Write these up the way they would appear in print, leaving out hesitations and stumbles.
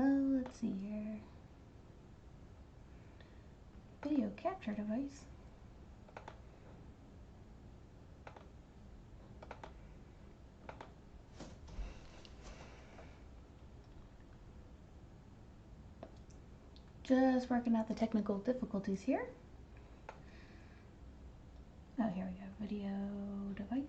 Let's see here. Video capture device. Just working out the technical difficulties here. Oh, here we go. Video device.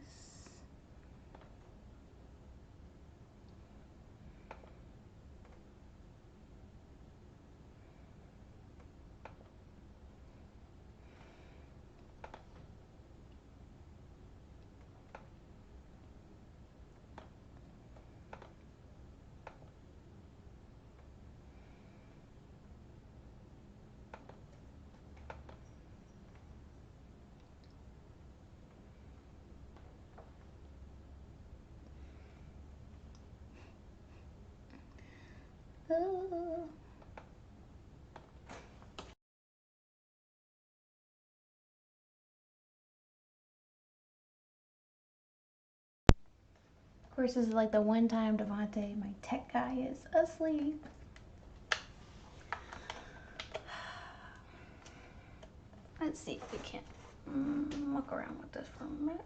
Oh. Of course, this is like the one time Devontae, my tech guy, is asleep. Let's see if we can muck around with this for a minute.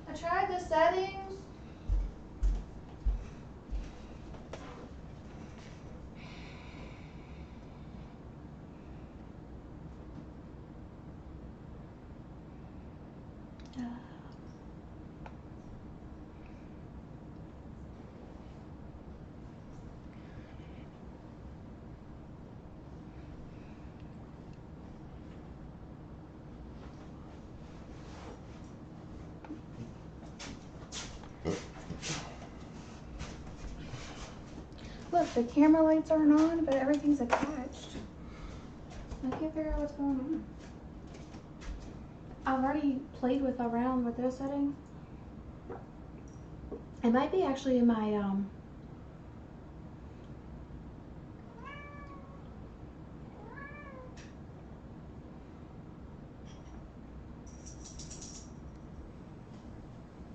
I tried the settings. Look, the camera lights aren't on, but everything's attached. I can't figure out what's going on. I've already played around with this setting. It might be actually in my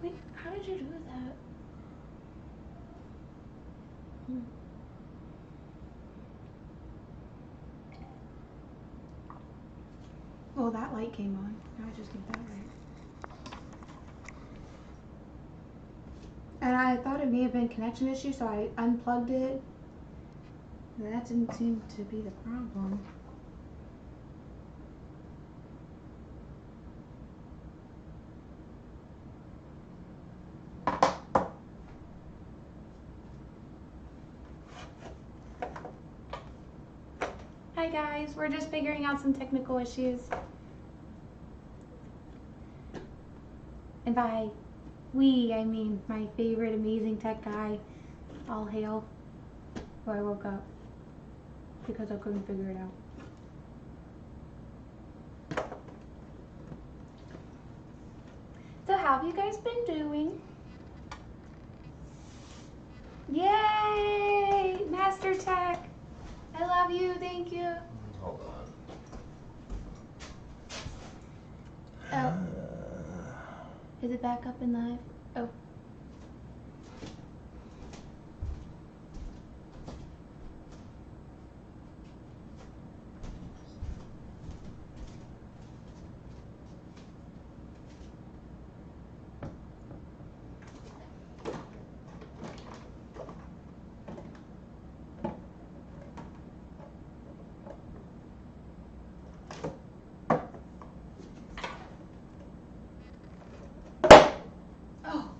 wait, how did you do that? Oh, that light came on. Now I just need that right. And I thought it may have been connection issue, so I unplugged it. And that didn't seem to be the problem. Hi guys, we're just figuring out some technical issues. And by we, I mean my favorite amazing tech guy, all hail, who I woke up because I couldn't figure it out. So how have you guys been doing? Yay! Master Tech! I love you, thank you. Hold on. Oh. Is it back up in live? Oh.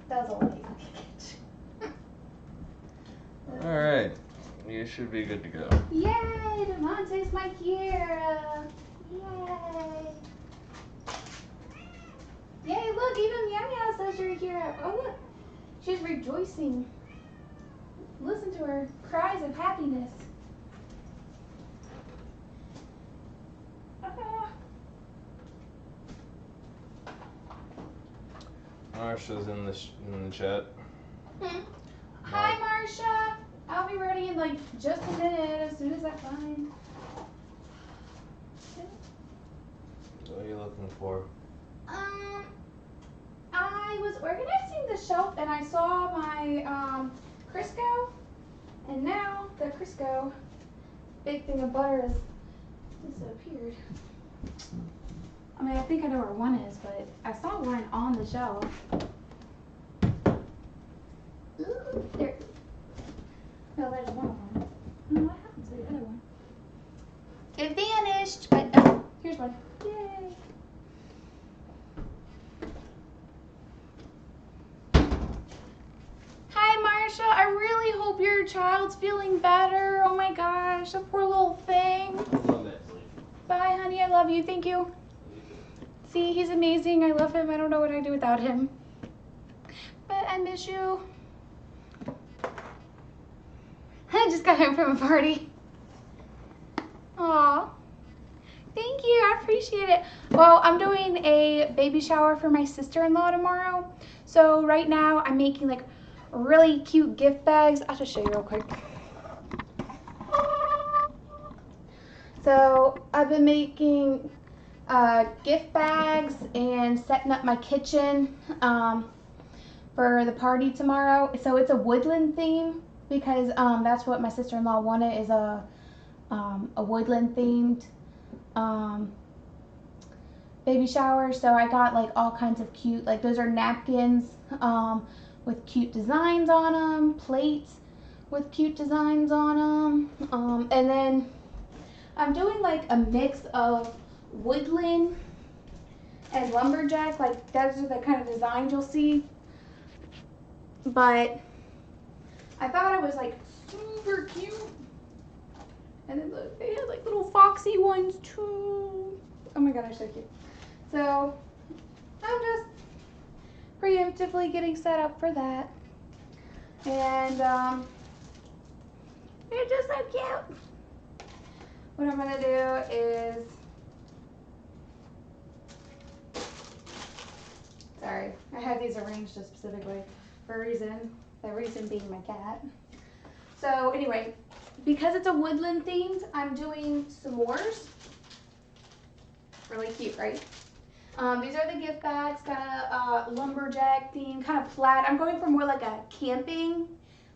That was a lucky catch. Alright, you should be good to go. Yay! Devontae's my Kiera! Yay! Yay, look, even Meow Meow says you're Kiera. Oh, look. She's rejoicing. Listen to her cries of happiness. Marsha's in the chat. Hi, Marsha. I'll be ready in like just a minute as soon as I find. What are you looking for? I was organizing the shelf and I saw my Crisco, and now the Crisco big thing of butter has disappeared. I mean, I think I know where one is, but I saw one on the shelf. Ooh, there. No, there's one of them. No, what happened to the other one? It vanished, but oh, here's one. Yay! Hi, Marsha. I really hope your child's feeling better. Oh my gosh, a poor little thing. Bye, honey. I love you. Thank you. See, he's amazing. I love him. I don't know what I'd do without him. But I miss you. I just got home from a party. Aw. Thank you. I appreciate it. Well, I'm doing a baby shower for my sister-in-law tomorrow. So right now I'm making like really cute gift bags. I'll just show you real quick. So I've been making gift bags and setting up my kitchen for the party tomorrow. So it's a woodland theme because that's what my sister-in-law wanted, is a woodland themed baby shower. So I got like all kinds of cute, like those are napkins with cute designs on them, plates with cute designs on them, and then I'm doing like a mix of woodland and lumberjack. Like those are the kind of designs you'll see, but I thought it was like super cute. And then look, they had like little foxy ones too. Oh my gosh, so cute. So I'm just preemptively getting set up for that. And they're just so cute. What I'm gonna do is, sorry, I have these arranged a specific way for a reason. The reason being my cat. So anyway, because it's a woodland themed, I'm doing s'mores. Really cute, right? These are the gift bags, kind of lumberjack theme, kind of plaid. I'm going for more like a camping,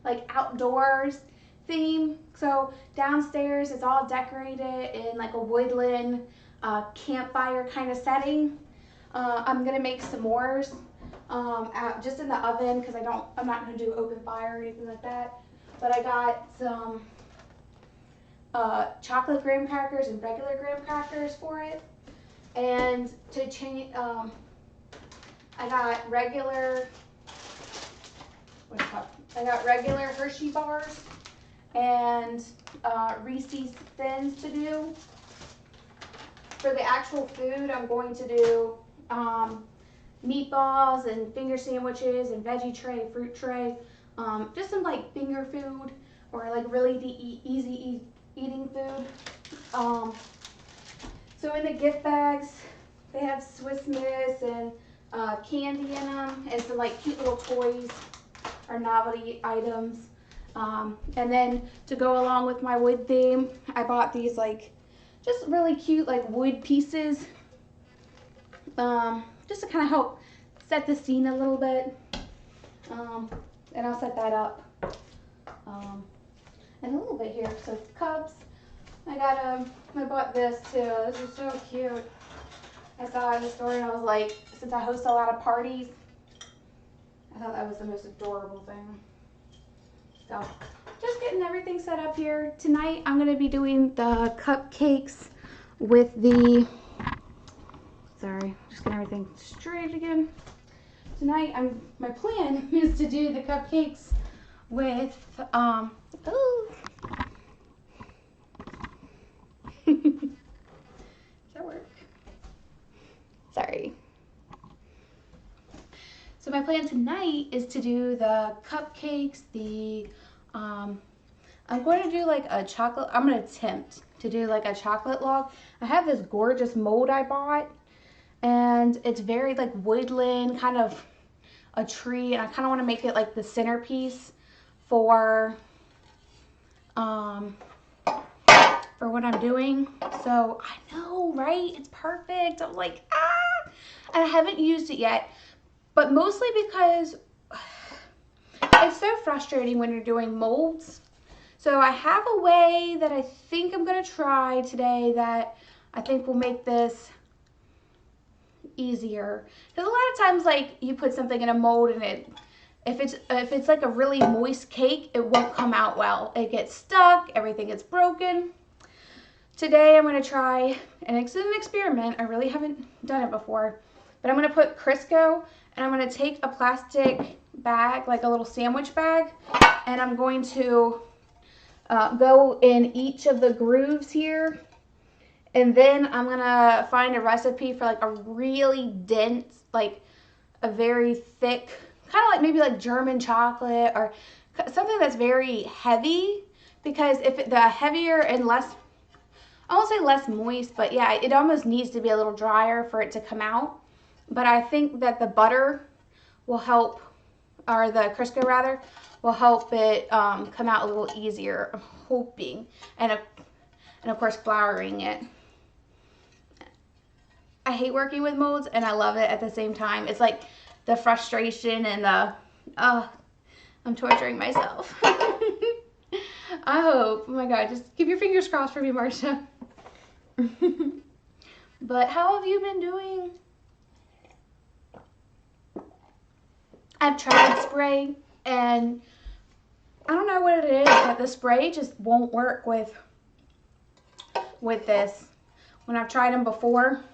like outdoors theme. So downstairs it's all decorated in like a woodland campfire kind of setting. I'm gonna make s'mores just in the oven because I'm not going to do open fire or anything like that. But I got some chocolate graham crackers and regular graham crackers for it. And to change, I got regular, what's it called? I got regular Hershey bars and Reese's Thins to do. For the actual food, I'm going to do meatballs and finger sandwiches and veggie tray, fruit tray, just some like finger food or like really easy eating food. So in the gift bags, they have Swiss Miss and candy in them and some like cute little toys or novelty items. And then to go along with my wood theme, I bought these like just really cute like wood pieces, just to kind of help set the scene a little bit. And I'll set that up. And a little bit here. So cups. I bought this too. This is so cute. I saw it in the store and I was like, since I host a lot of parties, I thought that was the most adorable thing. So just getting everything set up here. Tonight I'm going to be doing the cupcakes with the, sorry, just getting everything straight again. Tonight my plan is to do the cupcakes with, does that work? Sorry. So my plan tonight is to do the cupcakes, I'm going to do like a chocolate, I'm going to attempt to do like a chocolate log. I have this gorgeous mold I bought and it's very like woodland, kind of a tree, and I kind of want to make it like the centerpiece for what I'm doing. So I know, right? It's perfect. I'm like, and I haven't used it yet, but mostly because it's so frustrating when you're doing molds. So I have a way that I think I'm going to try today that I think will make this easier. Because a lot of times, like, you put something in a mold and if it's like a really moist cake, it won't come out well. It gets stuck, everything gets broken. Today I'm going to try, and it's an experiment. I really haven't done it before. But I'm going to put Crisco, and I'm going to take a plastic bag, like a little sandwich bag, and I'm going to go in each of the grooves here, and then I'm gonna find a recipe for like a really dense, like a very thick, kind of like maybe like German chocolate or something that's very heavy, because if the heavier and less, I won't say less moist, but yeah, it almost needs to be a little drier for it to come out. But I think that the butter will help, or the Crisco rather, will help it come out a little easier, I'm hoping. And of course, flouring it. I hate working with molds, and I love it at the same time. It's like the frustration and the, I'm torturing myself. I hope. Oh my God, just keep your fingers crossed for me, Marcia. But how have you been doing? I've tried spray, and I don't know what it is, but the spray just won't work with this. When I've tried them before,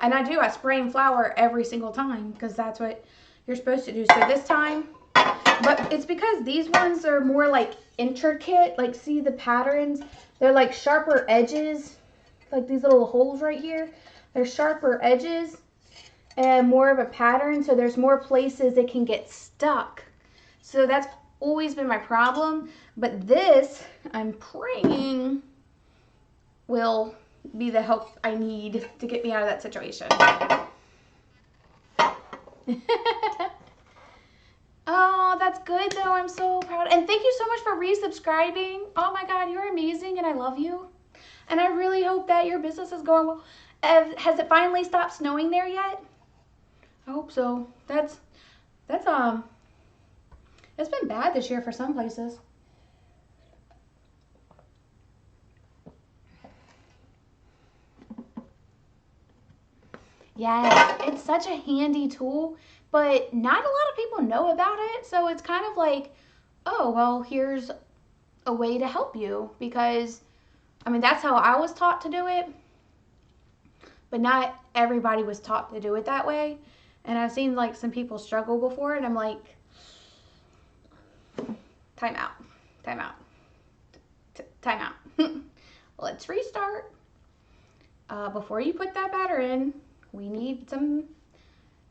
and I spray and flour every single time because that's what you're supposed to do. So this time, but it's because these ones are more like intricate, like see the patterns? They're like sharper edges, like these little holes right here. They're sharper edges and more of a pattern, so there's more places it can get stuck. So that's always been my problem, but this, I'm praying, will be the help I need to get me out of that situation. Oh, that's good though. I'm so proud. And thank you so much for resubscribing. Oh my God, you're amazing and I love you. And I really hope that your business is going well. Has it finally stopped snowing there yet? I hope so. It's been bad this year for some places. Yes, it's such a handy tool, but not a lot of people know about it. So it's kind of like, oh, well, here's a way to help you, because I mean, that's how I was taught to do it, but not everybody was taught to do it that way. And I've seen like some people struggle before, and I'm like, time out, time out, time out. Let's restart. Before you put that batter in, we need some,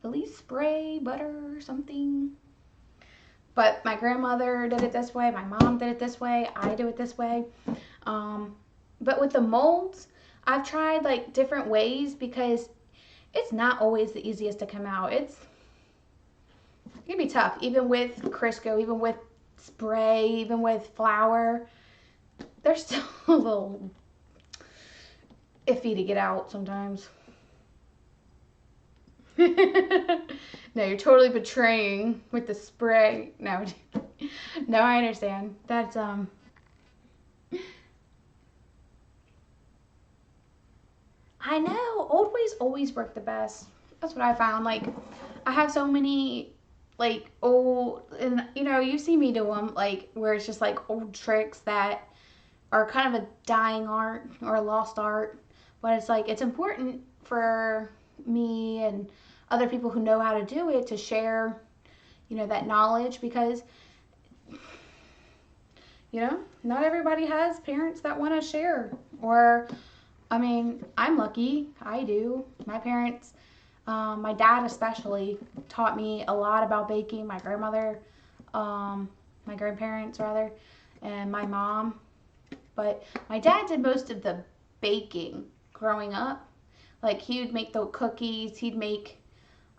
at least spray, butter, or something. But my grandmother did it this way, my mom did it this way, I do it this way. But with the molds, I've tried like different ways, because it's not always the easiest to come out. It can be tough, even with Crisco, even with spray, even with flour. They're still a little iffy to get out sometimes. No, you're totally betraying with the spray. No, no, I understand. That's I know, old ways always work the best. That's what I found. Like, I have so many like old, and you know, you see me do them, like where it's just like old tricks that are kind of a dying art or a lost art, but it's like it's important for me and other people who know how to do it to share, you know, that knowledge, because you know, not everybody has parents that want to share. Or I mean, I'm lucky, I do. My parents, my dad especially, taught me a lot about baking. My grandmother, my grandparents rather, and my mom. But my dad did most of the baking growing up. Like, he would make the cookies, he'd make,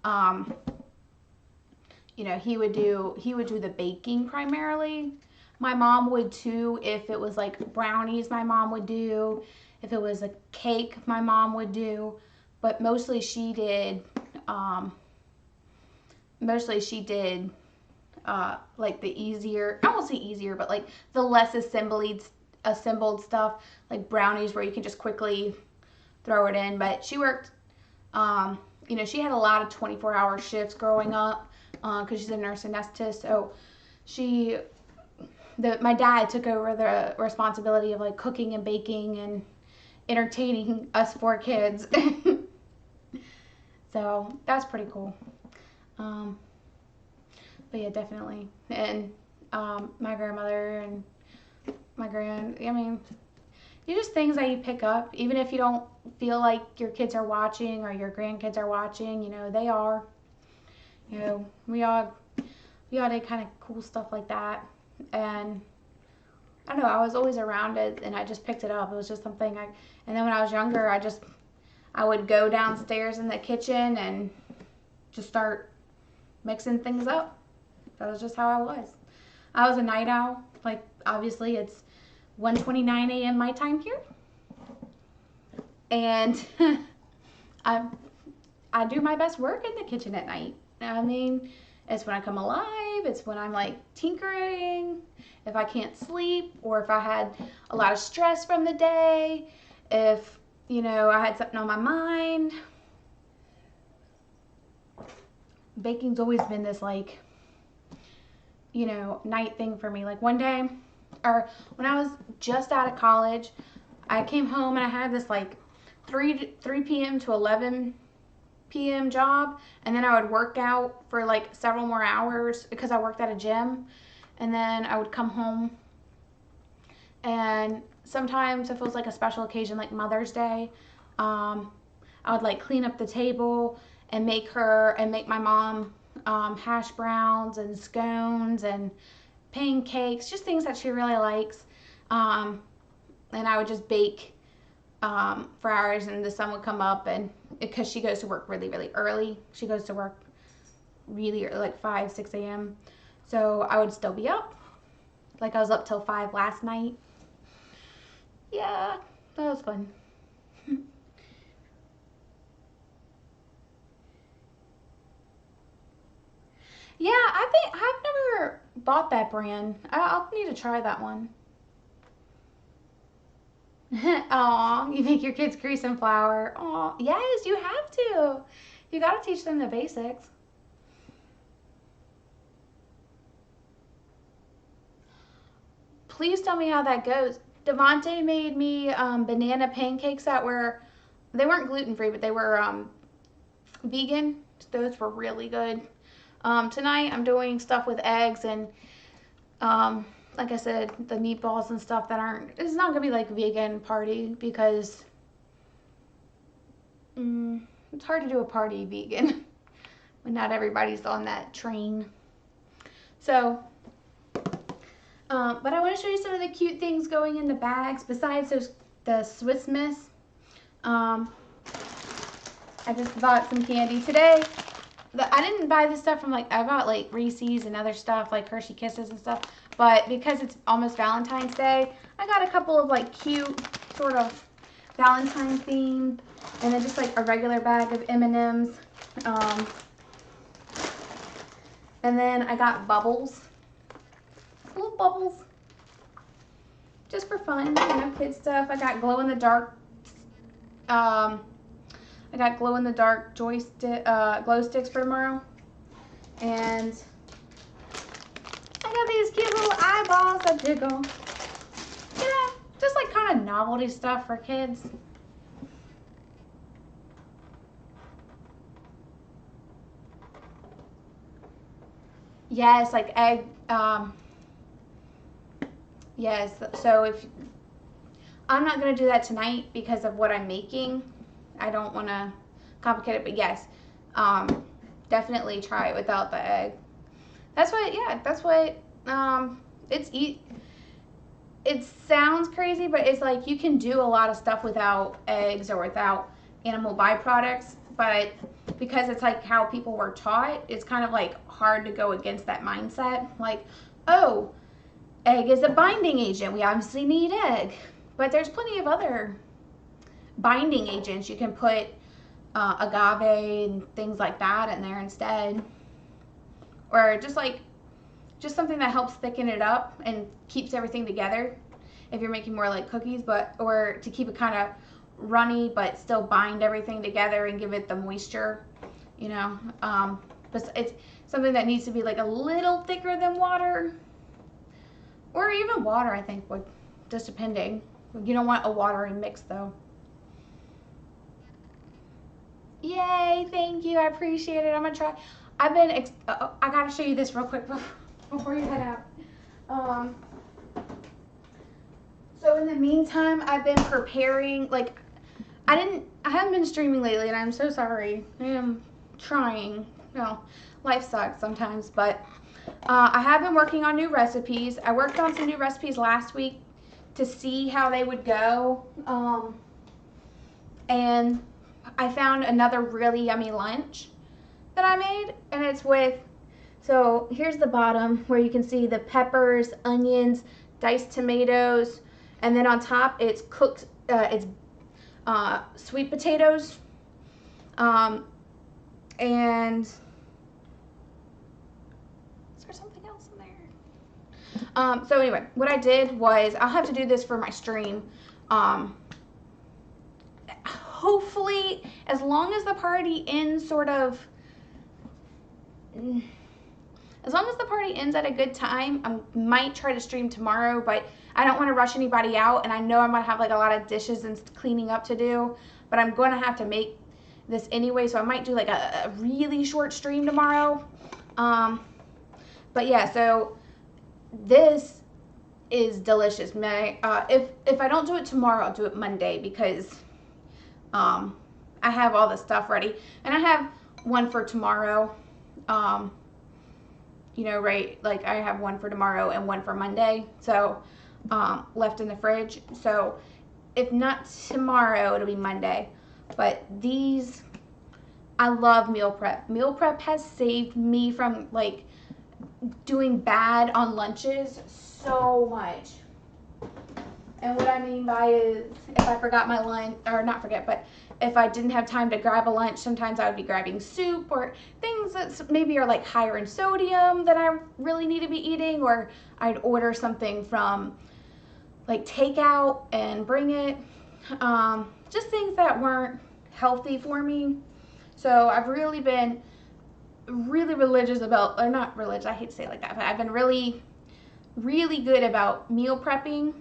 you know, he would do the baking primarily. My mom would too. If it was like brownies, my mom would do. If it was a cake, my mom would do. But mostly she did, like the easier, I won't say easier, but like the less assembled stuff, like brownies where you can just quickly throw it in. But she worked, you know, she had a lot of 24-hour shifts growing up, because she's a nurse anesthetist. So my dad took over the responsibility of like cooking and baking and entertaining us four kids. So that's pretty cool. But yeah, definitely. And my grandmother and I mean, you just things that you pick up, even if you don't feel like your kids are watching or your grandkids are watching, you know, they are. You know, we all did kind of cool stuff like that. And I don't know, I was always around it, and I just picked it up. It was just something and then when I was younger, I would go downstairs in the kitchen and just start mixing things up. That was just how I was. I was a night owl. Like, obviously, it's 1:29 a.m. my time here. And I do my best work in the kitchen at night. I mean, it's when I come alive. It's when I'm like tinkering. If I can't sleep, or if I had a lot of stress from the day, if, you know, I had something on my mind. Baking's always been this, like, you know, night thing for me. Like, one day, or when I was just out of college, I came home and I had this like 3 p.m. to 11 p.m. job, and then I would work out for like several more hours because I worked at a gym, and then I would come home, and sometimes if it was like a special occasion like Mother's Day, I would like clean up the table and make my mom hash browns and scones and pancakes, just things that she really likes. And I would just bake for hours, and the sun would come up, and because she goes to work really, really early. She goes to work really early, like 5, 6 a.m. So I would still be up. Like, I was up till 5 last night. Yeah, that was fun. Yeah, I think I've never bought that brand. I'll need to try that one. Aw, you make your kids grease and flour. Aw, yes, you have to. You gotta teach them the basics. Please tell me how that goes. Devontae made me banana pancakes that they weren't gluten-free, but they were vegan. Those were really good. Tonight I'm doing stuff with eggs and like I said, the meatballs and stuff that aren't, it's not gonna be like vegan party because it's hard to do a party vegan when not everybody's on that train. So, but I want to show you some of the cute things going in the bags besides the Swiss Miss. I just bought some candy today. I didn't buy this stuff from I bought like Reese's and other stuff like Hershey Kisses and stuff. But because it's almost Valentine's Day, I got a couple of like cute sort of Valentine themed, and then just like a regular bag of M&Ms. And then I got bubbles, little bubbles, just for fun, you know, kid stuff. I got glow in the dark. I got glow in the dark joystick, glow sticks for tomorrow, and I got these cute little eyeballs that jiggle. Yeah, just like kind of novelty stuff for kids. Yes, like egg. Yes, so if I'm not gonna do that tonight because of what I'm making. I don't want to complicate it, but yes, definitely try it without the egg. That's what, yeah, that's what, it sounds crazy, but it's like you can do a lot of stuff without eggs or without animal byproducts, but because it's like how people were taught, it's kind of like hard to go against that mindset. Like, oh, egg is a binding agent. We obviously need egg, but there's plenty of other binding agents. You can put agave and things like that in there instead, or just something that helps thicken it up and keeps everything together if you're making more like cookies, but or to keep it kind of runny but still bind everything together and give it the moisture, you know. But it's something that needs to be like a little thicker than water, or even water, I think, would, just depending. You don't want a watery mix though. Yay, thank you, I appreciate it. I'm gonna try. I gotta show you this real quick before you head out. So in the meantime, I've been preparing, like, I haven't been streaming lately, and I'm so sorry. I am trying, you know, life sucks sometimes, but I have been working on new recipes. I worked on some new recipes last week to see how they would go, and I found another really yummy lunch that I made, and it's with, so here's the bottom where you can see the peppers, onions, diced tomatoes, and then on top it's cooked, it's sweet potatoes, and is there something else in there? So anyway, what I did was, I'll have to do this for my stream. Hopefully, as long as the party ends as long as the party ends at a good time, I might try to stream tomorrow, but I don't want to rush anybody out, and I know I'm going to have like a lot of dishes and cleaning up to do, but I'm going to have to make this anyway, so I might do like a really short stream tomorrow. But yeah, so this is delicious. If I don't do it tomorrow, I'll do it Monday, because I have all the stuff ready, and I have one for tomorrow. You know, right, like I have one for tomorrow and one for Monday, so left in the fridge. So if not tomorrow, it'll be Monday. But these, I love meal prep. Meal prep has saved me from like doing bad on lunches so much. And what I mean by is, if I forgot my lunch, or not forget, but if I didn't have time to grab a lunch, sometimes I would be grabbing soup or things that maybe are like higher in sodium that I really need to be eating, or I'd order something from like takeout and bring it. Just things that weren't healthy for me. So I've really been really religious about, or not religious, I hate to say it like that, but I've been really, really good about meal prepping,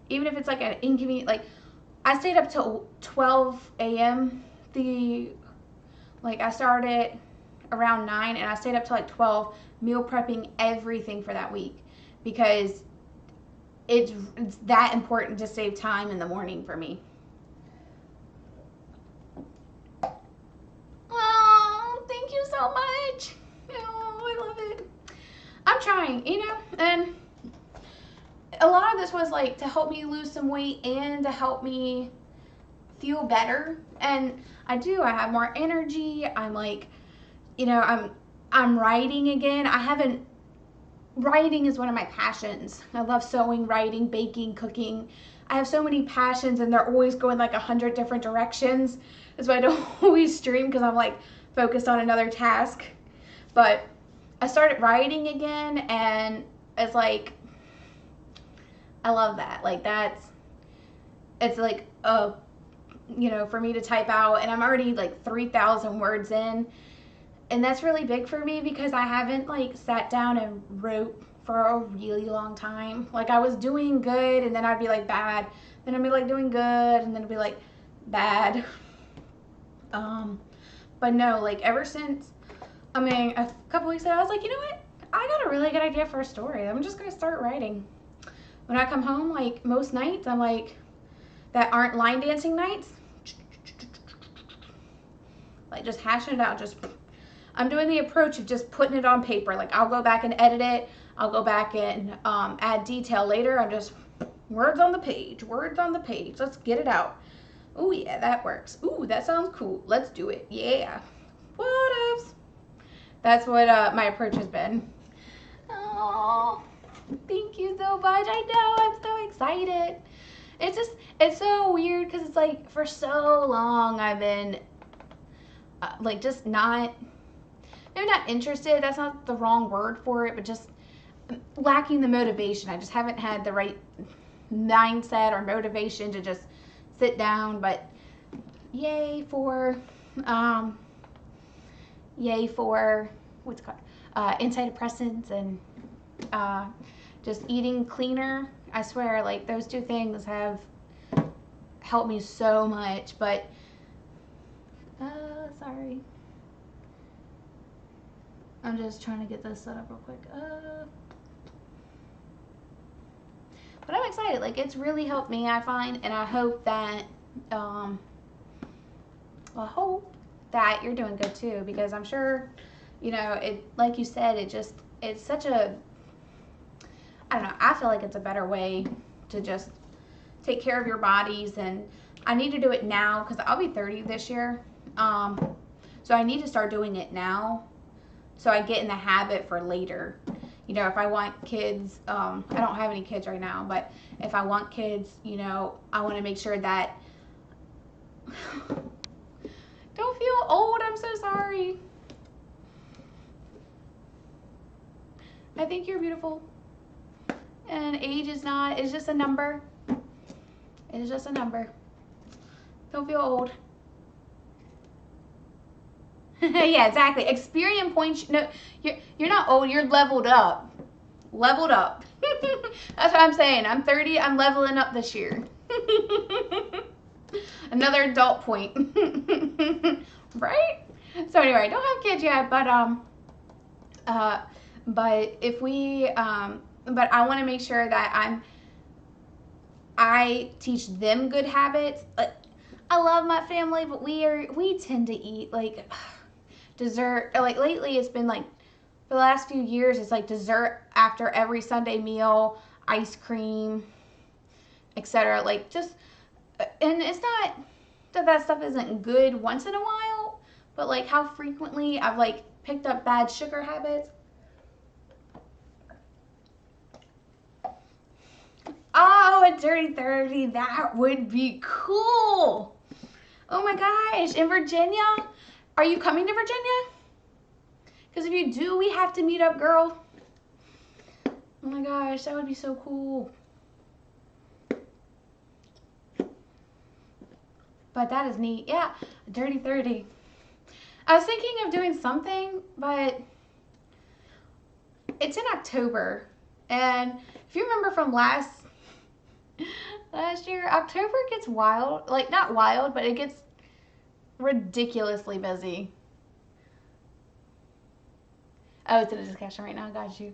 even if it's like an inconvenient, like I stayed up till 12 a.m. I started around 9 and I stayed up till like 12 meal prepping everything for that week because it's that important to save time in the morning for me. Oh, thank you so much. Oh, I love it. I'm trying, and a lot of this was like to help me lose some weight and to help me feel better. And I have more energy. I'm like, I'm writing again. Writing is one of my passions. I love sewing, writing, baking, cooking. I have so many passions and they're always going like 100 different directions. That's why I don't always stream because I'm like focused on another task. But I started writing again and it's like, I love that. Like it's like for me to type out and I'm already like 3,000 words in. And that's really big for me because I haven't like sat down and wrote for a really long time. Like I was doing good and then I'd be like bad. Then I'd be like doing good and then it'd be like bad. But no, like ever since, a couple weeks ago, I was like, you know what? I got a really good idea for a story. I'm just going to start writing. When I come home, like most nights, I'm like, that aren't line dancing nights, like just hashing it out, I'm doing the approach of just putting it on paper. Like I'll go back and edit it. I'll go back and add detail later. I'm just words on the page. Let's get it out. Oh yeah, that works. Ooh, that sounds cool. Let's do it. Yeah. What else? That's what my approach has been. Oh, thank you so much. I know, I'm so excited. It's so weird because it's like for so long I've been like just not, maybe not interested, that's not the wrong word for it, but just lacking the motivation. I just haven't had the right mindset or motivation to just sit down. But yay for what's it called, antidepressants and just eating cleaner. I swear, like those two things have helped me so much. But sorry, I'm just trying to get this set up real quick. But I'm excited. Like it's really helped me, I find, and I hope that I hope that you're doing good too, because I'm sure, it, like you said, it's such a, I don't know, I feel like it's a better way to just take care of your bodies. And I need to do it now because I'll be 30 this year. So I need to start doing it now so I get in the habit for later. If I want kids, I don't have any kids right now, but if I want kids, I want to make sure that, don't feel old, I'm so sorry. I think you're beautiful. And age is not, it's just a number. It's just a number. Don't feel old. Yeah, exactly. Experience points. No, you're not old. You're leveled up. Leveled up. That's what I'm saying. I'm 30. I'm leveling up this year. Another adult point. Right? So anyway, I don't have kids yet, but if we, but I want to make sure that I teach them good habits. I love my family, but we tend to eat like dessert. Like lately it's been like, for the last few years, it's like dessert after every Sunday meal, ice cream, etc. Like just, and it's not that stuff isn't good once in a while, but like how frequently I've like picked up bad sugar habits. Oh, a dirty 30, that would be cool. Oh my gosh, in Virginia? Are you coming to Virginia? Because if you do, we have to meet up, girl. Oh my gosh, that would be so cool. But that is neat. Yeah, dirty 30. I was thinking of doing something, but it's in October. And if you remember from last year, October gets wild. Like, not wild, but it gets ridiculously busy. Oh, it's in a discussion right now. Got you.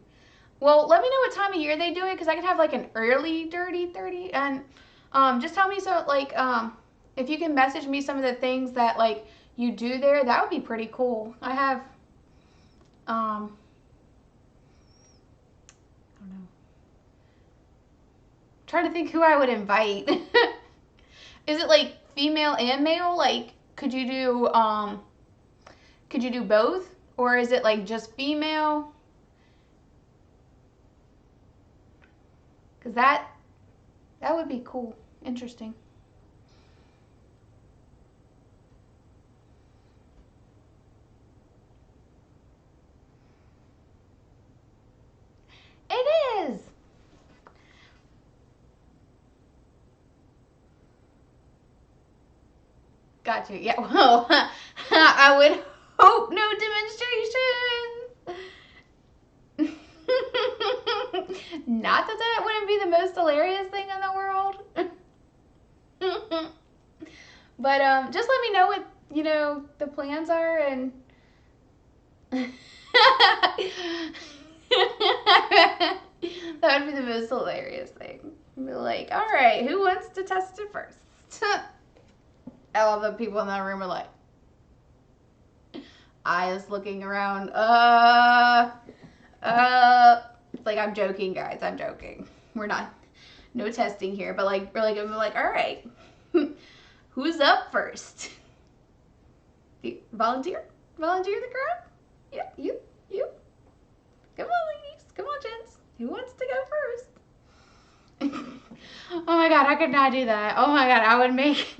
Well, let me know what time of year they do it, because I could have like an early dirty 30. And just tell me, so like if you can message me some of the things that like you do there, that would be pretty cool. I have I don't know. I'm trying to think who I would invite. Is it like female and male? Like could you do both, or is it like just female? Cuz that would be cool. Interesting. It is. Got you. Yeah. Well, I would hope no demonstration. Not that that wouldn't be the most hilarious thing in the world. But just let me know what the plans are, and that would be the most hilarious thing. Be like, all right, who wants to test it first? All the people in that room are like, eyes looking around. Like, I'm joking, guys. I'm joking. We're not, no testing here, but like, we're like, all right, who's up first? Volunteer the crowd? Yeah, you. Come on, ladies. Come on, gents. Who wants to go first? Oh my God, I could not do that. Oh my God, I would make.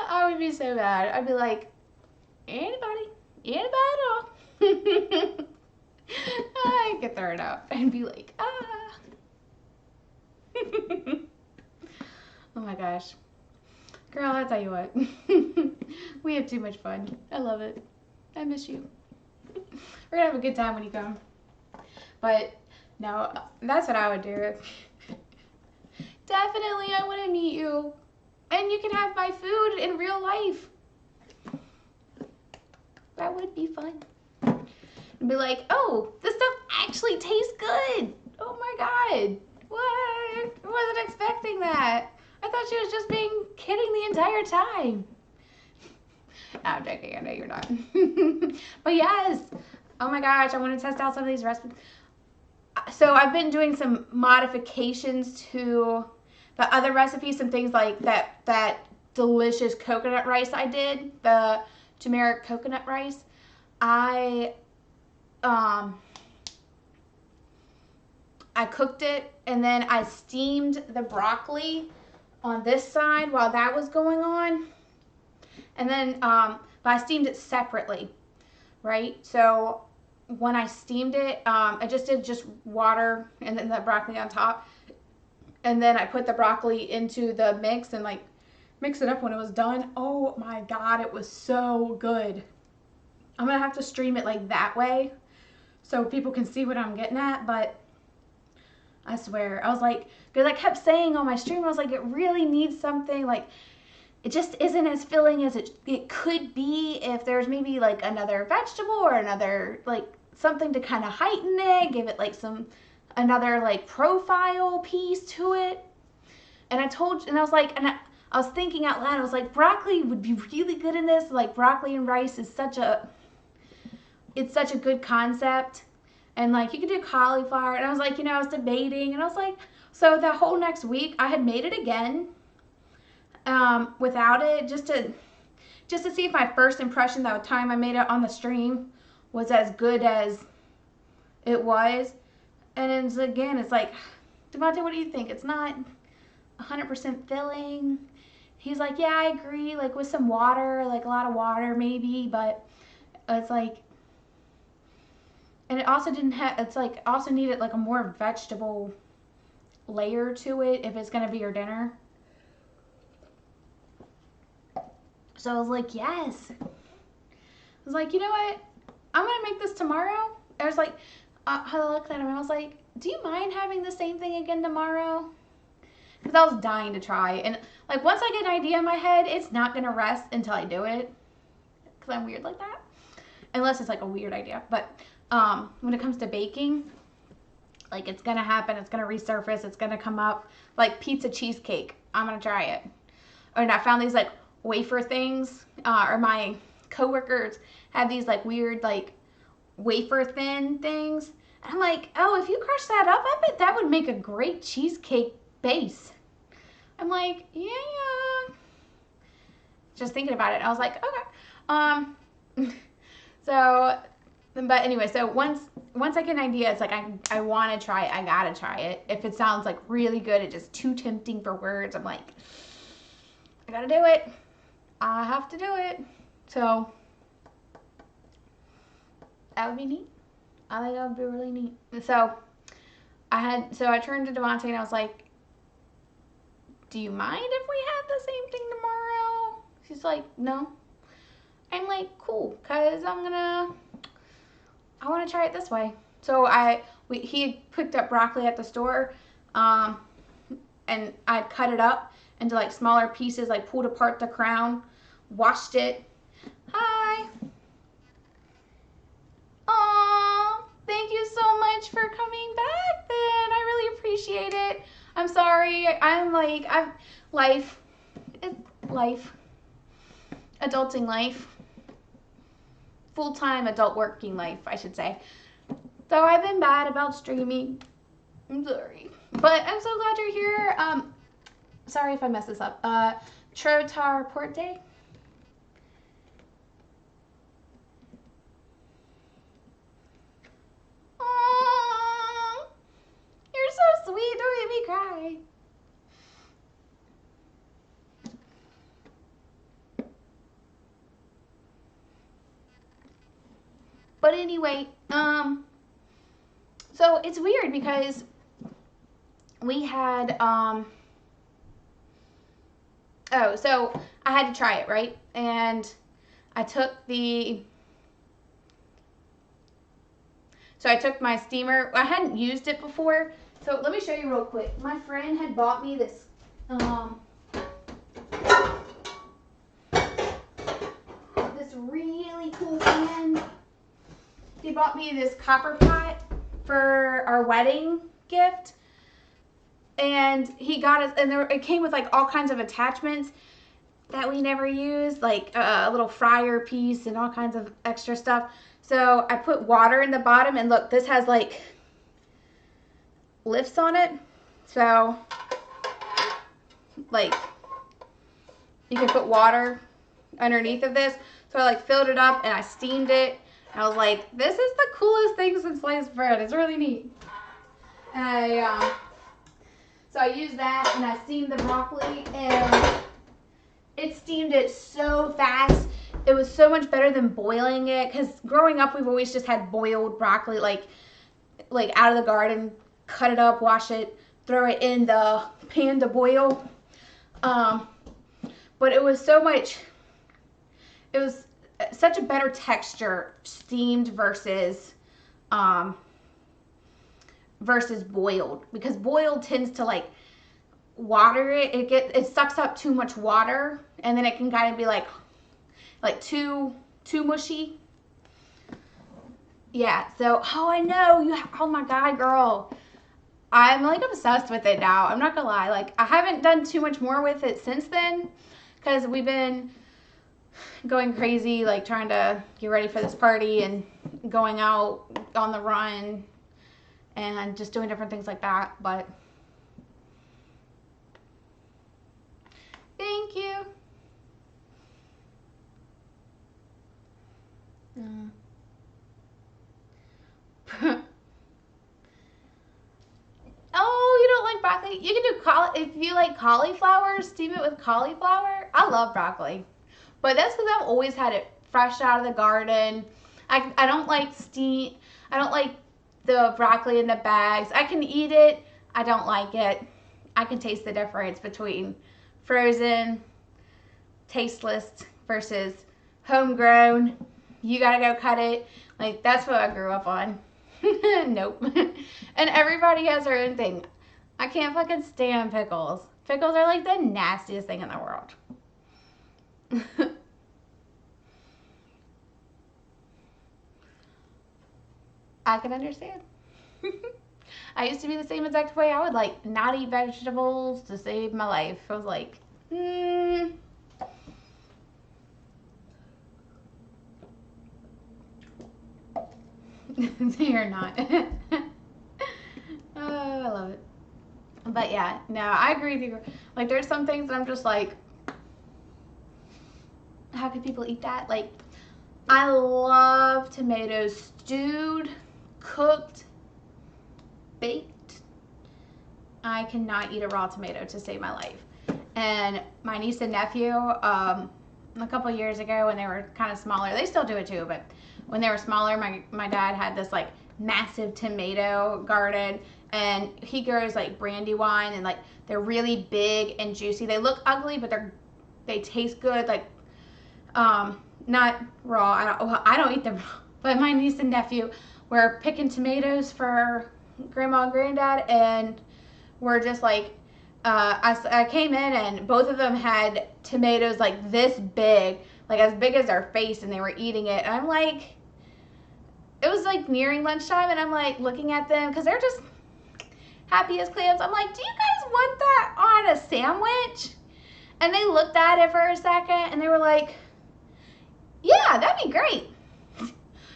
I would be so bad. I'd be like, anybody at all. I could throw it out and be like, ah. Oh my gosh. Girl, I'll tell you what. We have too much fun. I love it. I miss you. We're gonna have a good time when you come. But no, that's what I would do. Definitely, I want to meet you. And you can have my food in real life. That would be fun. And be like, oh, this stuff actually tastes good. Oh my God. What? I wasn't expecting that. I thought she was just being kidding the entire time. No, I'm joking. I know you're not. But yes. Oh my gosh. I want to test out some of these recipes. So I've been doing some modifications to the other recipes, some things like that delicious coconut rice I did, the turmeric coconut rice. I cooked it, and then I steamed the broccoli on this side while that was going on. And then but I steamed it separately, right? So when I steamed it, I just did just water and then the broccoli on top. And then I put the broccoli into the mix and like mix it up when it was done. Oh my God, it was so good. I'm gonna have to stream it like that way so people can see what I'm getting at, but I swear, I was like, because I kept saying on my stream, I was like, it really needs something, like, it just isn't as filling as it could be if there's maybe like another vegetable or another, like, something to kind of heighten it, give it like another like profile piece to it. And I was like, and I was thinking out loud, I was like, broccoli would be really good in this. Like, broccoli and rice is such a good concept. And like, you could do cauliflower. And I was like, I was debating, and I was like, so the whole next week I had made it again without it, just to see if my first impression that time I made it on the stream was as good as it was. And it's like, Devontae, what do you think? It's not 100% filling. He's like, yeah, I agree, like with some water, like a lot of water maybe, but it's like, and it also also needed like a more vegetable layer to it if it's going to be your dinner. So I was like, yes. I was like, you know what? I'm going to make this tomorrow. I was like, I looked at him and I was like, do you mind having the same thing again tomorrow? Because I was dying to try. And like once I get an idea in my head, it's not going to rest until I do it. Because I'm weird like that. Unless it's like a weird idea. But when it comes to baking, like it's going to happen. It's going to resurface. It's going to come up. Like pizza cheesecake. I'm going to try it. And I found these like wafer things. Or my coworkers have these like weird like wafer thin things. And I'm like, oh, if you crush that up, I bet that would make a great cheesecake base. I'm like, yeah. Just thinking about it, I was like, okay. So, but anyway, so once I get an idea, it's like I want to try it. I gotta try it. If it sounds like really good, it's just too tempting for words. I'm like, I gotta do it. I have to do it. So that would be neat. I think that would be really neat. So I turned to Devontae and I was like, do you mind if we have the same thing tomorrow? She's like, no. I'm like, cool, because I want to try it this way. So he picked up broccoli at the store, and I cut it up into like smaller pieces, like pulled apart the crown, washed it. Hi. Aw, thank you so much for coming back then. I really appreciate it. I'm sorry. Life. It's life. Adulting life. Full-time adult working life, I should say. So I've been bad about streaming. I'm sorry. But I'm so glad you're here. Sorry if I mess this up. Trotar Port Day. Aww. You're so sweet. Don't make me cry. But anyway, so it's weird because we had, so I had to try it, right? And I took my steamer. I hadn't used it before. So let me show you real quick. My friend had bought me this, this really cool pan. He bought me this copper pot for our wedding gift. And he got us, and it came with like all kinds of attachments that we never used, like a little fryer piece and all kinds of extra stuff. So I put water in the bottom, and look, this has like lifts on it. So like you can put water underneath of this. So I like filled it up and I steamed it. I was like, this is the coolest thing since sliced bread. It's really neat. And so I used that and I steamed the broccoli, and it steamed it so fast. It was so much better than boiling it, because growing up we've always just had boiled broccoli, like out of the garden, cut it up, wash it, throw it in the pan to boil. But it was such a better texture steamed versus boiled, because boiled tends to like water it. It sucks up too much water, and then it can kind of be like too mushy. Yeah. So I know oh my god, girl, I'm like obsessed with it now. I'm not gonna lie. Like I haven't done too much more with it since then, because we've been going crazy, like trying to get ready for this party and going out on the run and just doing different things like that. But thank you. Oh, you don't like broccoli? You can do if you like cauliflower, steam it with cauliflower. I love broccoli, but that's because I've always had it fresh out of the garden. I don't like I don't like the broccoli in the bags. I can eat it. I don't like it. I can taste the difference between frozen, tasteless versus homegrown. You gotta go cut it. Like, that's what I grew up on. Nope. And everybody has their own thing. I can't fucking stand pickles. Pickles are like the nastiest thing in the world. I can understand. I used to be the same exact way. I would like not eat vegetables to save my life. I was like, You're not. Oh, I love it. But yeah, no, I agree with you. Like, there's some things that I'm just like, how could people eat that? Like, I love tomatoes stewed, cooked, baked. I cannot eat a raw tomato to save my life. And my niece and nephew, a couple years ago when they were kind of smaller, they still do it too, but when they were smaller, my dad had this like massive tomato garden, and he grows like Brandywine, and like they're really big and juicy. They look ugly, but they taste good. Like, not raw. I don't eat them raw. But my niece and nephew were picking tomatoes for Grandma and Granddad, and we're just like, I came in and both of them had tomatoes like this big, like as big as their face, and they were eating it. And I'm like, it was like nearing lunchtime, and I'm like looking at them because they're just happy as clams. I'm like, do you guys want that on a sandwich? And they looked at it for a second, and they were like, yeah, that'd be great.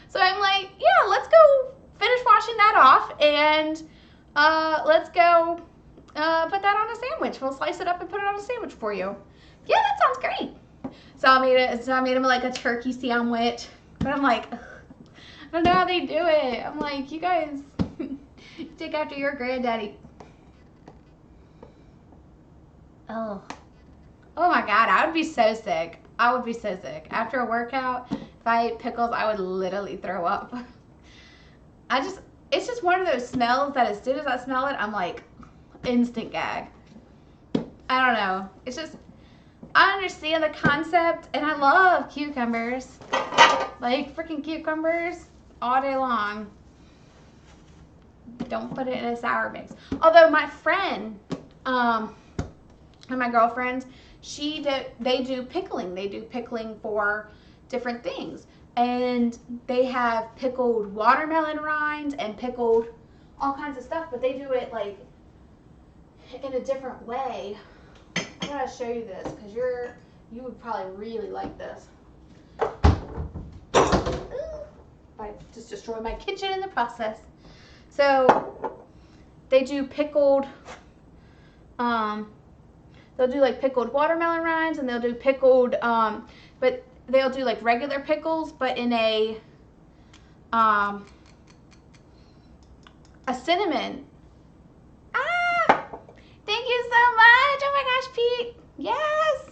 So I'm like, yeah, let's go finish washing that off, and let's go put that on a sandwich. We'll slice it up and put it on a sandwich for you. Yeah, that sounds great. So I made him like a turkey sandwich. But I'm like, ugh, I don't know how they do it. I'm like, you guys take after your granddaddy. Oh my God, I would be so sick. I would be so sick. After a workout, if I ate pickles, I would literally throw up. It's just one of those smells that as soon as I smell it, I'm like, instant gag. I don't know. It's just, I understand the concept, and I love cucumbers. Like, freaking cucumbers all day long. Don't put it in a sour mix. Although my friend, and my girlfriend, they do pickling. They do pickling for different things. And they have pickled watermelon rinds and pickled all kinds of stuff, but they do it like in a different way. I gotta show you this because you would probably really like this. I just destroyed my kitchen in the process. So they do pickled, they'll do like pickled watermelon rinds, and they'll do pickled, but they'll do like regular pickles, but in a cinnamon. Thank you so much. Oh my gosh, Pete. Yes.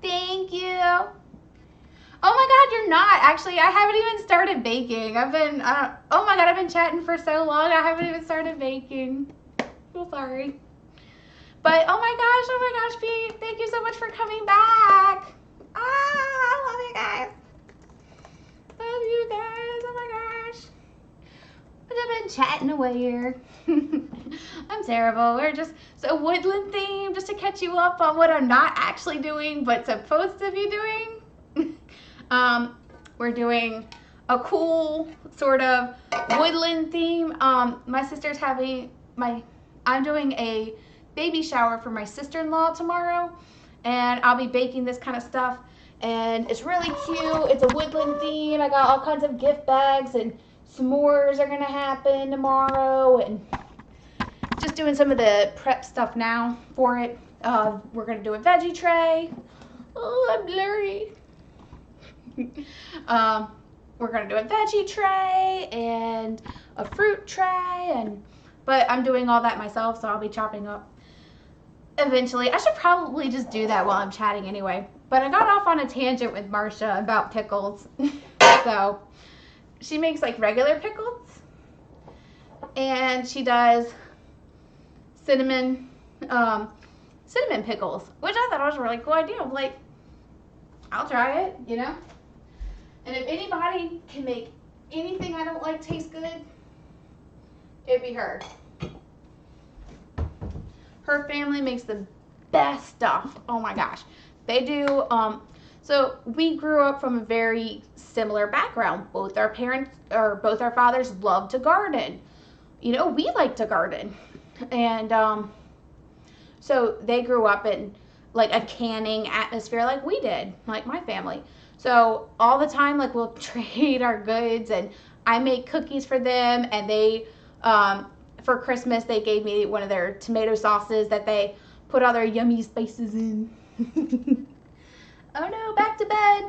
Thank you. Oh my God, you're not. Actually, I haven't even started baking. Oh my God, I've been chatting for so long. I haven't even started baking. So sorry. But oh my gosh, Pete. Thank you so much for coming back. I love you guys. Love you guys. Oh my gosh. I've been chatting away here. I'm terrible. We're just so woodland theme, just to catch you up on what I'm not actually doing but supposed to be doing. We're doing a cool sort of woodland theme. My sister's I'm doing a baby shower for my sister-in-law tomorrow, and I'll be baking this kind of stuff, and it's really cute. It's a woodland theme. I got all kinds of gift bags, and s'mores are gonna happen tomorrow, and just doing some of the prep stuff now for it. We're gonna do a veggie tray. Oh, I'm blurry. We're gonna do a veggie tray and a fruit tray, but I'm doing all that myself, so I'll be chopping up eventually. I should probably just do that while I'm chatting anyway. But I got off on a tangent with Marcia about pickles. So she makes like regular pickles, and she does cinnamon pickles, which I thought was a really cool idea. I'm like, I'll try it, you know? And if anybody can make anything I don't like taste good, it'd be her. Her family makes the best stuff. Oh my gosh. They do, so we grew up from a very similar background. Both our fathers loved to garden. You know, we like to garden. And so they grew up in like a canning atmosphere like we did, like my family. So all the time, like we'll trade our goods, and I make cookies for them, and they, for Christmas, they gave me one of their tomato sauces that they put all their yummy spices in. Oh no, back to bed.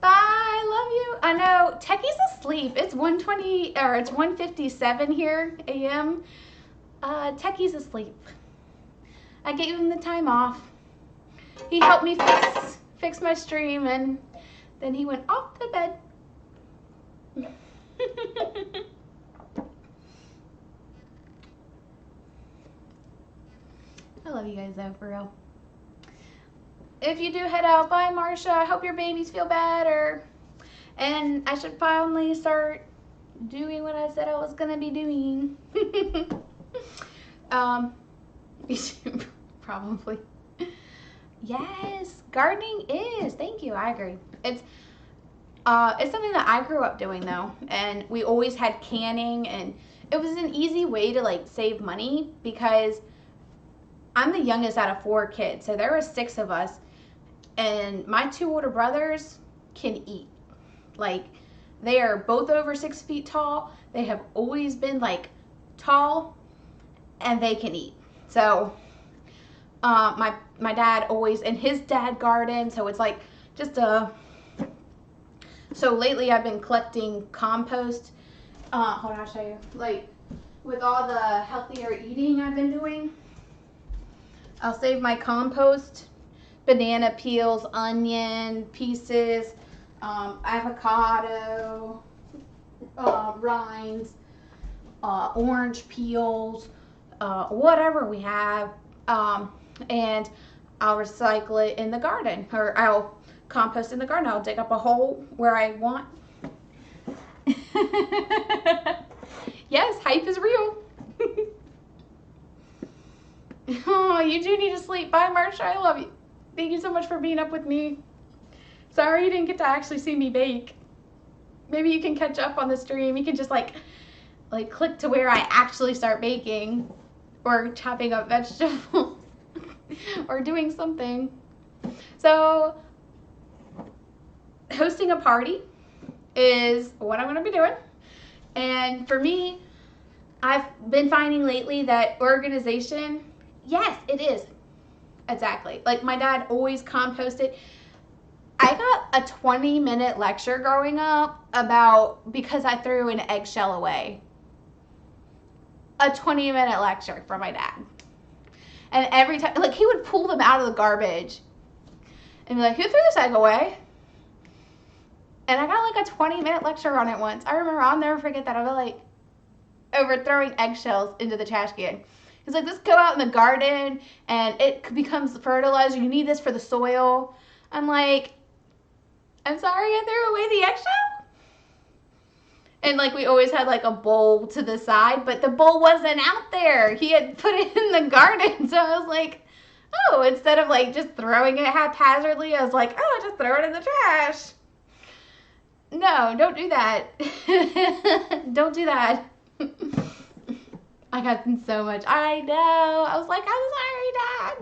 Bye, love you. I know, Techie's asleep. It's 1:20, or it's 1:57 here a.m. Techie's asleep. I gave him the time off. He helped me fix my stream, and then he went off to bed. I love you guys though, for real. If you do head out, bye Marsha. I hope your babies feel better. And I should finally start doing what I said I was gonna be doing. Probably. Yes, gardening is. Thank you. I agree. It's something that I grew up doing though, and we always had canning, and it was an easy way to like save money because I'm the youngest out of 4 kids, so there were 6 of us, and my 2 older brothers can eat. Like, they are both over 6 feet tall. They have always been like tall, and they can eat. So my dad always, and his dad garden, so it's like just a, so lately I've been collecting compost. Hold on, I'll show you. Like, with all the healthier eating I've been doing, I'll save my compost, banana peels, onion pieces, avocado, rinds, orange peels, whatever we have, and I'll recycle it in the garden, or I'll compost in the garden. I'll dig up a hole where I want. Yes, hype is real. Oh, you do need to sleep. Bye, Marsha. I love you. Thank you so much for being up with me. Sorry you didn't get to actually see me bake. Maybe you can catch up on the stream. You can just like click to where I actually start baking, or chopping up vegetables, or doing something. So hosting a party is what I'm going to be doing. And for me, I've been finding lately that organization, yes, it is. Exactly. Like my dad always composted. I got a 20-minute lecture growing up because I threw an eggshell away. A 20-minute lecture from my dad. And every time, like, he would pull them out of the garbage and be like, who threw this egg away? And I got like a 20-minute lecture on it once. I remember, I'll never forget that. I was like, overthrowing eggshells into the trash can. He's like, this go out in the garden and it becomes fertilizer. You need this for the soil. I'm like, I'm sorry I threw away the eggshell? And like, we always had like a bowl to the side, but the bowl wasn't out there. He had put it in the garden. So I was like, oh, instead of like just throwing it haphazardly, I was like, oh, just throw it in the trash. No, don't do that. Don't do that. I got so much. I know. I was like, I'm sorry, Dad.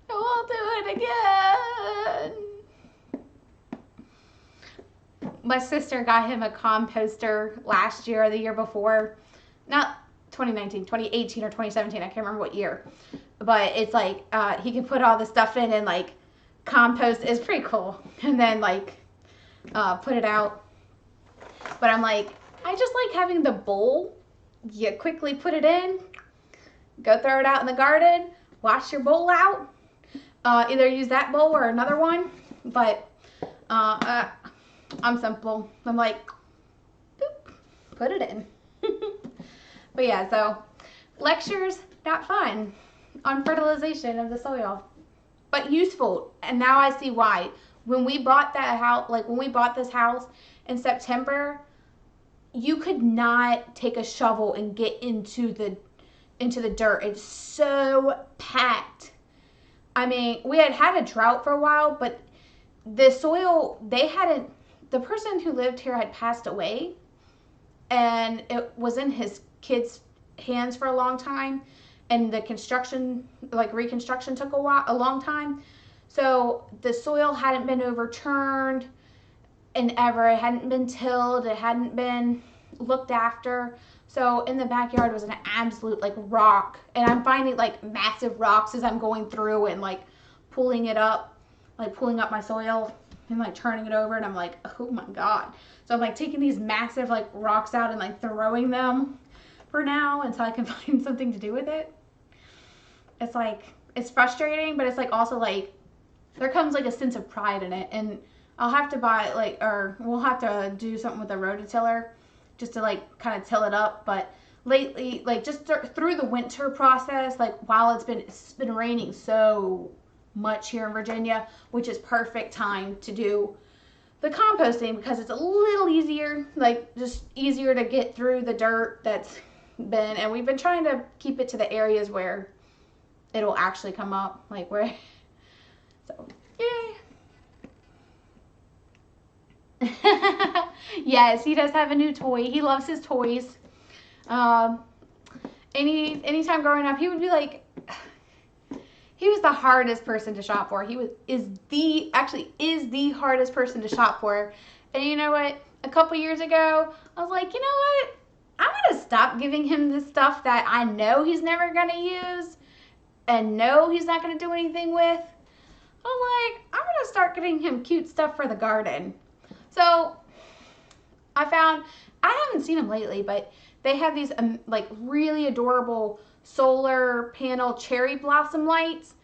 I won't do it again. My sister got him a composter last year or the year before. Not 2019, 2018 or 2017. I can't remember what year. But it's like he can put all the stuff in and like compost. Is pretty cool. And then like put it out. But I'm like, I just like having the bowl. You quickly put it in, go throw it out in the garden, wash your bowl out. Either use that bowl or another one. But I'm simple. I'm like, boop, put it in. But yeah, so lectures, got fun on fertilization of the soil. but useful. And now I see why. When we bought that house, like when we bought this house in September, you could not take a shovel and get into the dirt. It's so packed. I mean, we had a drought for a while, but the soil, the person who lived here had passed away, and it was in his kids' hands for a long time, and the reconstruction took a long time. So the soil hadn't been overturned in ever. It hadn't been tilled. It hadn't been looked after. So in the backyard was an absolute like rock, and I'm finding like massive rocks as I'm going through and like pulling it up, like pulling up my soil and like turning it over, and I'm like, oh my god. So I'm like taking these massive like rocks out and like throwing them for now until I can find something to do with it. It's like, it's frustrating, but it's like also like there comes like a sense of pride in it, and I'll have to buy like, or we'll have to do something with a rototiller just to like kind of till it up. But lately, like just through the winter process, like while it's been raining so much here in Virginia, which is perfect time to do the composting because it's a little easier, like just easier to get through the dirt that's been, and we've been trying to keep it to the areas where it'll actually come up, like where, so yay. Yes, he does have a new toy. He loves his toys. Anytime growing up, he would be like, he was the hardest person to shop for. Is the hardest person to shop for. And you know what? A couple years ago, I was like, you know what? I'm going to stop giving him the stuff that I know he's never going to use and know he's not going to do anything with. I'm like, I'm going to start getting him cute stuff for the garden. So I haven't seen them lately, but they have these like really adorable solar panel cherry blossom lights,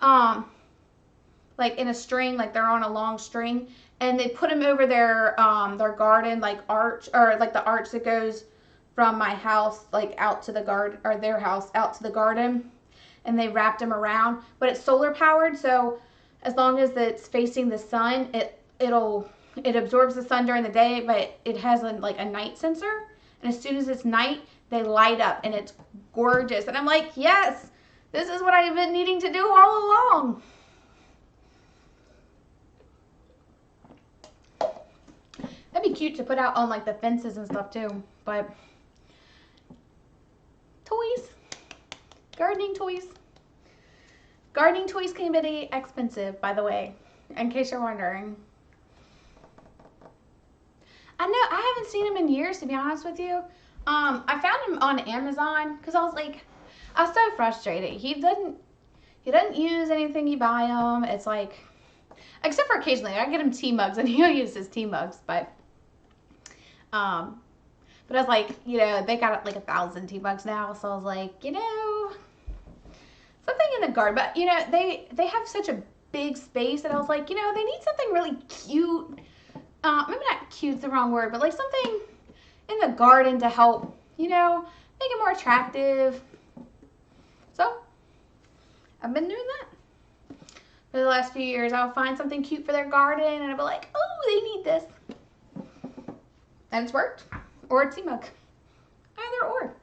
like in a string, like they're on a long string, and they put them over their garden, like arch, or like the arch that goes from my house like out to the garden, or their house out to the garden, and they wrapped them around. But it's solar powered, so as long as it's facing the sun, it absorbs the sun during the day, but it has a night sensor, and as soon as it's night, they light up, and it's gorgeous. And I'm like, yes, this is what I've been needing to do all along. That'd be cute to put out on like the fences and stuff too. But toys, gardening toys can be expensive, by the way, in case you're wondering. I know, I haven't seen him in years, to be honest with you. I found him on Amazon because I was so frustrated. He doesn't use anything you buy him. It's like, except for occasionally, I get him tea mugs and he'll use his tea mugs, but I was like, you know, they got like 1,000 tea mugs now, so I was like, you know, something in the garden. But you know, they have such a big space that I was like, you know, they need something really cute. Maybe not cute's the wrong word, but like something in the garden to help, you know, make it more attractive. So I've been doing that for the last few years. I'll find something cute for their garden and I'll be like, oh, they need this. And it's worked. Or a tea mug. Either or.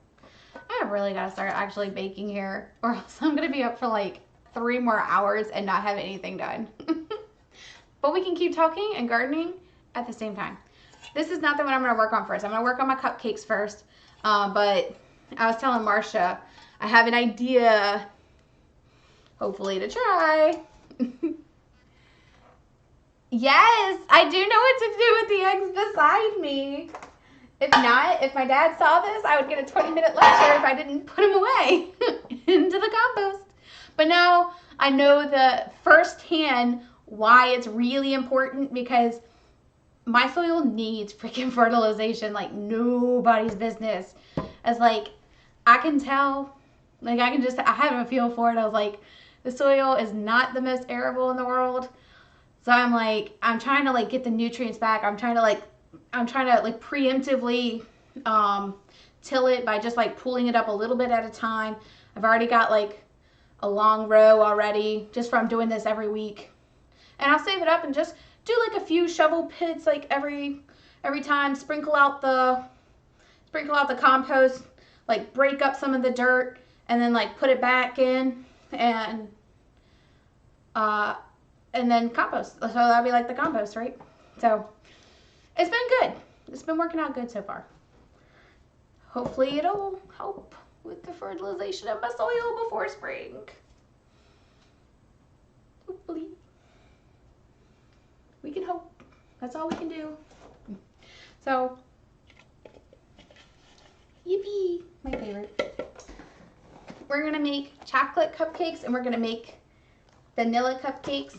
I have really got to start actually baking here, or else I'm going to be up for like 3 more hours and not have anything done. But we can keep talking and gardening at the same time. This is not the one I'm going to work on first. I'm going to work on my cupcakes first. But I was telling Marcia, I have an idea, hopefully, to try. Yes, I do know what to do with the eggs beside me. If not, if my dad saw this, I would get a 20-minute lecture if I didn't put them away into the compost. But now I know the firsthand why it's really important, because my soil needs freaking fertilization like nobody's business. As like, I can tell, like I have a feel for it. I was like, the soil is not the most arable in the world. So I'm like, I'm trying to like get the nutrients back. I'm trying to preemptively till it by just like pulling it up a little bit at a time. I've already got like a long row already just from doing this every week. And I'll save it up and just do like a few shovel pits like every time. Sprinkle out the compost, like break up some of the dirt and then like put it back in and then compost. So that'll be like the compost, right? So it's been good. It's been working out good so far. Hopefully it'll help with the fertilization of my soil before spring. Hopefully. We can hope. That's all we can do. So, yippee, my favorite. We're gonna make chocolate cupcakes and we're gonna make vanilla cupcakes.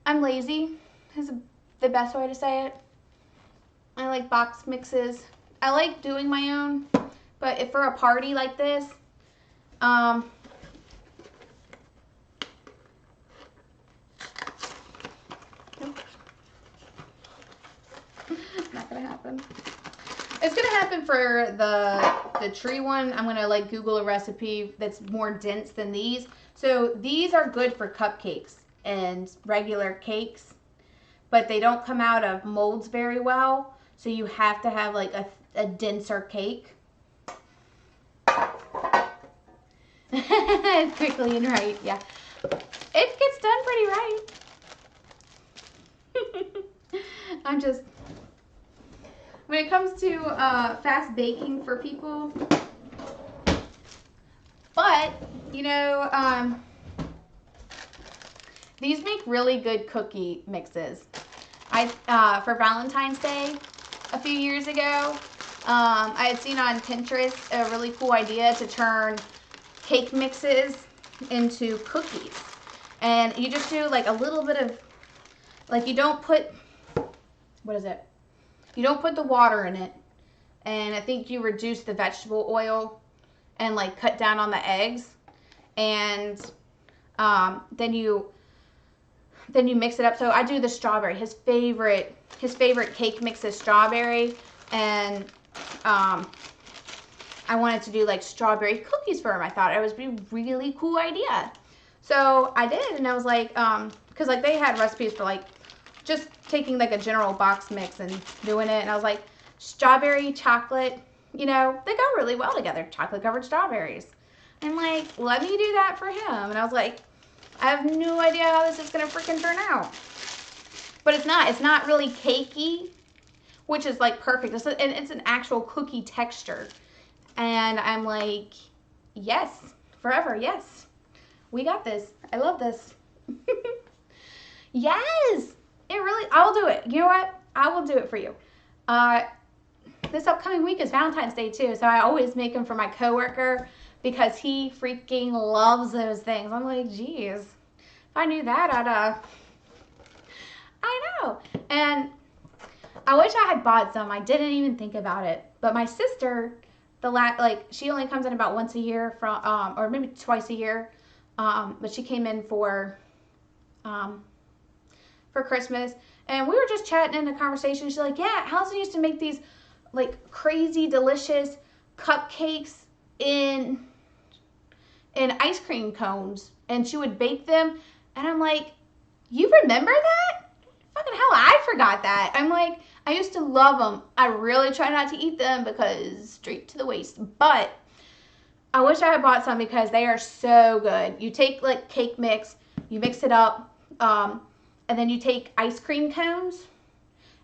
I'm lazy is the best way to say it. I like box mixes. I like doing my own, but if for a party like this, not gonna happen. It's gonna happen for the tree one. I'm gonna like Google a recipe that's more dense than these. So these are good for cupcakes and regular cakes, but they don't come out of molds very well. So you have to have like a denser cake. Quickly and right, yeah. It gets done pretty right. I'm just, when it comes to fast baking for people, but you know, these make really good cookie mixes. For Valentine's Day a few years ago, I had seen on Pinterest a really cool idea to turn cake mixes into cookies. And you just do like a little bit of, like you don't put, what is it? You don't put the water in it. And I think you reduce the vegetable oil and like cut down on the eggs. And then you mix it up. So I do the strawberry. His favorite cake mix is strawberry, and I wanted to do like strawberry cookies for him. I thought it was a really cool idea. So I did, and I was like, because like they had recipes for like just taking like a general box mix and doing it, and I was like, strawberry, chocolate, you know, they go really well together. Chocolate covered strawberries. I'm like, let me do that for him. And I was like, I have no idea how this is gonna freaking turn out. But it's not really cakey, which is like perfect. And it's an actual cookie texture. And I'm like, yes, forever, yes. We got this. I love this. Yes, I'll do it. You know what? I will do it for you. This upcoming week is Valentine's Day too, so I always make them for my coworker because he freaking loves those things. I'm like, geez, if I knew that, I know. And I wish I had bought some. I didn't even think about it. But my sister, she only comes in about once a year or maybe twice a year. But she came in for Christmas, and we were just chatting in a conversation. She's like, yeah, Allison used to make these like crazy delicious cupcakes in ice cream cones, and she would bake them. And I'm like, you remember that? Fucking hell, I forgot that. I'm like, I used to love them. I really try not to eat them because straight to the waste. But I wish I had bought some because they are so good. You take like cake mix, you mix it up, and then you take ice cream cones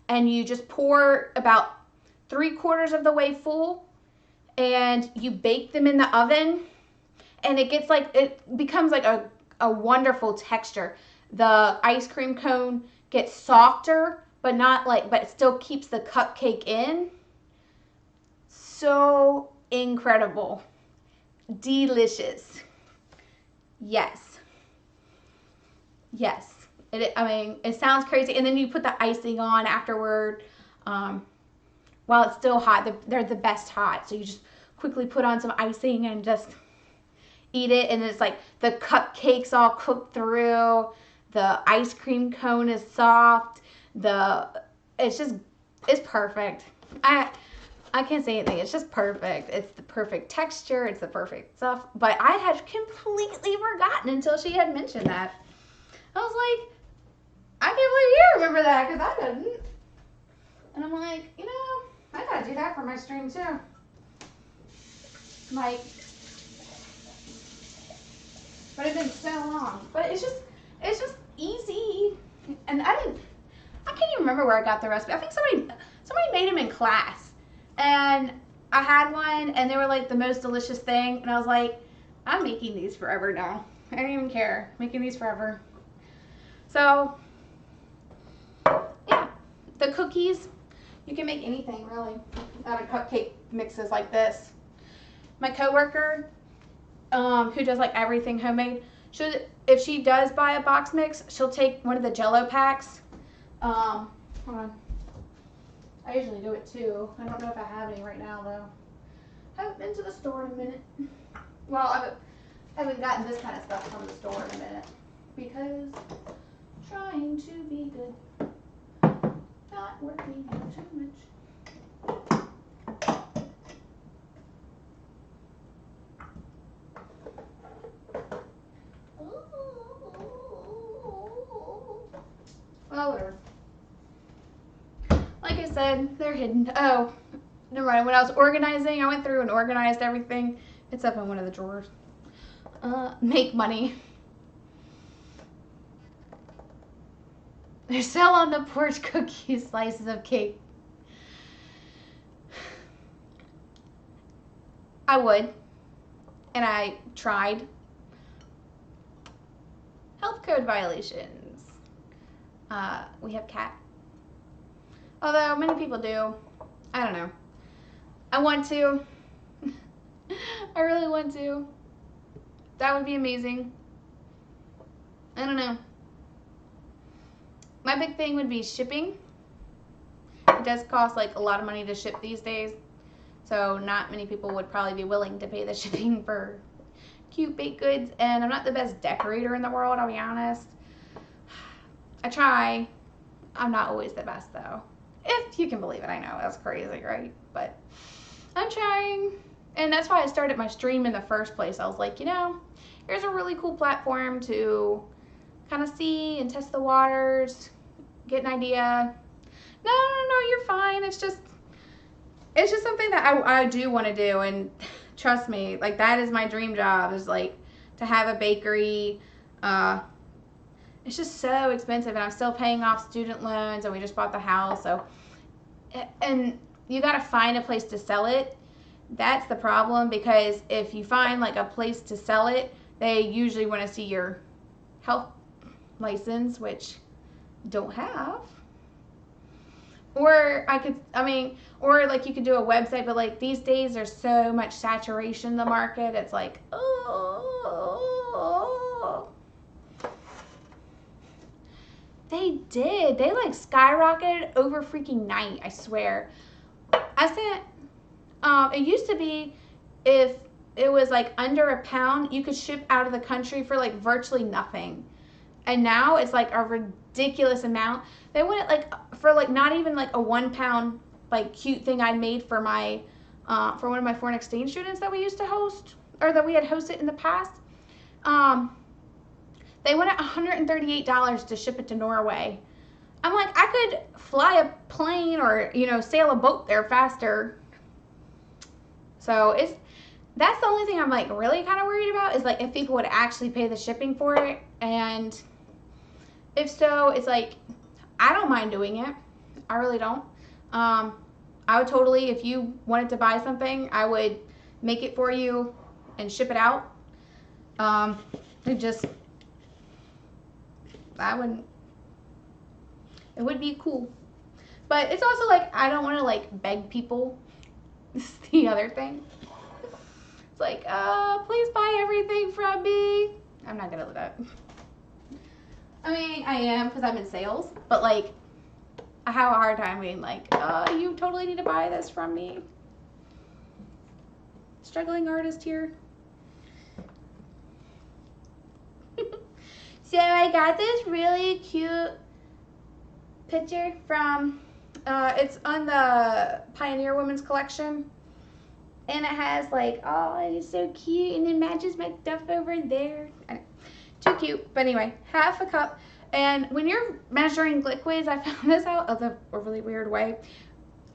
and you just pour about 3/4 of the way full, and you bake them in the oven, and it becomes like a wonderful texture. The ice cream cone gets softer, but it still keeps the cupcake in. So incredible. Delicious. Yes. Yes. It sounds crazy. And then you put the icing on afterward. While it's still hot, they're the best hot. So you just quickly put on some icing and just eat it. And it's like the cupcake's all cooked through. The ice cream cone is soft. It's perfect. I can't say anything. It's just perfect. It's the perfect texture. It's the perfect stuff. But I had completely forgotten until she had mentioned that. I was like, I can't believe you remember that because I didn't. And I'm like, you know, I gotta do that for my stream too. Like, but it's been so long. But it's just easy. And I can't even remember where I got the recipe. I think somebody made them in class. And I had one and they were like the most delicious thing. And I was like, I'm making these forever now. I don't even care. Making these forever. So, yeah. The cookies, you can make anything really out of cupcake mixes like this. My coworker, who does like everything homemade, if she does buy a box mix, she'll take one of the Jello packs. Hold on. I usually do it too. I don't know if I have any right now though. Haven't been to the store in a minute. Well, I haven't gotten this kind of stuff from the store in a minute because trying to be good, not working out too much. Well, whatever. Like I said, they're hidden. Oh, never mind. When I was organizing, I went through and organized everything. It's up in one of the drawers. Make money. They sell on the porch cookies, slices of cake. I would. And I tried. Health code violations. We have cat. Although many people do. I don't know. I want to. I really want to. That would be amazing. I don't know. My big thing would be shipping. It does cost like a lot of money to ship these days. So not many people would probably be willing to pay the shipping for cute baked goods. And I'm not the best decorator in the world, I'll be honest. I try. I'm not always the best though. If you can believe it, I know that's crazy, right? But I'm trying. And that's why I started my stream in the first place. I was like, you know, here's a really cool platform to kind of see and test the waters, get an idea. No, you're fine. It's just something that I do want to do. And trust me, like that is my dream job, is like to have a bakery. It's just so expensive, and I'm still paying off student loans, and we just bought the house. So, and you got to find a place to sell it. That's the problem, because if you find like a place to sell it, they usually want to see your health license, which don't have. Or or like you could do a website, but like these days there's so much saturation in the market. It's like, oh. They did. They like skyrocketed over freaking night, I swear. It used to be if it was like under a pound, you could ship out of the country for like virtually nothing. And now it's like a ridiculous amount. They went like for like not even like a 1 pound like cute thing I made for my for one of my foreign exchange students that we used to host, or that we had hosted in the past. They went at $138 to ship it to Norway. I'm like, I could fly a plane or, you know, sail a boat there faster. So that's the only thing I'm like really kind of worried about, is like if people would actually pay the shipping for it. And if so, it's like, I don't mind doing it. I really don't. I would totally, if you wanted to buy something, I would make it for you and ship it out. It would be cool. But it's also like, I don't want to like beg people. This is the other thing. It's like, please buy everything from me. I'm not gonna do that. I mean, I am, because I'm in sales, but like, I have a hard time being like, you totally need to buy this from me. Struggling artist here. So I got this really cute picture from It's on the Pioneer Women's Collection. And it has like, oh, it's so cute. And it matches my stuff over there. Too cute. But anyway, half a cup. And when you're measuring liquids, I found this out a really weird way.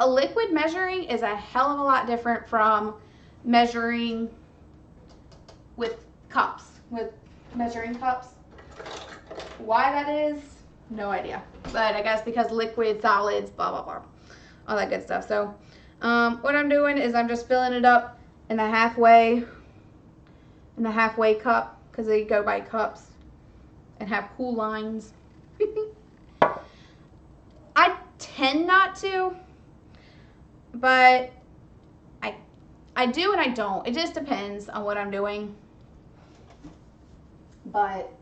A liquid measuring is a hell of a lot different from measuring with cups, with measuring cups. Why that is, no idea. But I guess because liquid, solids, blah, blah, blah. All that good stuff. So what I'm doing is I'm just filling it up in the halfway cup, because they go by cups and have cool lines. I tend not to, but I do and I don't. It just depends on what I'm doing. But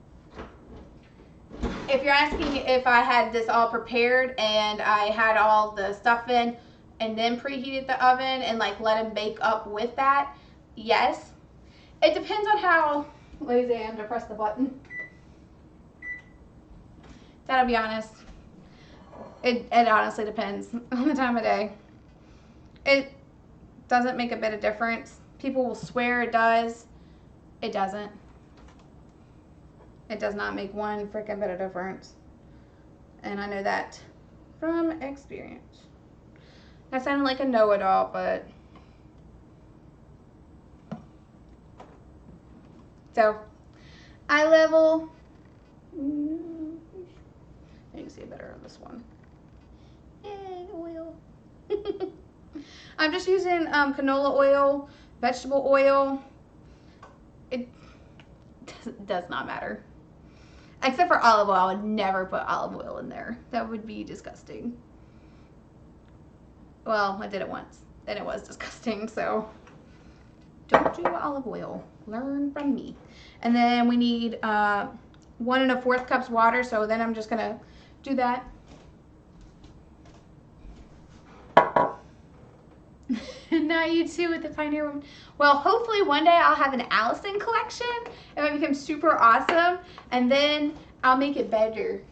if you're asking if I had this all prepared and I had all the stuff in and then preheated the oven and like let them bake up with that, yes. It depends on how lazy I am to press the button. Gotta be honest. It honestly depends on the time of day. It doesn't make a bit of difference. People will swear it does. It doesn't. It does not make one freaking bit of difference. And I know that from experience. I sound like a know-it-all, but so eye level. You can see it better on this one. Yay, oil. I'm just using canola oil, vegetable oil. It does not matter. Except for olive oil. I would never put olive oil in there. That would be disgusting. Well, I did it once, and it was disgusting, so don't do olive oil. Learn from me. And then we need 1 1/4 cups water, so then I'm just going to do that. Not you too with the Pioneer Woman. Well, hopefully one day I'll have an Allison collection if it becomes super awesome, and then I'll make it better.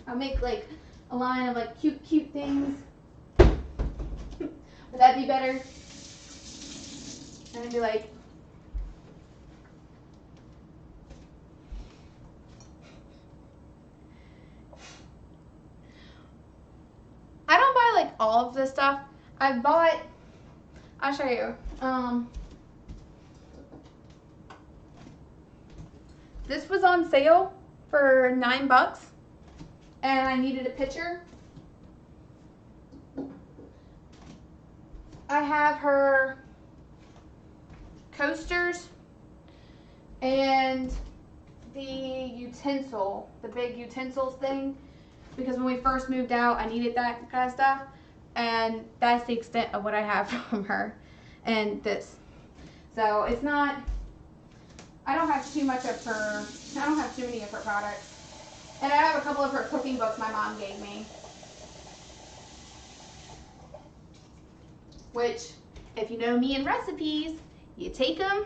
I'll make like a line of like cute things. Would that be better? And I'd be like, I don't buy like all of this stuff. I've bought, I'll show you. This was on sale for $9 and I needed a pitcher. I have her coasters and the utensil, the big utensils thing, because when we first moved out, I needed that kind of stuff, and that's the extent of what I have from her and this. So it's not, I don't have too many of her products. And I have a couple of her cooking books my mom gave me. Which, if you know me and recipes, you take them,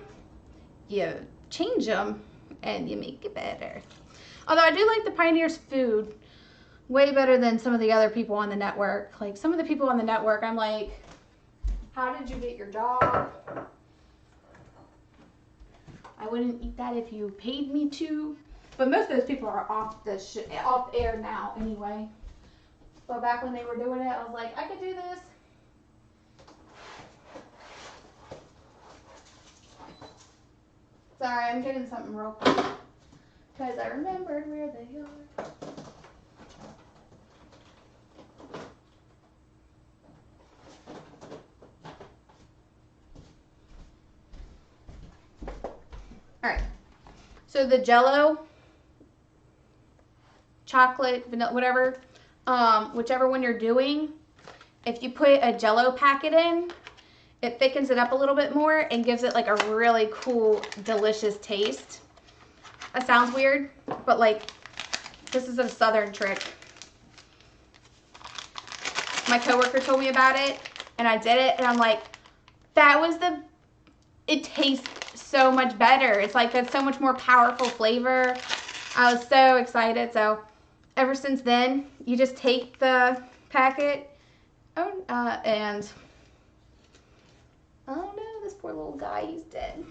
you change them, and you make it better. Although I do like the Pioneer's food way better than some of the other people on the network. Like some of the people on the network, I'm like, how did you get your job? I wouldn't eat that if you paid me to. But most of those people are off air now anyway. But back when they were doing it, I was like, I could do this. Sorry, I'm getting something real quick because I remembered where they are. Alright, so the Jell-O, chocolate, vanilla, whatever, whichever one you're doing, if you put a Jell-O packet in, it thickens it up a little bit more and gives it like a really cool, delicious taste. That sounds weird, but like, this is a southern trick. My coworker told me about it, and I did it, and I'm like, it tastes so much better. It's like, that's so much more powerful flavor. I was so excited. So ever since then, you just take the packet, And oh no, this poor little guy, he's dead.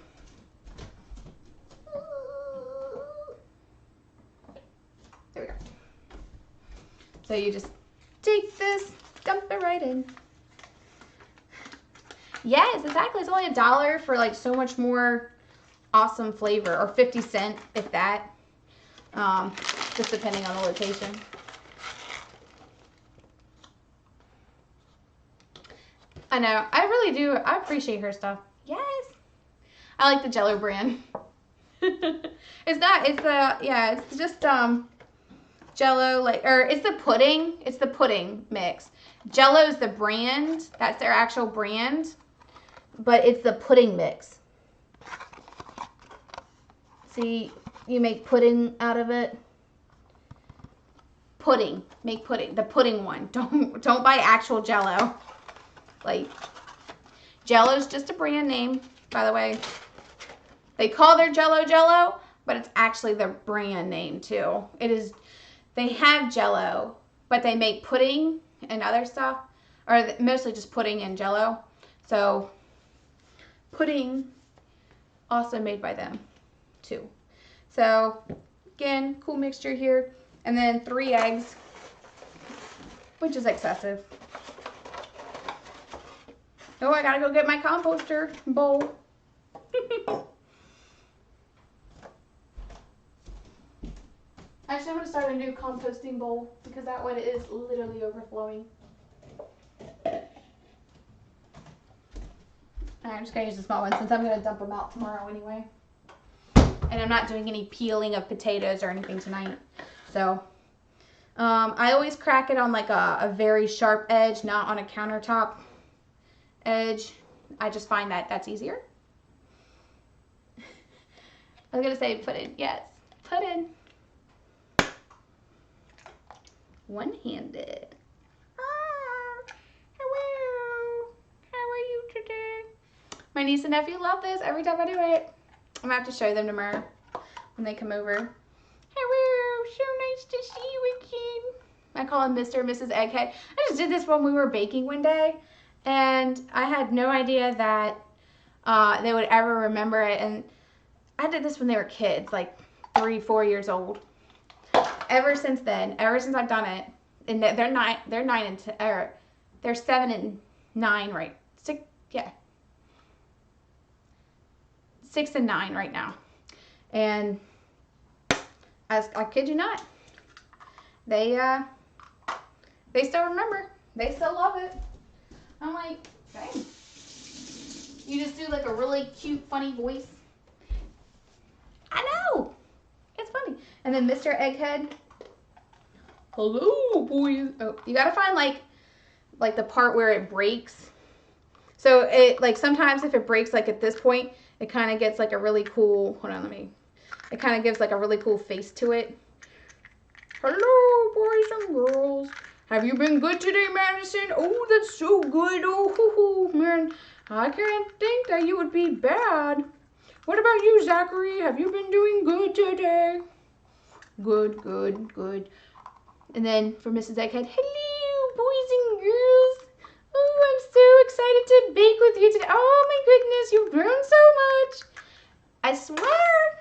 There we go. So you just take this, dump it right in. Yes, exactly. It's only $1 for like so much more awesome flavor, or 50 cents if that. Just depending on the location. I know. I really do. I appreciate her stuff. Yes. I like the Jell-O brand. It's not. It's yeah. It's just Jell-O, like, or it's the pudding. It's the pudding mix. Jell-O's the brand. That's their actual brand. But it's the pudding mix. See, you make pudding out of it. Pudding. Make pudding. The pudding one. Don't buy actual Jell-O. Like, Jell-O's just a brand name, by the way. They call their Jell-O, but it's actually their brand name too. It is. They have Jell-O, but they make pudding and other stuff, or mostly just pudding and Jell-O. So, pudding also made by them too. So, again, cool mixture here. And then 3 eggs, which is excessive. Oh, I gotta go get my composter bowl. Actually, I'm gonna start a new composting bowl because that one is literally overflowing. I'm just gonna use the small one since I'm gonna dump them out tomorrow anyway. And I'm not doing any peeling of potatoes or anything tonight. So, I always crack it on like a very sharp edge, not on a countertop edge. I just find that that's easier. I was gonna say put in, yes, put in. One-handed. Hello. How are you today? My niece and nephew love this every time I do it. I'm gonna have to show them tomorrow when they come over. Hello, so nice to see you again. I call him Mr. and Mrs. Egghead. I just did this when we were baking one day, and I had no idea that they would ever remember it. And I did this when they were kids, like 3-4 years old. Ever since then, ever since I've done it, and they're 9 and 10, or they're 7 and 9, right? 6, yeah, 6 and 9 right now. And I kid you not, they still remember. They still love it. I'm like, dang. You just do like a really cute, funny voice. I know. It's funny. And then Mr. Egghead. Hello, boys. Oh, you gotta find like the part where it breaks. So it, like, sometimes if it breaks like at this point, it kind of gets like a really cool, hold on, it kind of gives like a really cool face to it. Hello, boys and girls. Have you been good today, Madison? Oh, that's so good. Oh, man. I can't think that you would be bad. What about you, Zachary? Have you been doing good today? Good, good, good. And then for Mrs. Egghead, hello, boys and girls. Oh, I'm so excited to bake with you today. Oh, my goodness, you've grown so much. I swear.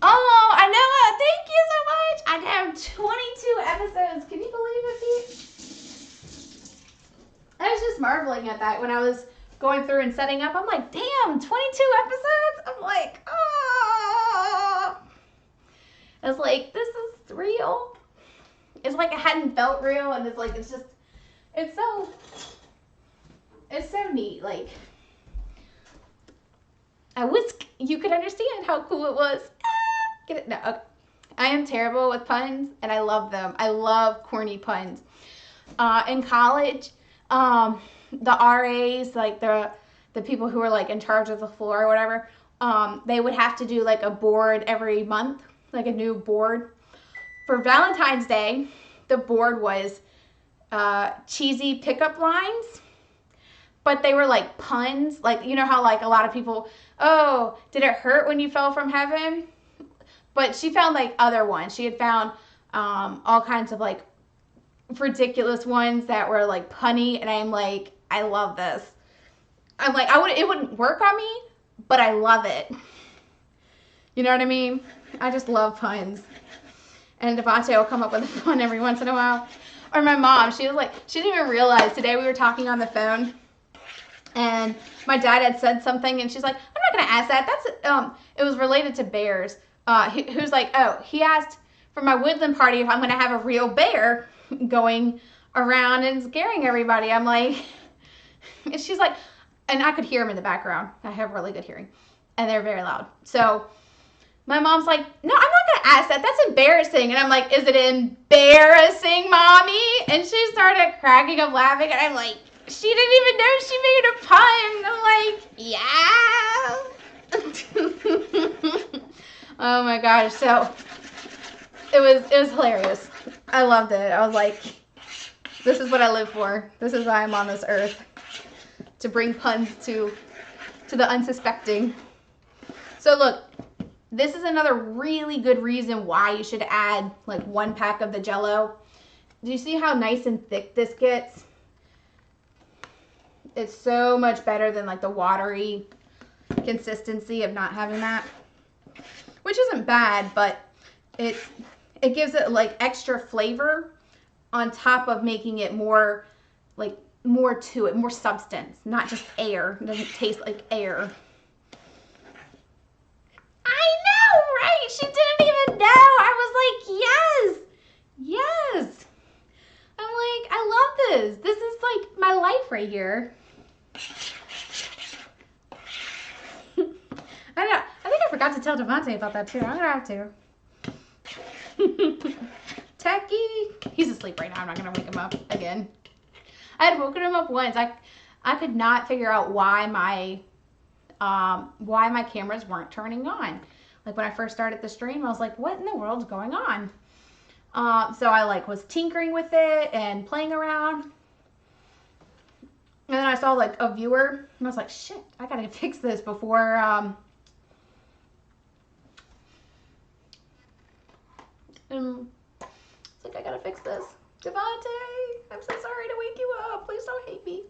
Oh, I know. Thank you so much. I have 22 episodes. Can you believe it, Pete? I was just marveling at that when I was going through and setting up. I'm like, damn, 22 episodes? I'm like, oh. I was like, this is real. It's like it hadn't felt real, and it's like, it's so neat. Like, I wish you could understand how cool it was. Get it? No, okay. I am terrible with puns, and I love them. I love corny puns. In college, the RAs, like the people who were like in charge of the floor or whatever, they would have to do like a board every month, like a new board. For Valentine's Day, the board was cheesy pickup lines, but they were like puns. Like, you know how like a lot of people, oh, did it hurt when you fell from heaven? But she found like other ones. She had found all kinds of like ridiculous ones that were like punny, and I'm like, I love this. I'm like, it wouldn't work on me, but I love it. You know what I mean? I just love puns. And Devontae will come up with a pun every once in a while. Or my mom, she didn't even realize. Today we were talking on the phone, and my dad had said something, and she's like, I'm not gonna ask that. That's it was related to bears. Who's like, oh, he asked for my woodland party if I'm gonna have a real bear going around and scaring everybody. I'm like, and she's like, and I could hear him in the background. I have really good hearing, and they're very loud. So my mom's like, no, I'm not going to ask that. That's embarrassing. And I'm like, is it embarrassing, Mommy? And she started cracking up laughing. And I'm like, she didn't even know she made a pun. I'm like, yeah. Oh, my gosh. So it was hilarious. I loved it. I was like, this is what I live for. This is why I'm on this earth. To bring puns to the unsuspecting. So look. This is another really good reason why you should add like 1 pack of the Jell-O. Do you see how nice and thick this gets? It's so much better than like the watery consistency of not having that. Which isn't bad, but it gives it like extra flavor on top of making it more to it, more substance, not just air. It doesn't taste like air. I know, right? She didn't even know. I was like, yes, yes. I'm like, I love this. This is like my life right here. I don't know. I think I forgot to tell Devontae about that too. I'm gonna have to. Techie. He's asleep right now. I'm not gonna wake him up again. I had woken him up once. I could not figure out why my cameras weren't turning on. Like when I first started the stream, I was like, what in the world's going on? So I like was tinkering with it and playing around. And then I saw like a viewer and I was like, shit, I gotta fix this before it's like I gotta fix this. Devontae, I'm so sorry to wake you up. Please don't hate me.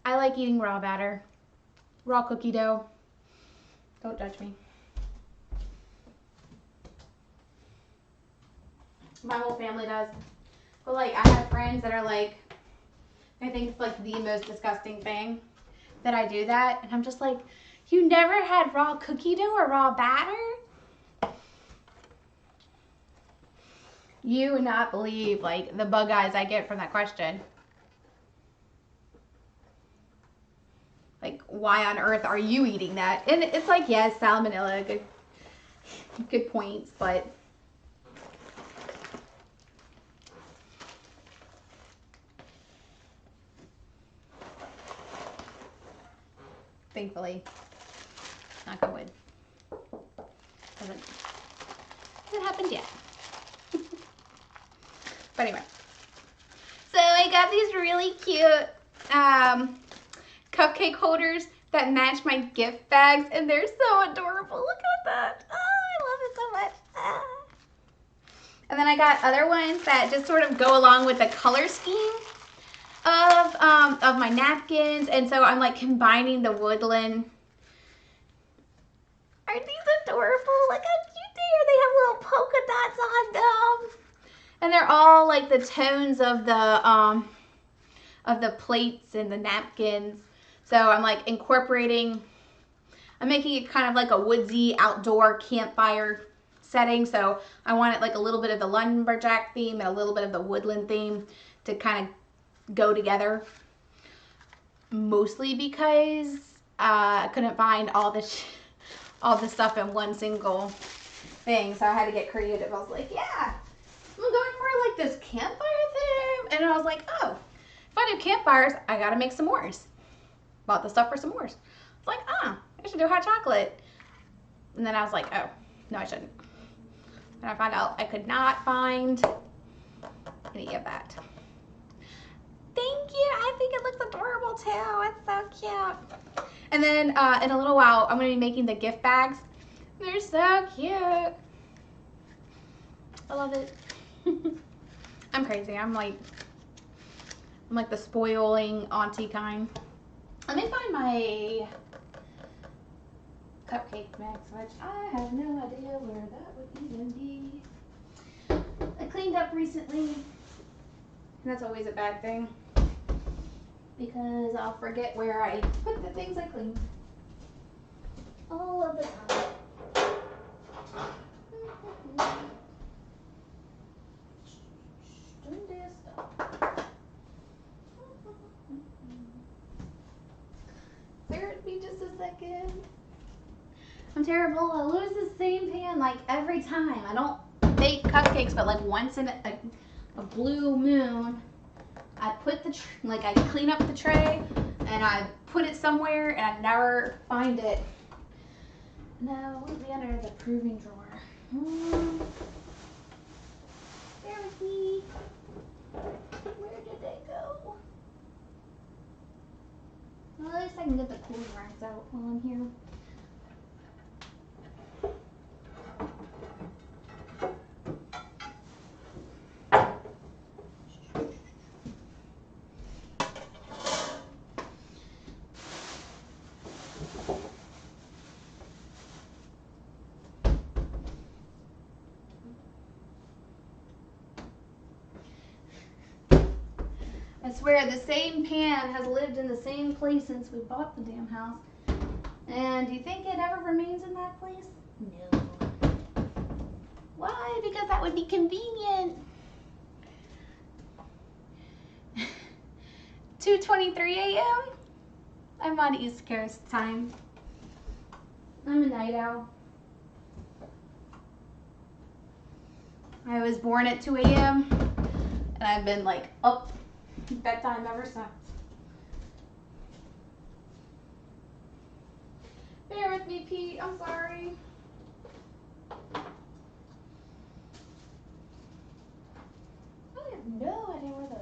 I like eating raw batter. Raw cookie dough. Don't judge me. My whole family does. But like I have friends that are like, I think it's like the most disgusting thing that I do that. And I'm just like, you never had raw cookie dough or raw batter? You would not believe like the bug eyes I get from that question. Like, why on earth are you eating that? And it's like, yes, salmonella, good points, but thankfully, knock on wood, hasn't happened yet. But anyway, so I got these really cute cupcake holders that match my gift bags, and they're so adorable. Look at that. Oh, I love it so much. Ah. And then I got other ones that just sort of go along with the color scheme of my napkins, and so I'm like combining the woodland. Aren't these adorable? Look how cute they are. They have little polka dots on them. And they're all like the tones of the plates and the napkins. So I'm like incorporating, I'm making it kind of like a woodsy outdoor campfire setting. So I want it like a little bit of the lumberjack theme and a little bit of the woodland theme to kind of go together. Mostly because I couldn't find all the stuff in one single thing. So I had to get creative. I was like, yeah, I'm going for like this campfire theme. And I was like, oh, if I do campfires, I gotta make s'mores. Bought the stuff for s'mores. It's like, I should do hot chocolate. And then I was like, oh, no, I shouldn't. And I found out I could not find any of that. Thank you. I think it looks adorable too. It's so cute. And then in a little while, I'm going to be making the gift bags. They're so cute. I love it. I'm crazy. I'm like the spoiling auntie kind. Let me find my cupcake mix, which I have no idea where that would even be. I cleaned up recently, and that's always a bad thing because I'll forget where I put the things I cleaned all of the time. Bear with me just a second. I'm terrible. I lose the same pan like every time. I don't bake cupcakes, but like once in a blue moon, I put the I clean up the tray and I put it somewhere and I never find it. No, let me under the proving drawer. Bear with me. Where did they go? Well, at least I can get the cool rags out while I'm here. I swear the same pan has lived in the same place since we bought the damn house. And do you think it ever remains in that place? No. Why? Because that would be convenient. 2:23 a.m. I'm on East Coast time. I'm a night owl. I was born at 2 a.m. and I've been like up bedtime ever since. Bear with me, Pete. I'm sorry. I have no idea where the...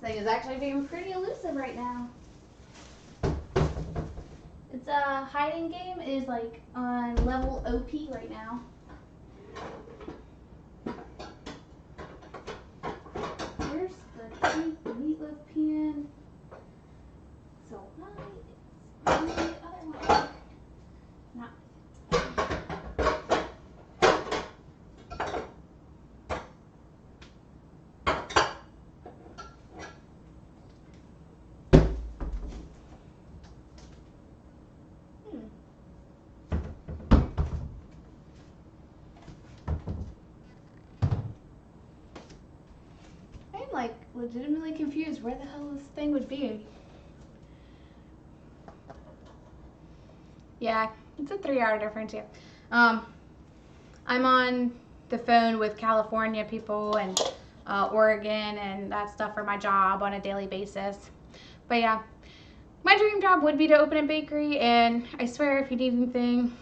This thing is actually being pretty elusive right now. Its hiding game is like on level OP right now. Where's the meatloaf pan? So why is the other one not? I'm like legitimately confused where the hell this thing would be. Yeah, it's a 3-hour difference here. I'm on the phone with California people and Oregon and that stuff for my job on a daily basis. But yeah, my dream job would be to open a bakery, and I swear if you need anything,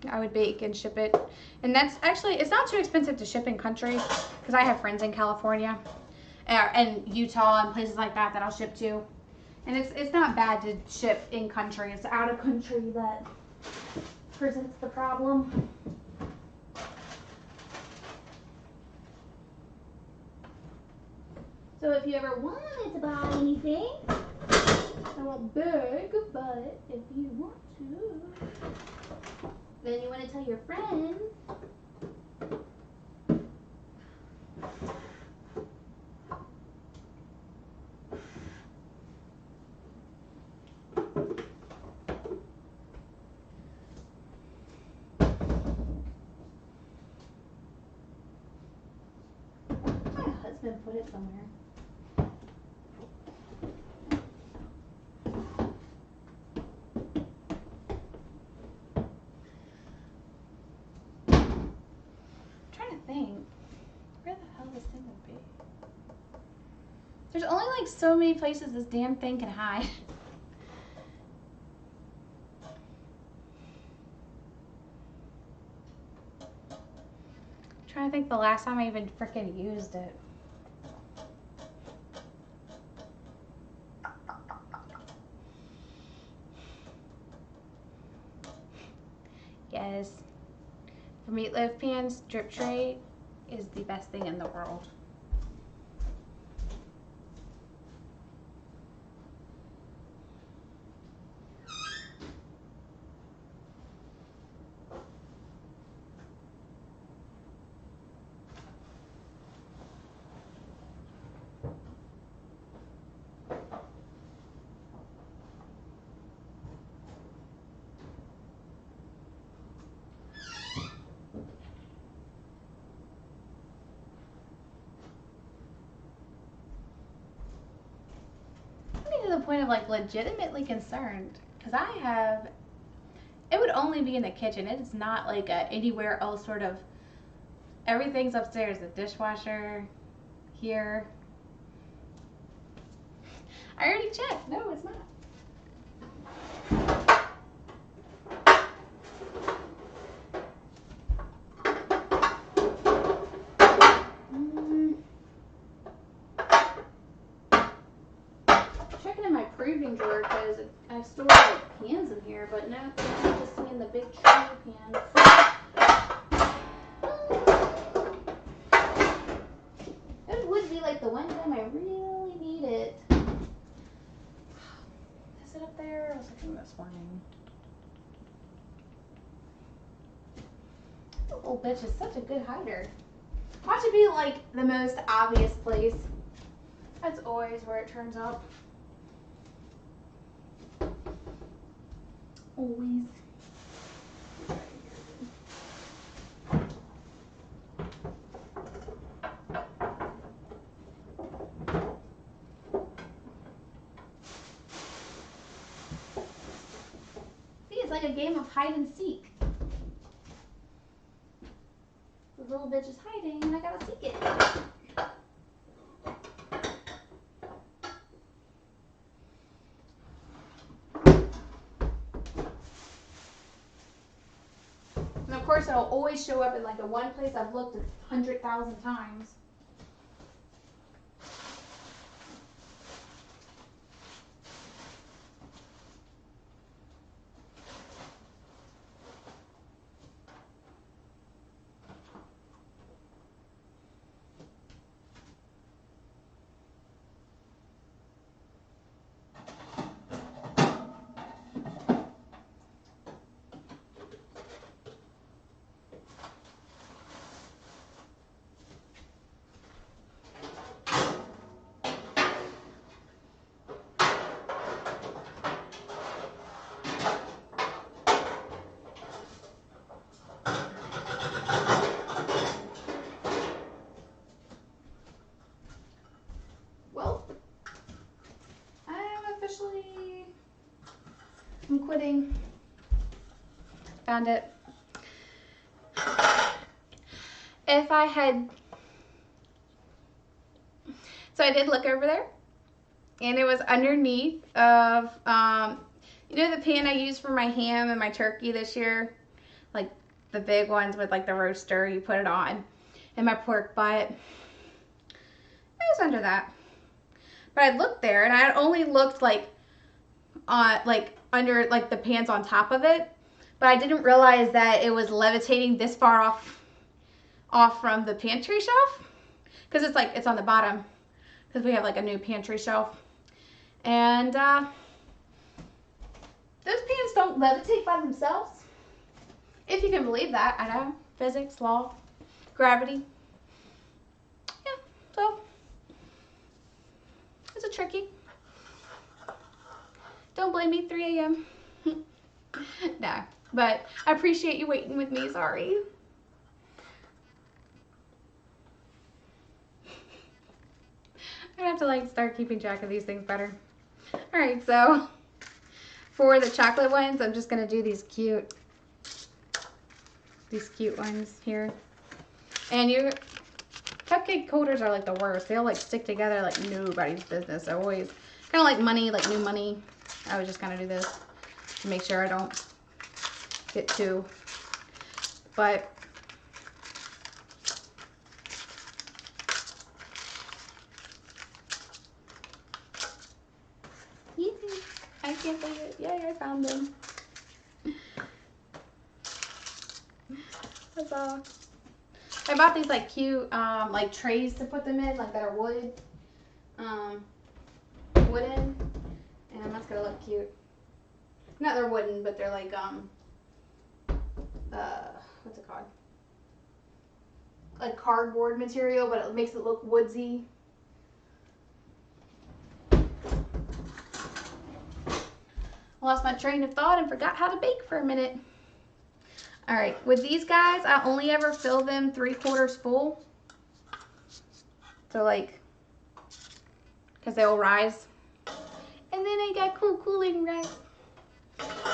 I would bake and ship it. And that's actually, it's not too expensive to ship in country because I have friends in California and Utah and places like that that I'll ship to. And it's not bad to ship in country. It's out of country that presents the problem. So if you ever wanted to buy anything, I won't beg, but if you want to, then you want to tell your friends. husband put it somewhere. I'm trying to think. Where the hell this thing would be? There's only like so many places this damn thing can hide. I'm trying to think the last time I even freaking used it. Yes. For meatloaf pans, drip tray is the best thing in the world. To the point of like legitimately concerned, because I have, it would only be in the kitchen. It is not like anywhere else sort of, everything's upstairs. The dishwasher here. I already checked. No, it's not. Checking in my proving drawer because I store like pans in here, but no, I'm just seeing the big tray pan. It would be like the one time I really need it. Is it up there? I was looking this morning. This little bitch is such a good hider. Watch it be like the most obvious place. That's always where it turns up. Always. See, it's like a game of hide and seek. The little bitch is hiding and I gotta seek it. And of course it'll always show up in like the one place I've looked 100,000 times. I'm quitting. Found it. If I had, so I did look over there, and it was underneath of, you know, the pan I used for my ham and my turkey this year, like the big ones with like the roaster, you put it on, and my pork butt. It was under that. But I looked there, and I had only looked like under like the pans on top of it, but I didn't realize that it was levitating this far off from the pantry shelf, because it's on the bottom, because we have like a new pantry shelf, and those pans don't levitate by themselves, if you can believe that. I know, physics, law, gravity. Yeah, so it's a tricky. Don't blame me, 3 a.m. No, but I appreciate you waiting with me. Sorry. gonna have to like start keeping track of these things better. All right, so for the chocolate ones, I'm just gonna do these cute ones here. And cupcake holders are like the worst. They'll like stick together like nobody's business. I always kind of like money, like new money. I was just gonna do this to make sure I don't get too. But I can't believe it. Yay, I found them. That's all. I bought these like cute like trays to put them in, like that are wooden, and that's gonna look cute. Not they're wooden, but they're like what's it called? Like cardboard material, but it makes it look woodsy. Lost my train of thought and forgot how to bake for a minute. All right, with these guys, I only ever fill them 3/4 full. So like, because they'll rise. And then I got cool cooling racks.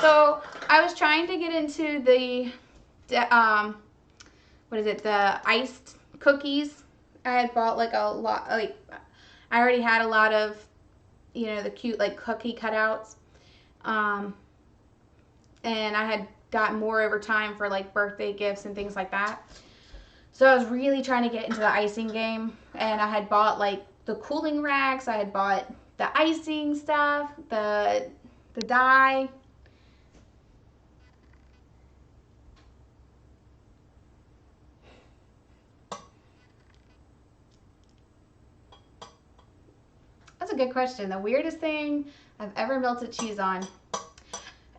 So I was trying to get into the what is it? The iced cookies. I had bought like a lot, like I already had a lot of, you know, the cute like cookie cutouts. And I had got more over time for like birthday gifts and things like that. So I was really trying to get into the icing game, and I had bought like the cooling racks. I had bought the icing stuff, the dye. That's a good question. The weirdest thing I've ever melted cheese on.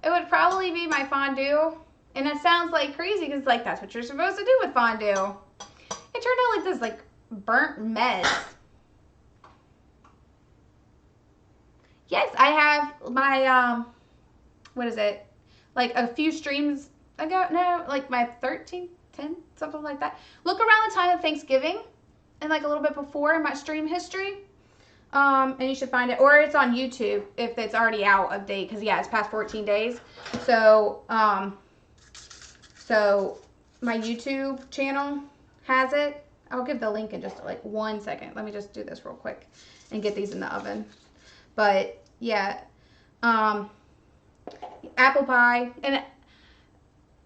It would probably be my fondue. And it sounds like crazy because like that's what you're supposed to do with fondue. It turned out like this like burnt mess. Yes, I have my what is it? Like a few streams ago, no, like my 13, 10, something like that. Look around the time of Thanksgiving and like a little bit before in my stream history. And you should find it, or it's on YouTube if it's already out of date, because yeah, it's past 14 days. So, so my YouTube channel has it. I'll give the link in just like 1 second. Let me just do this real quick and get these in the oven. But yeah, apple pie. And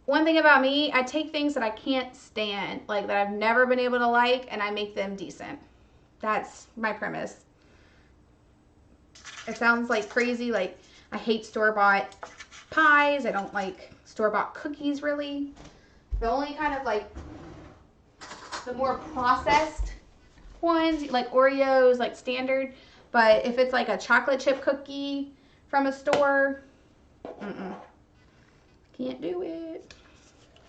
one thing about me, I take things that I can't stand, like that I've never been able to like, and I make them decent. That's my premise. It sounds like crazy, like I hate store-bought pies. I don't like store-bought cookies, really. The only kind of like the more processed ones, like Oreos, like standard. But if it's like a chocolate chip cookie from a store, can't do it.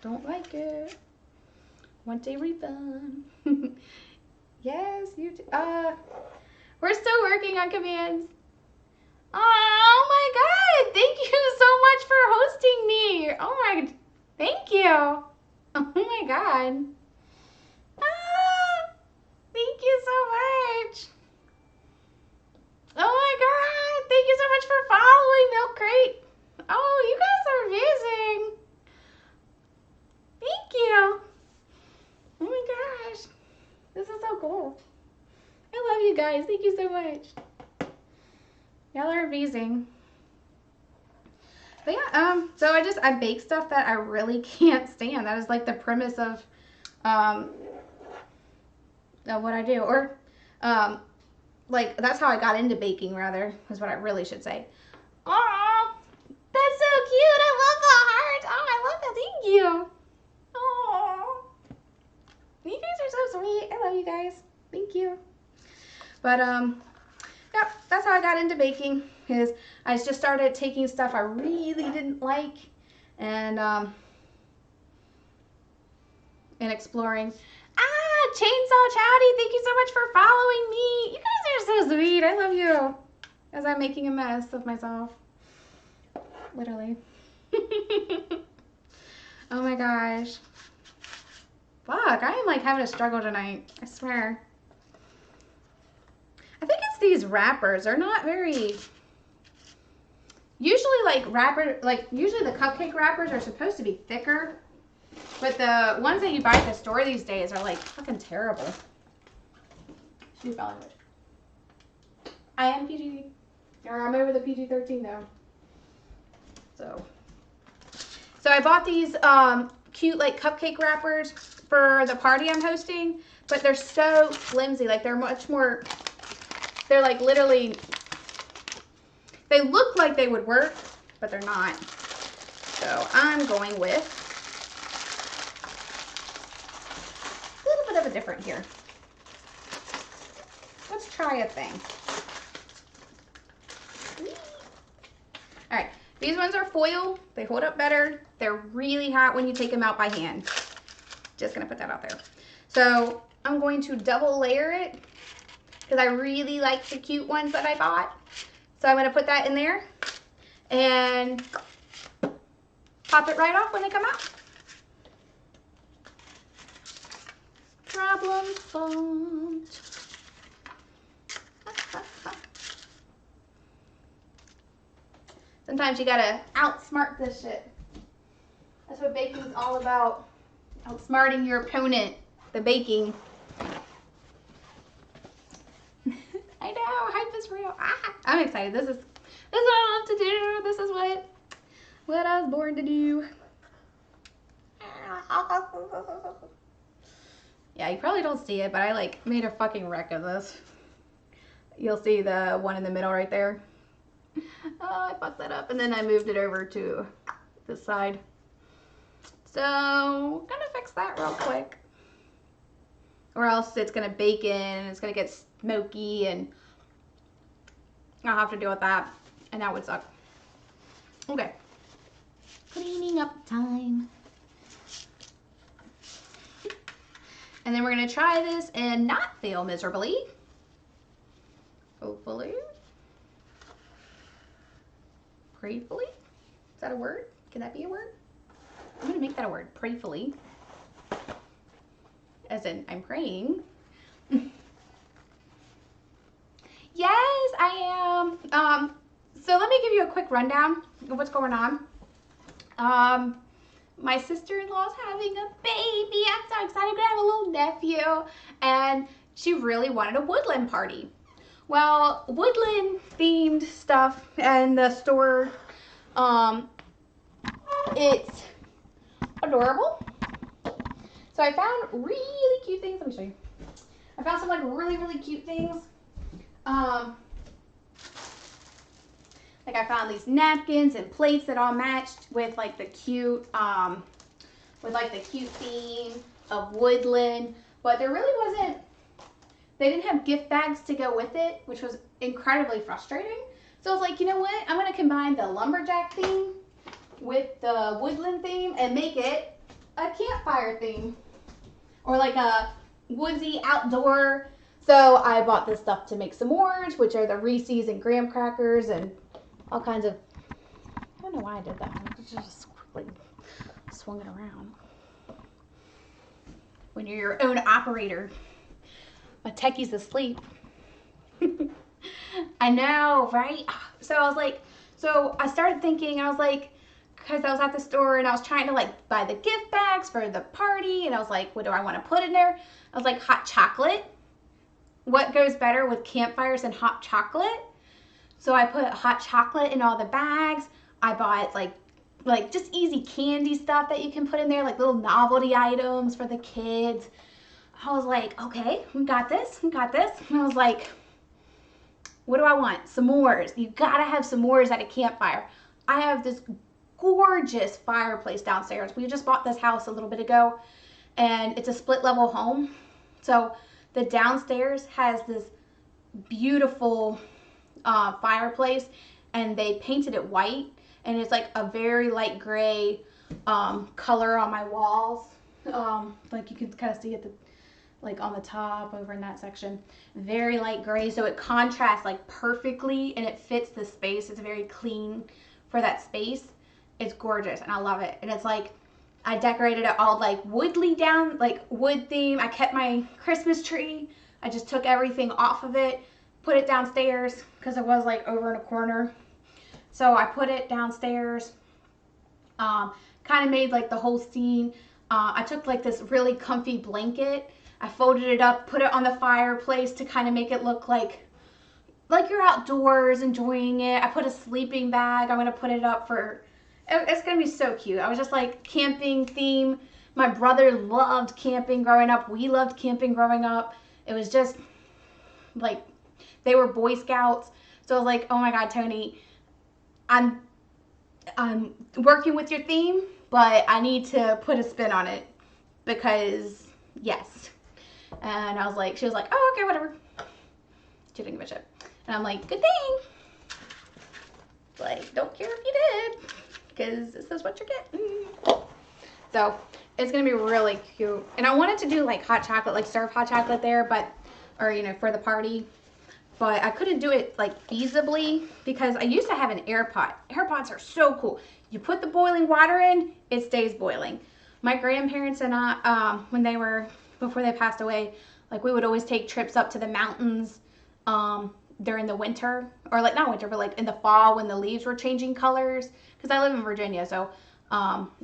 Don't like it. Want a refund. Yes, you do. We're still working on commands. Oh my God, thank you so much for hosting me. Oh my, thank you. Oh my God. Thank you so much. Oh my God, thank you so much for following Milk Crate. Oh, you guys are amazing. Thank you. Oh my gosh, this is so cool. I love you guys. Thank you so much. Y'all are amazing. But yeah, so I bake stuff that I really can't stand. That is like the premise of what I do. Or like that's how I got into baking, rather, is what I really should say. Oh, that's so cute. I love the heart. Oh, I love that. Thank you. Oh, you guys are so sweet. I love you guys. Thank you. But yep, that's how I got into baking, is I just started taking stuff I really didn't like and exploring. Chainsaw Chowdy, thank you so much for following me. You guys are so sweet. I love you. As I'm making a mess of myself. Literally. Oh my gosh. Fuck, I am like having a struggle tonight. I swear. I think it's these wrappers. They're not very... Usually usually the cupcake wrappers are supposed to be thicker. But the ones that you buy at the store these days are like fucking terrible. She's probably rich. I am PG. Or I'm over the PG-13 though. So I bought these cute like cupcake wrappers for the party I'm hosting, but they're so flimsy. Like they're much more, they're like literally, they look like they would work, but they're not. So I'm going with a little bit of a different here. Let's try a thing. All right, these ones are foil. They hold up better. They're really hot when you take them out by hand. Just gonna put that out there. So I'm going to double layer it because I really like the cute ones that I bought. So I'm gonna put that in there and pop it right off when they come out. Problem solved. Sometimes you gotta outsmart this shit. That's what baking's all about. Outsmarting your opponent, the baking. I know, hype is real. I'm excited. This is what I love to do. This is what I was born to do. Yeah, you probably don't see it, but I like made a fucking wreck of this. You'll see the one in the middle right there. Oh, I fucked that up, and then I moved it over to this side. So, I'm gonna fix that real quick. Or else it's gonna bake in, and it's gonna get smoky, and I'll have to deal with that, and that would suck. Okay. Cleaning up time. And then we're gonna try this and not fail miserably. Hopefully. Prayfully? Is that a word? Can that be a word? I'm gonna make that a word. Prayfully. As in, I'm praying. Yes, I am. So let me give you a quick rundown of what's going on. My sister-in-law's having a baby. I'm so excited. I'm gonna have a little nephew. And she really wanted a woodland party. Well, woodland themed stuff and the store, it's adorable. So I found really cute things. Let me show you. I found some like really, really cute things. Like I found these napkins and plates that all matched with like the cute, theme of woodland, but there really wasn't. They didn't have gift bags to go with it, which was incredibly frustrating. So I was like, you know what? I'm gonna combine the lumberjack theme with the woodland theme and make it a campfire theme, or like a woodsy outdoor. So I bought this stuff to make s'mores, which are the Reese's and graham crackers and all kinds of, I don't know why I did that. I just quickly swung it around. When you're your own operator. My techie's asleep. I know, right? So I was like, so I started thinking, I was like, because I was at the store and I was trying to like buy the gift bags for the party, and I was like, what do I want to put in there? I was like, hot chocolate. What goes better with campfires than hot chocolate? So I put hot chocolate in all the bags. I bought like just easy candy stuff that you can put in there, like little novelty items for the kids. I was like, okay, we got this, we got this. And I was like, what do I want? S'mores. You gotta have s'mores at a campfire. I have this gorgeous fireplace downstairs. We just bought this house a little bit ago, and it's a split level home. So the downstairs has this beautiful fireplace, and they painted it white, and it's like a very light gray color on my walls. Like you can kind of see it like on the top over in that section, very light gray, so it contrasts like perfectly and it fits the space. It's very clean for that space. It's gorgeous and I love it. And it's like I decorated it all like woodly down, like wood theme. I kept my Christmas tree. I just took everything off of it, put it downstairs because it was like over in a corner. So I put it downstairs. Kind of made like the whole scene. I took like this really comfy blanket. I folded it up, put it on the fireplace to kind of make it look like you're outdoors enjoying it. I put a sleeping bag. I'm going to put it up for, it's going to be so cute. I was just like camping theme. My brother loved camping growing up. We loved camping growing up. It was just like, they were Boy Scouts. So I was like, oh my God, Tony, I'm working with your theme, but I need to put a spin on it because yes. And I was like, she was like, oh, okay, whatever. She didn't give a shit. And I'm like, good thing. Like, don't care if you did, because this is what you're getting. So it's gonna be really cute. And I wanted to do like hot chocolate, like serve hot chocolate there, but, or you know, for the party. But I couldn't do it like feasibly because I used to have an air pot. Air pots are so cool. You put the boiling water in, it stays boiling. My grandparents and I, before they passed away, like we would always take trips up to the mountains during the winter, or like not winter, but like in the fall when the leaves were changing colors. Because I live in Virginia, so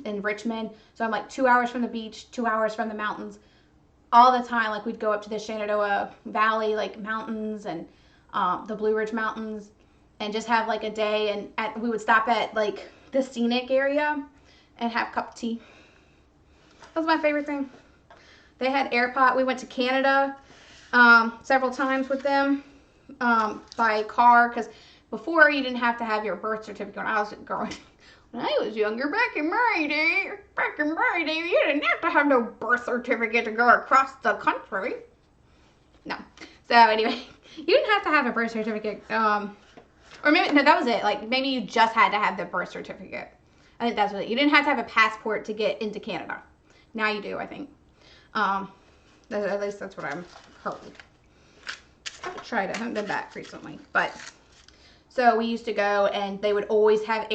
in Richmond, so I'm like 2 hours from the beach, 2 hours from the mountains. All the time, like we'd go up to the Shenandoah Valley, like mountains and the Blue Ridge Mountains, and just have like a day. And we would stop at like the scenic area and have a cup of tea. That was my favorite thing. They had air pot. We went to Canada several times with them by car, because before you didn't have to have your birth certificate. When I was younger, back in my day, you didn't have to have no birth certificate to go across the country. No. So anyway, you didn't have to have a birth certificate. Or maybe, no, that was it. Like, maybe you just had to have the birth certificate. I think that's what it. You didn't have to have a passport to get into Canada. Now you do, I think. At least that's what I'm heard. I haven't tried it. I haven't been back recently. But, so we used to go, and they would always have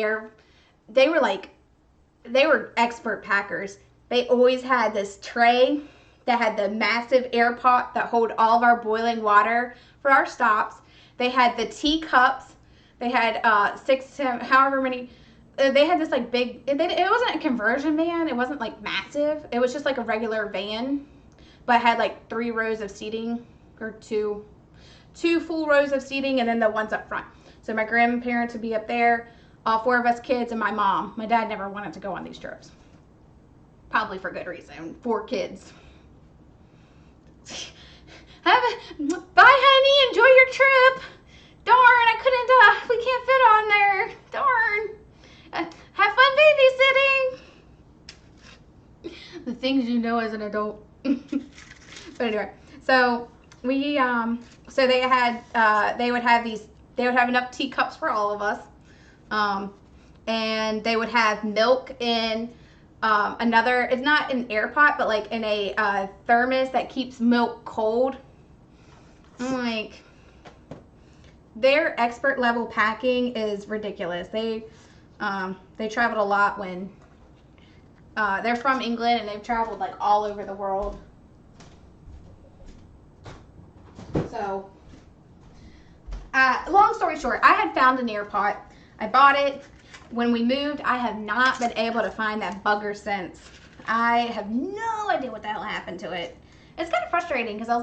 they were expert packers. They always had this tray that had the massive air pot that hold all of our boiling water for our stops. They had the teacups. They had 6, 7, however many. They had this like big, it wasn't a conversion van. It wasn't like massive. It was just like a regular van, but had like 3 rows of seating, or two full rows of seating, and then the ones up front. So my grandparents would be up there, all 4 of us kids, and my mom. My dad never wanted to go on these trips. Probably for good reason. 4 kids. Bye, honey. Enjoy your trip. Darn, I couldn't, we can't fit on there. Darn. Have fun babysitting. The things you know as an adult. But anyway, so we, so they would have enough teacups for all of us. And they would have milk in another, it's not an air pot, but like in a thermos that keeps milk cold. I'm like, their expert level packing is ridiculous. They traveled a lot when they're from England, and they've traveled like all over the world. So, long story short, I had found an air pot. I bought it. When we moved, I have not been able to find that bugger since. I have no idea what the hell happened to it. It's kind of frustrating because I was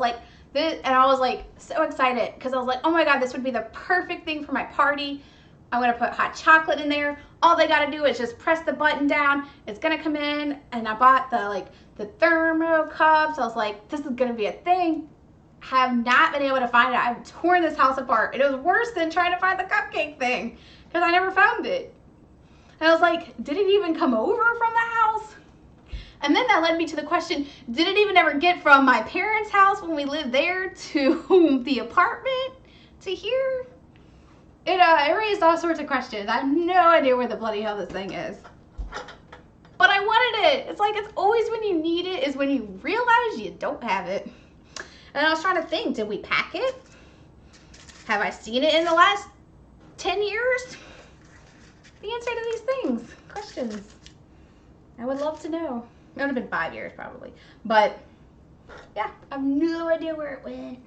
like, so excited because I was like, oh my God, this would be the perfect thing for my party. I'm going to put hot chocolate in there. All they got to do is just press the button down. It's going to come in. And I bought the thermo cups. I was like, this is going to be a thing. Have not been able to find it. I've torn this house apart. It was worse than trying to find the cupcake thing because I never found it. And I was like, did it even come over from the house? And then that led me to the question, did it even ever get from my parents' house when we lived there to the apartment to here? It raised all sorts of questions. I have no idea where the bloody hell this thing is. But I wanted it. It's like, it's always when you need it is when you realize you don't have it. And I was trying to think, did we pack it? Have I seen it in the last 10 years? The answer to these things, questions. I would love to know. It would have been 5 years probably. But yeah, I have no idea where it went.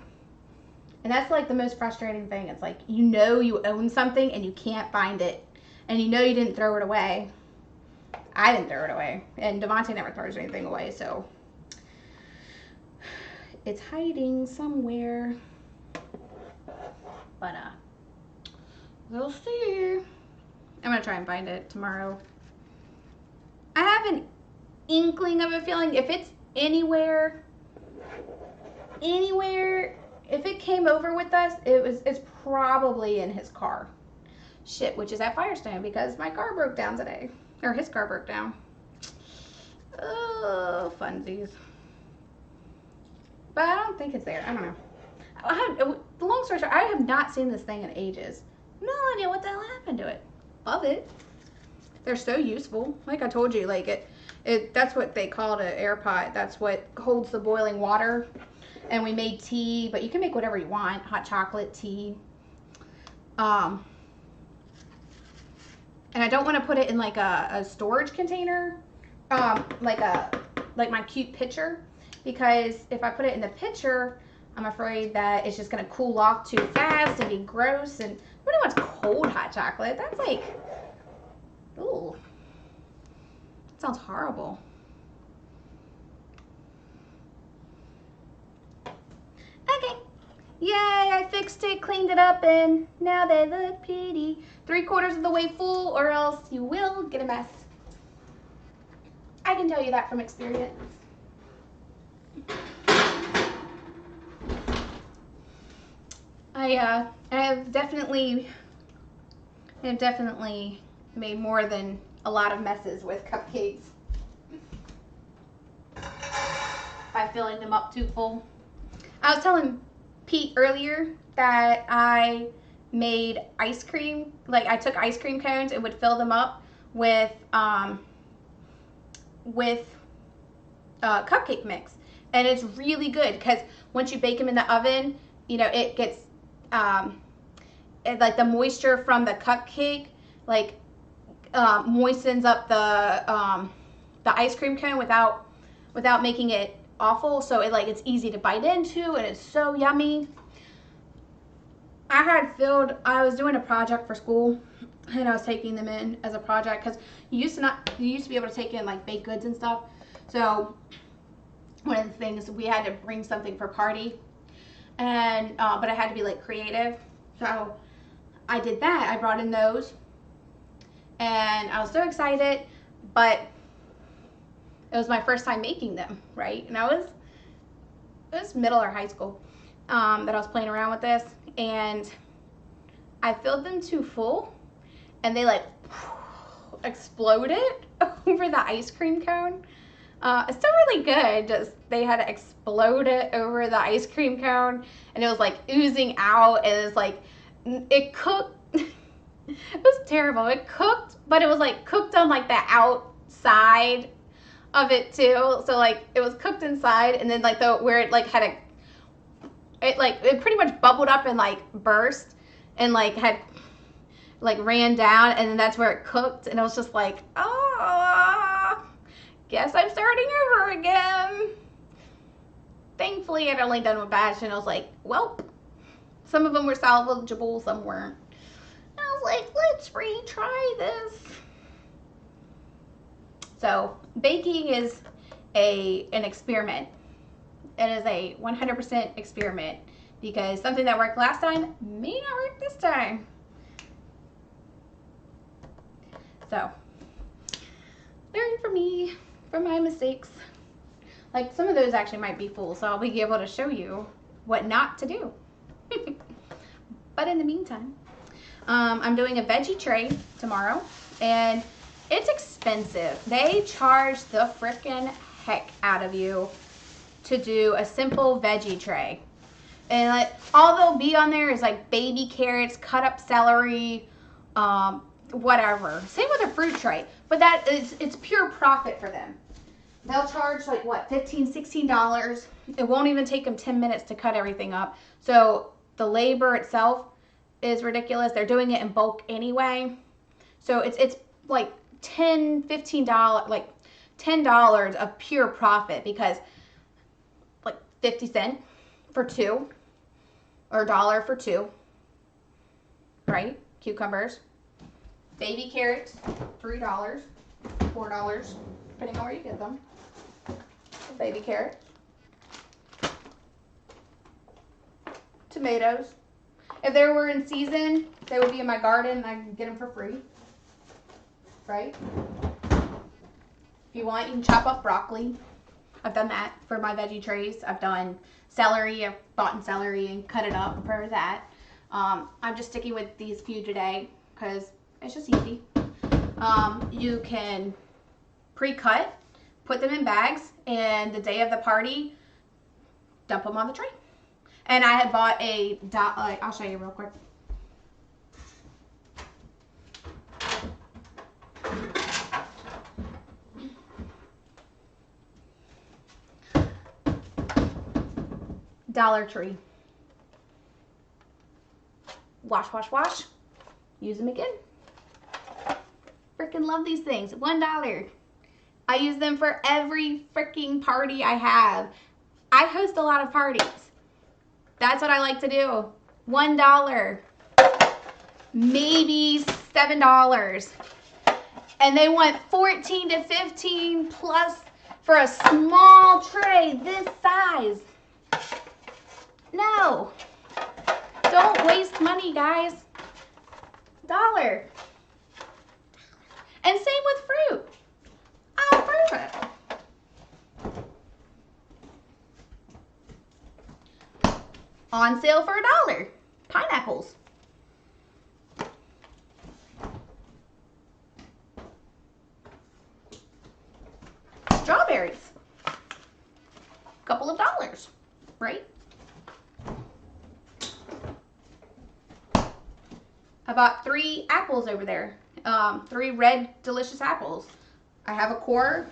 And that's like the most frustrating thing. It's like, you know you own something and you can't find it. And you know you didn't throw it away. I didn't throw it away. And Devontae never throws anything away, so it's hiding somewhere. But we'll see. I'm gonna try and find it tomorrow. I have an inkling of a feeling if it's anywhere, if it came over with us, it's probably in his car. Shit, which is at Firestone because my car broke down today. Or his car broke down. Oh, funsies. But I don't think it's there. I don't know. The long story short, I have not seen this thing in ages. No idea what the hell happened to it. Love it. They're so useful. Like I told you, like that's what they call an air pot. That's what holds the boiling water. And we made tea, but you can make whatever you want. Hot chocolate, tea. And I don't want to put it in like a storage container, like my cute pitcher, because if I put it in the pitcher, I'm afraid that it's just gonna cool off too fast and be gross. And nobody wants cold hot chocolate. That's like, ooh, that sounds horrible. Okay. Yay, I fixed it, cleaned it up, and now they look pretty. 3/4 of the way full, or else you will get a mess. I can tell you that from experience. I have definitely made more than a lot of messes with cupcakes by filling them up too full. I was telling Pete earlier that I made ice cream, like I took ice cream cones and would fill them up with cupcake mix, and it's really good because once you bake them in the oven, you know, it gets like the moisture from the cupcake like moistens up the ice cream cone without making it awful, so it's easy to bite into and it's so yummy. I was doing a project for school and I was taking them in as a project because you used to be able to take in like baked goods and stuff. So one of the things, we had to bring something for party, and but I had to be like creative, so I did that. I brought in those and I was so excited, but it was my first time making them, right? And it was middle or high school that I was playing around with this, and I filled them too full and they like exploded over the ice cream cone. It's still really good, just they had to explode it over the ice cream cone, and it was like oozing out, and it was like, it cooked. It was terrible. It cooked, but it was like cooked on like the outside of it too. So like it was cooked inside, and then like where it like had it pretty much bubbled up and like burst and like had like ran down, and then that's where it cooked, and I was just like, oh, guess I'm starting over again. Thankfully I'd only done one batch, and I was like, well, some of them were salvageable, some weren't. And I was like, let's retry this. So baking is an experiment. It is a 100% experiment, because something that worked last time may not work this time. So learn from me, from my mistakes. Like some of those actually might be full, so I'll be able to show you what not to do. But in the meantime, I'm doing a veggie tray tomorrow, and it's expensive. They charge the frickin' heck out of you to do a simple veggie tray. And like all they'll be on there is like baby carrots, cut up celery, whatever. Same with a fruit tray, but it's pure profit for them. They'll charge like what, $15, $16. It won't even take them 10 minutes to cut everything up. So the labor itself is ridiculous. They're doing it in bulk anyway. So it's like $10, $15, like $10 of pure profit, because like 50 cents for two, or $1 for 2, right? Cucumbers. Baby carrots, $3, $4, depending on where you get them. Baby carrot. Tomatoes. If they were in season, they would be in my garden and I can get them for free. Right? If you want, you can chop up broccoli. I've done that for my veggie trays. I've done celery. I've bought in celery and cut it up for that. I'm just sticking with these few today because it's just easy. You can pre-cut, put them in bags, and the day of the party, dump them on the tray. And I had bought I'll show you real quick. Dollar Tree. Wash, wash, wash. Use them again. Freaking love these things. $1. I use them for every freaking party I have. I host a lot of parties. That's what I like to do. $1. Maybe $7. And they want 14 to 15 plus for a small tray this size. No. Don't waste money, guys. $1. And same with fruit. I'll prove it. On sale for $1. Pineapples. Strawberries. Couple of dollars, right? I bought 3 apples over there. 3 red, delicious apples. I have a core.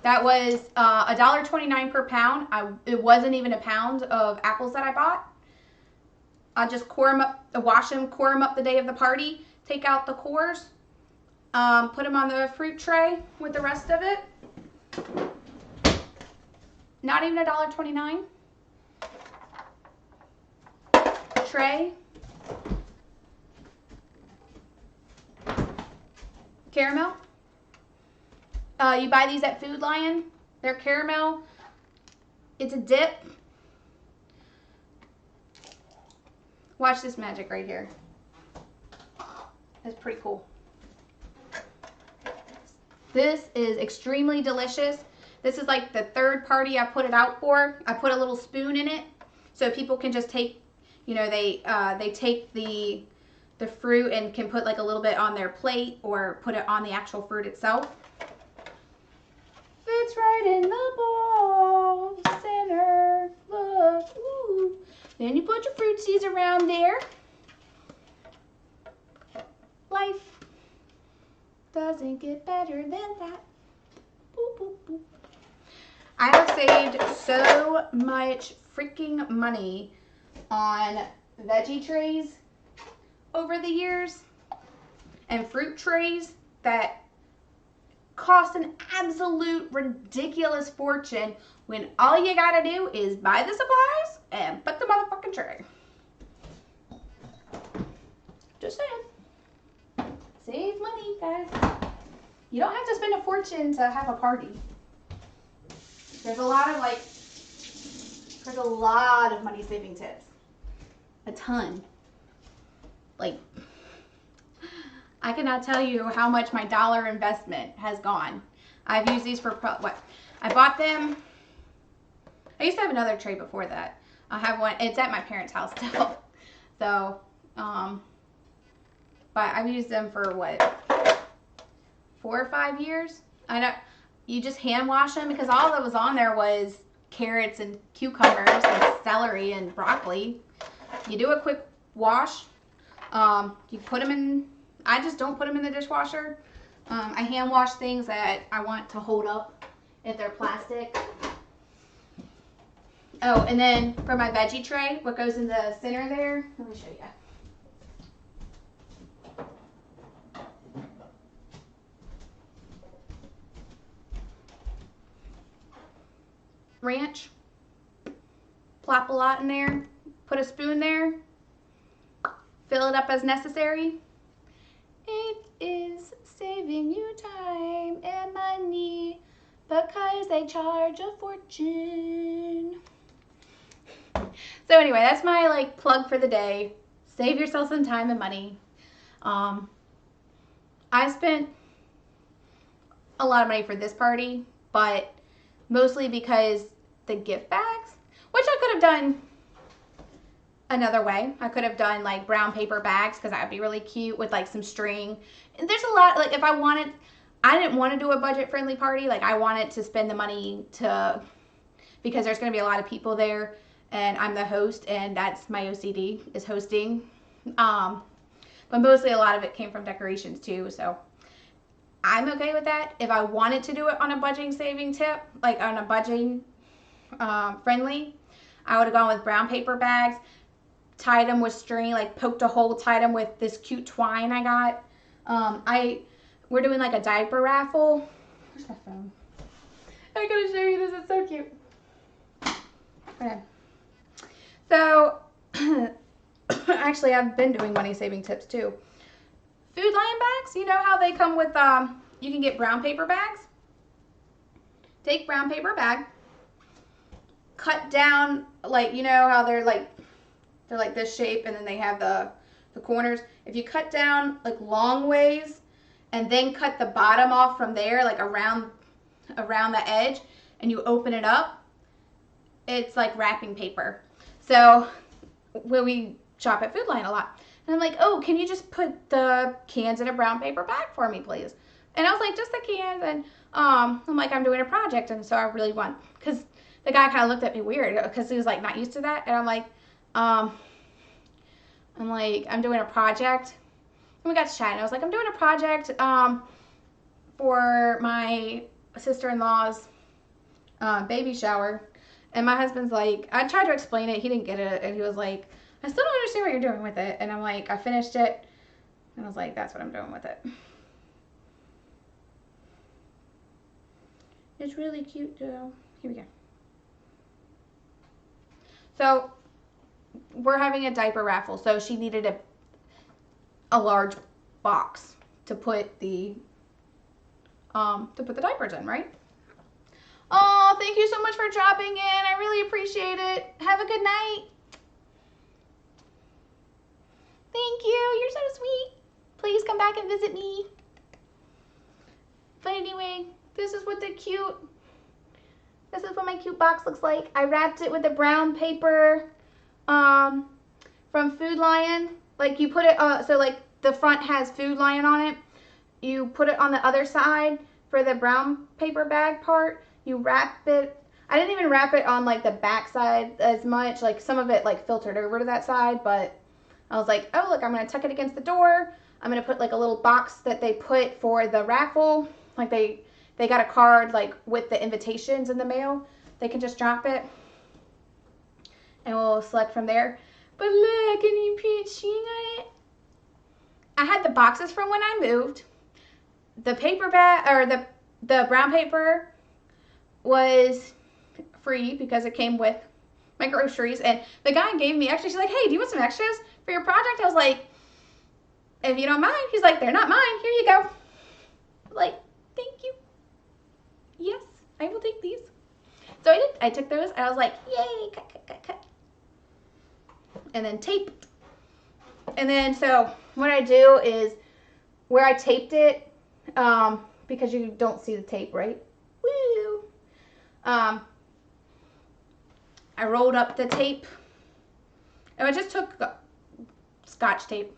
That was $1.29 per pound. It wasn't even a pound of apples that I bought. I just core them up, wash them, core them up the day of the party, take out the cores, put them on the fruit tray with the rest of it. Not even $1.29. Tray. Caramel. You buy these at Food Lion. They're caramel. It's a dip. Watch this magic right here. It's pretty cool. This is extremely delicious. This is like the 3rd party I put it out for. I put a little spoon in it so people can just take, you know, they take the fruit and can put like a little bit on their plate or put it on the actual fruit itself. Fits right in the bowl, center, look, ooh. Then you put your fruit seeds around there. Life doesn't get better than that. Boop, boop, boop. I have saved so much freaking money on veggie trays over the years and fruit trays that cost an absolute ridiculous fortune when all you gotta do is buy the supplies and put the motherfucking tray. Just saying. Save money, guys. You don't have to spend a fortune to have a party. There's a lot of money saving tips. A ton. Like, I cannot tell you how much my dollar investment has gone. I've used these for what? I bought them. I used to have another tray before that. I have one. It's at my parents' house still. So, but I've used them for what? 4 or 5 years. I know you just hand wash them because all that was on there was carrots and cucumbers and celery and broccoli. You do a quick wash. You put them in. I just don't put them in the dishwasher. I hand wash things that I want to hold up if they're plastic. Oh, and then for my veggie tray, what goes in the center there? Let me show you. Ranch. plop a lot in there, put a spoon there, fill it up as necessary. It is saving you time and money because they charge a fortune. So anyway, that's my like plug for the day. Save yourself some time and money. I spent a lot of money for this party, but mostly because the gift bags, which I could have done another way. I could have done like brown paper bags because that would be really cute with like some string. And there's a lot, like if I wanted, I didn't want to do a budget friendly party. Like I wanted to spend the money to, because there's going to be a lot of people there and I'm the host and that's my OCD is hosting. But mostly a lot of it came from decorations too. So I'm okay with that. If I wanted to do it on a budgeting saving tip, like on a budgeting friendly, I would have gone with brown paper bags, tied them with string, like poked a hole, tied them with this cute twine I got. We're doing like a diaper raffle. Where's my phone? I gotta show you this. It's so cute. Okay. So, actually, I've been doing money saving tips too. Food Lion bags. You know how they come with, you can get brown paper bags. Take brown paper bag. Cut down, like, you know how they're like this shape and then they have the corners. If you cut down like long ways and then cut the bottom off from there, like around the edge, and you open it up, it's like wrapping paper. So when we shop at Food Lion a lot, and I'm like, oh, can you just put the cans in a brown paper bag for me, please? And I was like, just the cans. And I'm like, I'm doing a project, and so I really want, because the guy kind of looked at me weird because he was like not used to that, and I'm like, I'm doing a project. And we got to chat, and I was like, I'm doing a project for my sister-in-law's baby shower. And my husband's like, I tried to explain it, he didn't get it, and he was like, I still don't understand what you're doing with it. And I'm like, I finished it, and I was like, that's what I'm doing with it. It's really cute though. Here we go. So we're having a diaper raffle, so she needed a large box to put the diapers in, right? Oh, thank you so much for dropping in. I really appreciate it. Have a good night. Thank you. You're so sweet. Please come back and visit me. But anyway, this is what my cute box looks like. I wrapped it with a brown paper from Food Lion. Like you put it, so like the front has Food Lion on it. You put it on the other side for the brown paper bag part. You wrap it. I didn't even wrap it on like the back side as much. Like some of it like filtered over to that side, but I was like, oh look, I'm gonna tuck it against the door. I'm gonna put like a little box that they put for the raffle. Like they got a card like with the invitations in the mail. They can just drop it and we'll select from there. But look, can you put string on it? I had the boxes from when I moved. The paper bag, or the brown paper was free because it came with my groceries. And the guy gave me, actually, she's like, hey, do you want some extras for your project? I was like, if you don't mind. He's like, they're not mine. Here you go. I'm like, thank you. Yes, I will take these. So I did. I took those and I was like, yay, cut. And then tape. And then so what I do is where I taped it, because you don't see the tape, right? Woo! I rolled up the tape. And I just took Scotch tape.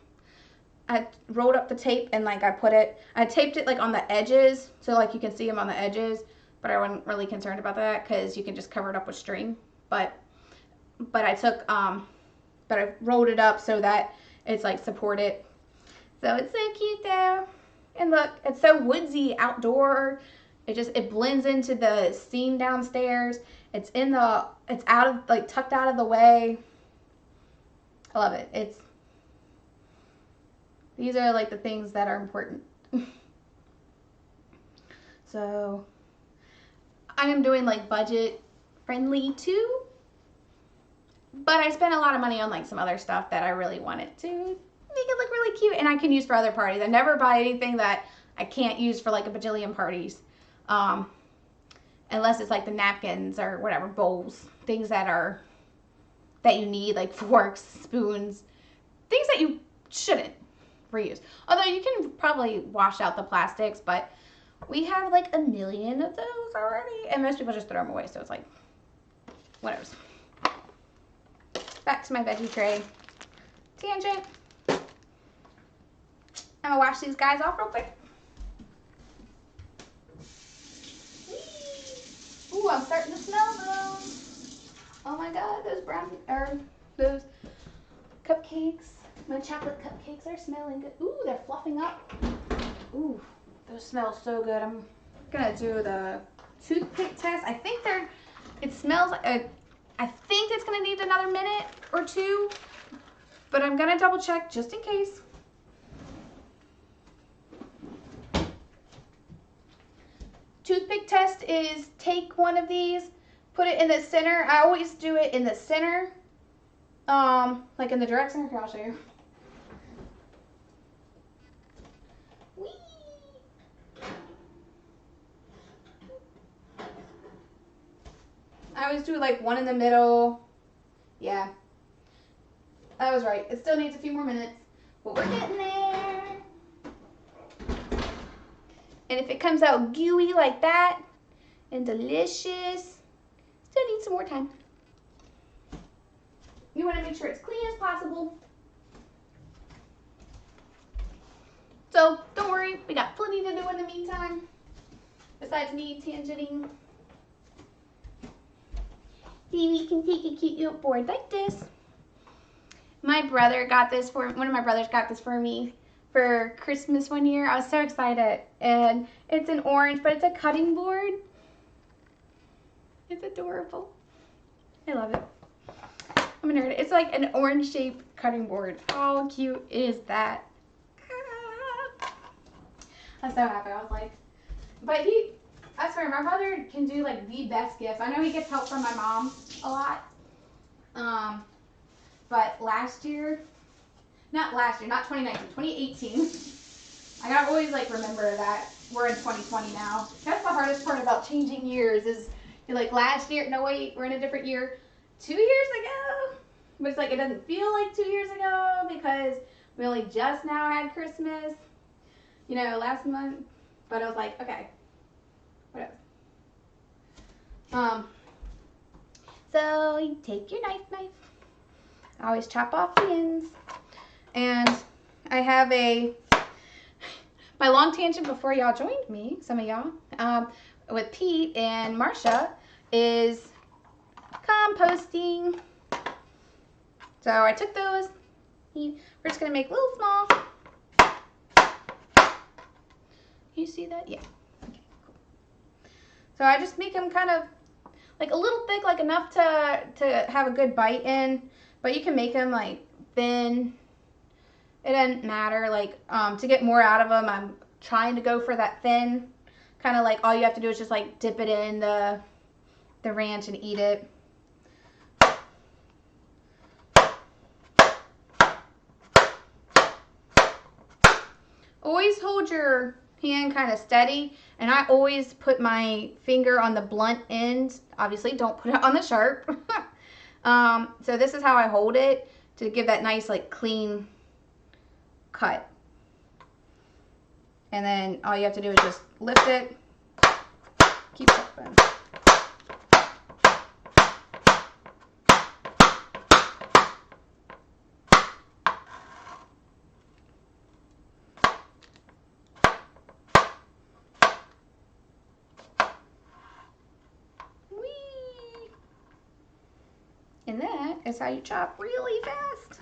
I rolled up the tape and like I taped it like on the edges, so like you can see them on the edges, but I wasn't really concerned about that because you can just cover it up with string. But I rolled it up so that it's like supported. So it's so cute though. And look, it's so woodsy outdoor. It blends into the scene downstairs. It's out of like tucked out of the way. I love it. These are like the things that are important. So I am doing like budget friendly too. But I spent a lot of money on like some other stuff that I really wanted to make it look really cute and I can use for other parties. I never buy anything that I can't use for like a bajillion parties. Unless it's like the napkins or whatever, bowls, things that you need, like forks, spoons, things that you shouldn't reuse. Although you can probably wash out the plastics, but we have like a million of those already, and most people just throw them away, so it's like, whatever. Back to my veggie tray. Tangent. I'm gonna wash these guys off real quick. Ooh, I'm starting to smell those. Oh my god, those cupcakes. My chocolate cupcakes are smelling good. Ooh, they're fluffing up. Ooh, those smell so good. I'm gonna do the toothpick test. I think it smells like I think it's gonna need another minute or two, but I'm gonna double check just in case. Toothpick test is take one of these, put it in the center. I always do it in the center, like in the direct center. Here, I'll show you. Whee! I always do like one in the middle. Yeah, I was right. It still needs a few more minutes, but we're getting there. And if it comes out gooey like that and delicious, still need some more time. You want to make sure it's clean as possible. So don't worry, we got plenty to do in the meantime, besides me tangenting. Baby can take a cute board like this. My brother got this one of my brothers got this for me for Christmas one year. I was so excited. And it's an orange, but it's a cutting board. It's adorable. I love it. I'm a nerd. It's like an orange shaped cutting board. How cute is that? I'm so happy. I was like, but I swear, my brother can do like the best gifts. I know he gets help from my mom a lot. But last year, not 2019, 2018. I gotta always like remember that we're in 2020 now. That's the hardest part about changing years is you're like last year, no wait, we're in a different year. 2 years ago. But it's like it doesn't feel like 2 years ago because we only just now had Christmas, last month. But I was like, okay, whatever. So you take your knife. I always chop off the ends. And I have my long tangent before y'all joined me, some of y'all, with Pete and Marsha is composting. So I took those. We're just going to make little small. You see that? Yeah. Okay, cool. So I just make them kind of like a little thick, like enough to have a good bite in, but you can make them like thin. It doesn't matter. Like to get more out of them, I'm trying to go for that thin. Kind of like all you have to do is just like dip it in the ranch and eat it. Always hold your hand kind of steady, and I always put my finger on the blunt end. Obviously, don't put it on the sharp. So this is how I hold it to give that nice, like, clean cut. And then all you have to do is just lift it, keep chopping. And that is how you chop really fast.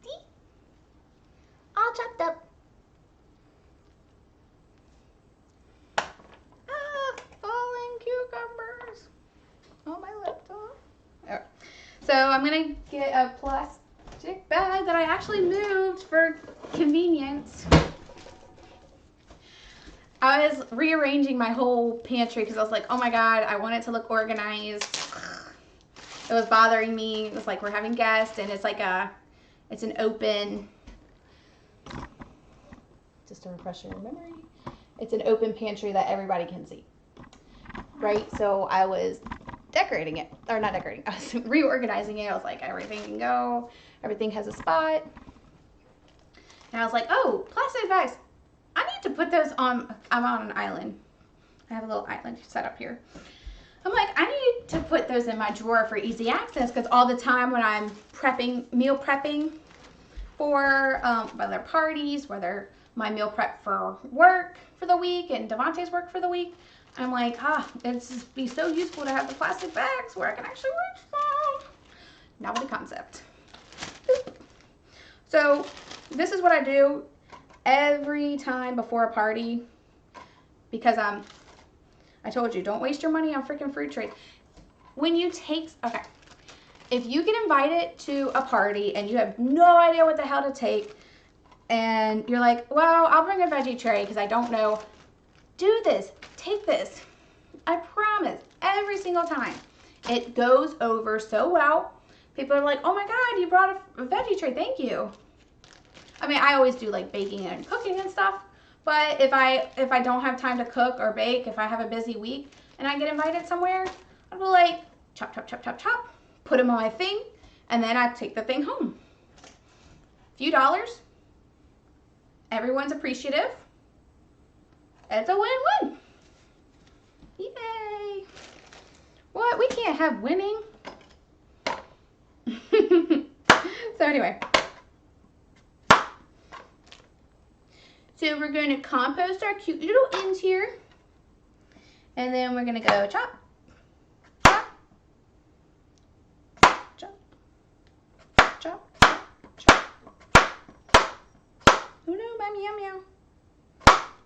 See? All chopped up. Ah, falling cucumbers. Oh, my laptop. Right. So I'm going to get a plastic bag that I actually moved for convenience. I was rearranging my whole pantry because I was like, oh my God, I want it to look organized. It was bothering me. It was like we're having guests and it's like it's an open, just to refresh your memory, it's an open pantry that everybody can see, right? So I was decorating it, or not decorating, I was reorganizing it. I was like, everything can go, everything has a spot. And I was like, oh, plastic bags. I need to put those on, I'm on an island. I have a little island set up here. I'm like, I need to put those in my drawer for easy access because all the time when I'm meal prepping for whether parties, whether my meal prep for work for the week and Devontae's work for the week, I'm like, it's just be so useful to have the plastic bags where I can actually reach them. Novelty concept. So this is what I do every time before a party because I told you, don't waste your money on freaking fruit trays. When you take, okay, if you get invited to a party and you have no idea what the hell to take, and you're like, well, I'll bring a veggie tray because I don't know, do this, take this. I promise, every single time. It goes over so well. People are like, oh my God, you brought a veggie tray, thank you. I mean, I always do like baking and cooking and stuff. But if I don't have time to cook or bake, if I have a busy week and I get invited somewhere, I'll be like, chop, chop, chop, chop, chop, put them on my thing, and then I take the thing home. Few dollars. Everyone's appreciative. It's a win-win. Yay. What? We can't have winning. So anyway. So we're going to compost our cute little ends here. And then we're going to go chop, chop, chop, chop, chop. Oh no, my meow meow.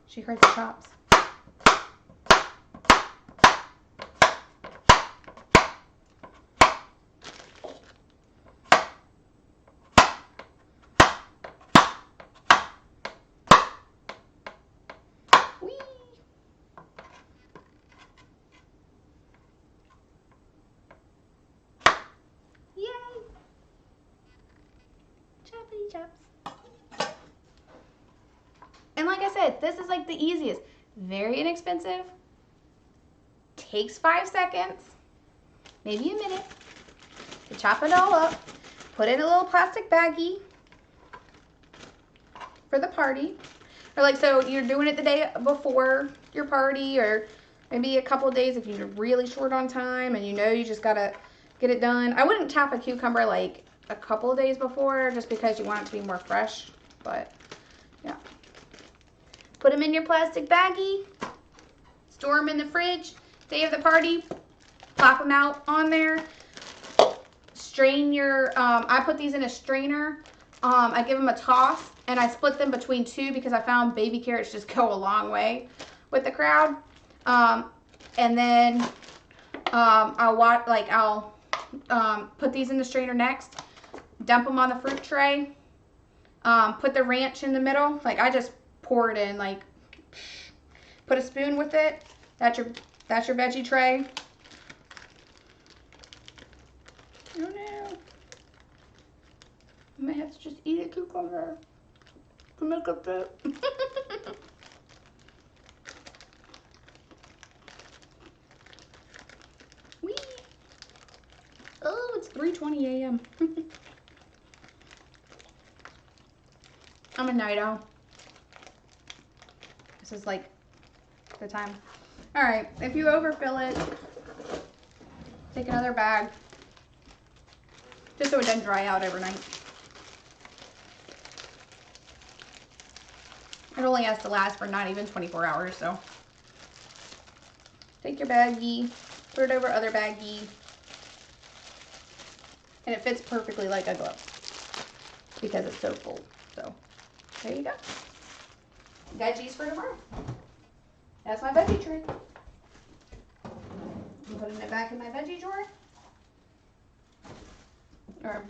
She heard the chops. Chops. And like I said, this is like the easiest. Very inexpensive. Takes 5 seconds, maybe a minute, to chop it all up. Put it in a little plastic baggie for the party. Or like, so you're doing it the day before your party, or maybe a couple of days if you're really short on time and you know you just gotta get it done. I wouldn't chop a cucumber like a couple of days before just because you want it to be more fresh, but yeah. Put them in your plastic baggie, store them in the fridge, day of the party, pop them out on there, strain your, I put these in a strainer, I give them a toss, and I split them between 2 because I found baby carrots just go a long way with the crowd, and then I'll put these in the strainer next, dump them on the fruit tray, put the ranch in the middle. Like I just pour it in, like put a spoon with it. That's your veggie tray. Oh no. I might have to just eat a cucumber to make up that. Whee! Oh, it's 3:20 a.m. I'm a night owl. This is like the time. All right, if you overfill it, take another bag, just so it doesn't dry out overnight. It only has to last for not even 24 hours, so. Take your baggie, put it over other baggie, and it fits perfectly like a glove because it's so full. So, there you go. Veggies for tomorrow. That's my veggie tray. I'm putting it back in my veggie drawer. Or,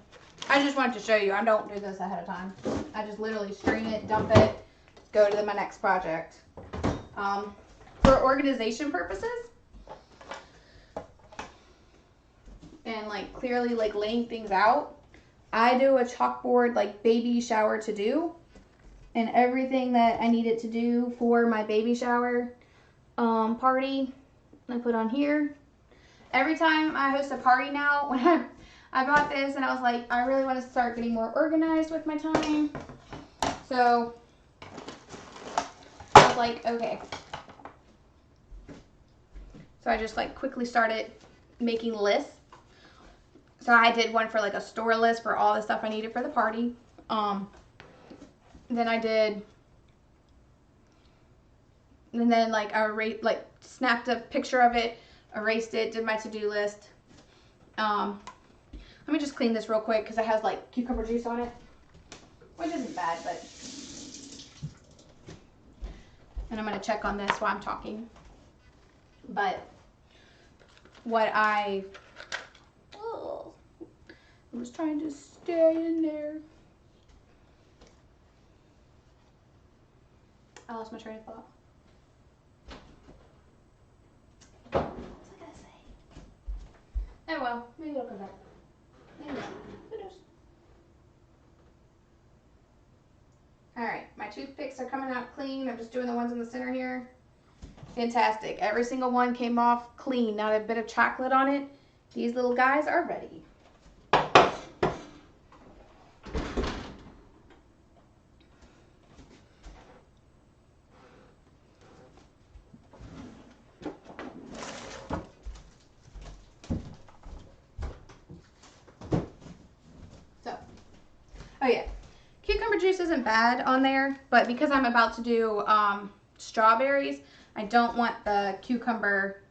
I just wanted to show you, I don't do this ahead of time. I just literally strain it, dump it, go to my next project. For organization purposes and like clearly like laying things out, I do a chalkboard like baby shower to do, and everything that I needed to do for my baby shower party I put on here. Every time I host a party now, when I bought this and I was like, I really want to start getting more organized with my time. So I was like, okay. So I just like quickly started making lists. So I did one for like a store list for all the stuff I needed for the party. Then I did, and then like I snapped a picture of it, erased it, did my to-do list. Let me just clean this real quick because it has like cucumber juice on it, which isn't bad, but. And I'm gonna check on this while I'm talking. But what I was trying to stay in there. I lost my train of thought. What was I gonna say? Oh well, maybe it'll come back. Maybe not. Who knows? Alright, my toothpicks are coming out clean. I'm just doing the ones in the center here. Fantastic. Every single one came off clean, not a bit of chocolate on it. These little guys are ready. So, oh yeah, cucumber juice isn't bad on there, but because I'm about to do strawberries, I don't want the cucumber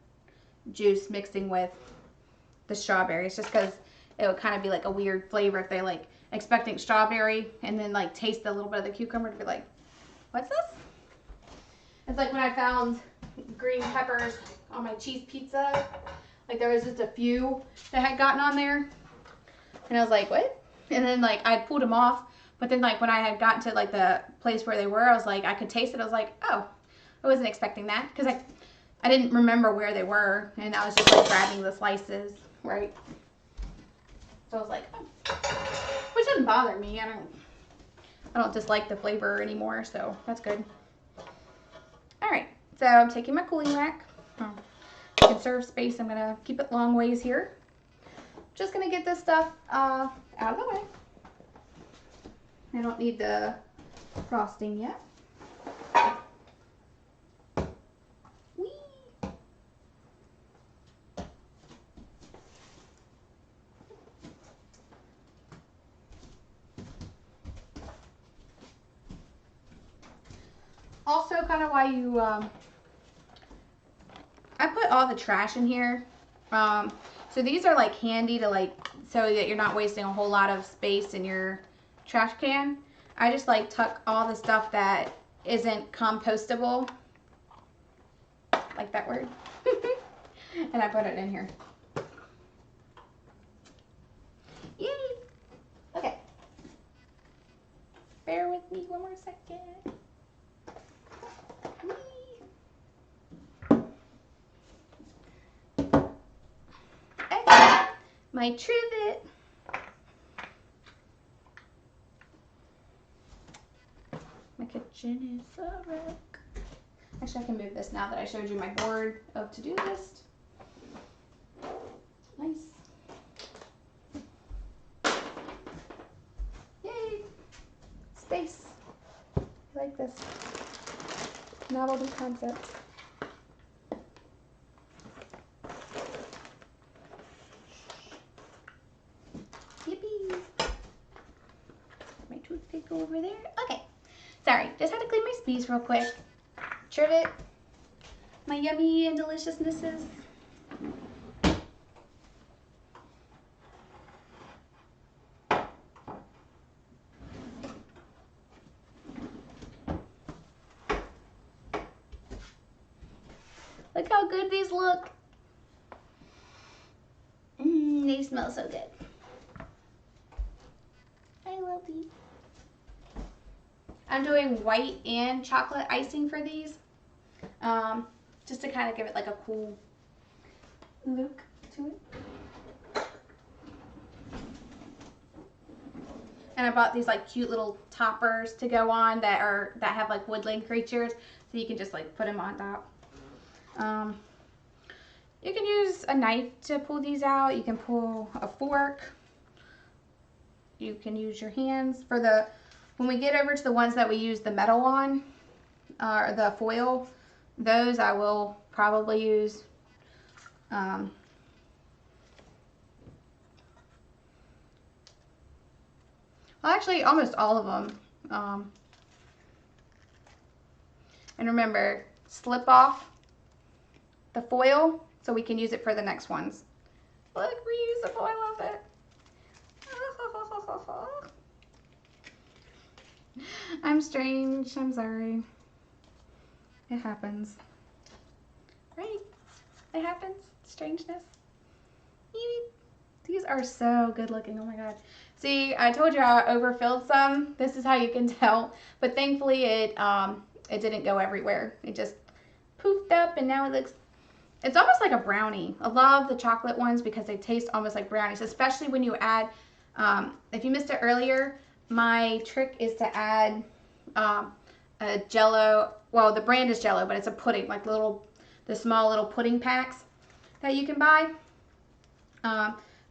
juice mixing with the strawberries, just because it would kind of be like a weird flavor if they like expecting strawberry and then like taste a little bit of the cucumber to be like, what's this? It's like when I found green peppers on my cheese pizza, like there was just a few that had gotten on there and I was like, what? And then like I pulled them off, but then like when I had gotten to like the place where they were, I was like, I could taste it. I was like, oh, I wasn't expecting that because I didn't remember where they were, and I was just like grabbing the slices, right? So I was like, oh, which doesn't bother me. I don't dislike the flavor anymore, so that's good. All right, so I'm taking my cooling rack. To conserve space, I'm gonna keep it long ways here. Just gonna get this stuff out of the way. I don't need the frosting yet. Also, kind of why you, I put all the trash in here. So these are like handy to like, so that you're not wasting a whole lot of space in your trash can. I just like tuck all the stuff that isn't compostable, like that word, and I put it in here. Yay! Okay. Bear with me one more second. Okay. My trivet. My kitchen is a wreck. Actually, I can move this now that I showed you my board of to-do list. Nice. Yay! Space. I like this novelty concept. Yippee! My toothpick over there. Okay. Sorry, just had to clean my space real quick. Trivet. My yummy and deliciousnesses. Look how good these look. They smell so good. I love these. I'm doing white and chocolate icing for these. just to kind of give it like a cool look to it. And I bought these like cute little toppers to go on that have like woodland creatures, so you can just like put them on top. You can use a knife to pull these out. You can pull a fork. You can use your hands. When we get over to the ones that we use the metal on, or the foil, those I will probably use well, actually, almost all of them. And remember, slip off the foil so we can use it for the next ones. Look, reusable, I love it. I'm strange, I'm sorry. It happens. Right? It happens. Strangeness. These are so good looking, oh my god. See, I told you I overfilled some. This is how you can tell. But thankfully it didn't go everywhere. It just poofed up and now it looks, it's almost like a brownie. I love the chocolate ones because they taste almost like brownies, especially when you add, if you missed it earlier, my trick is to add a Jello, well the brand is Jello, but it's a pudding, like the small little pudding packs that you can buy.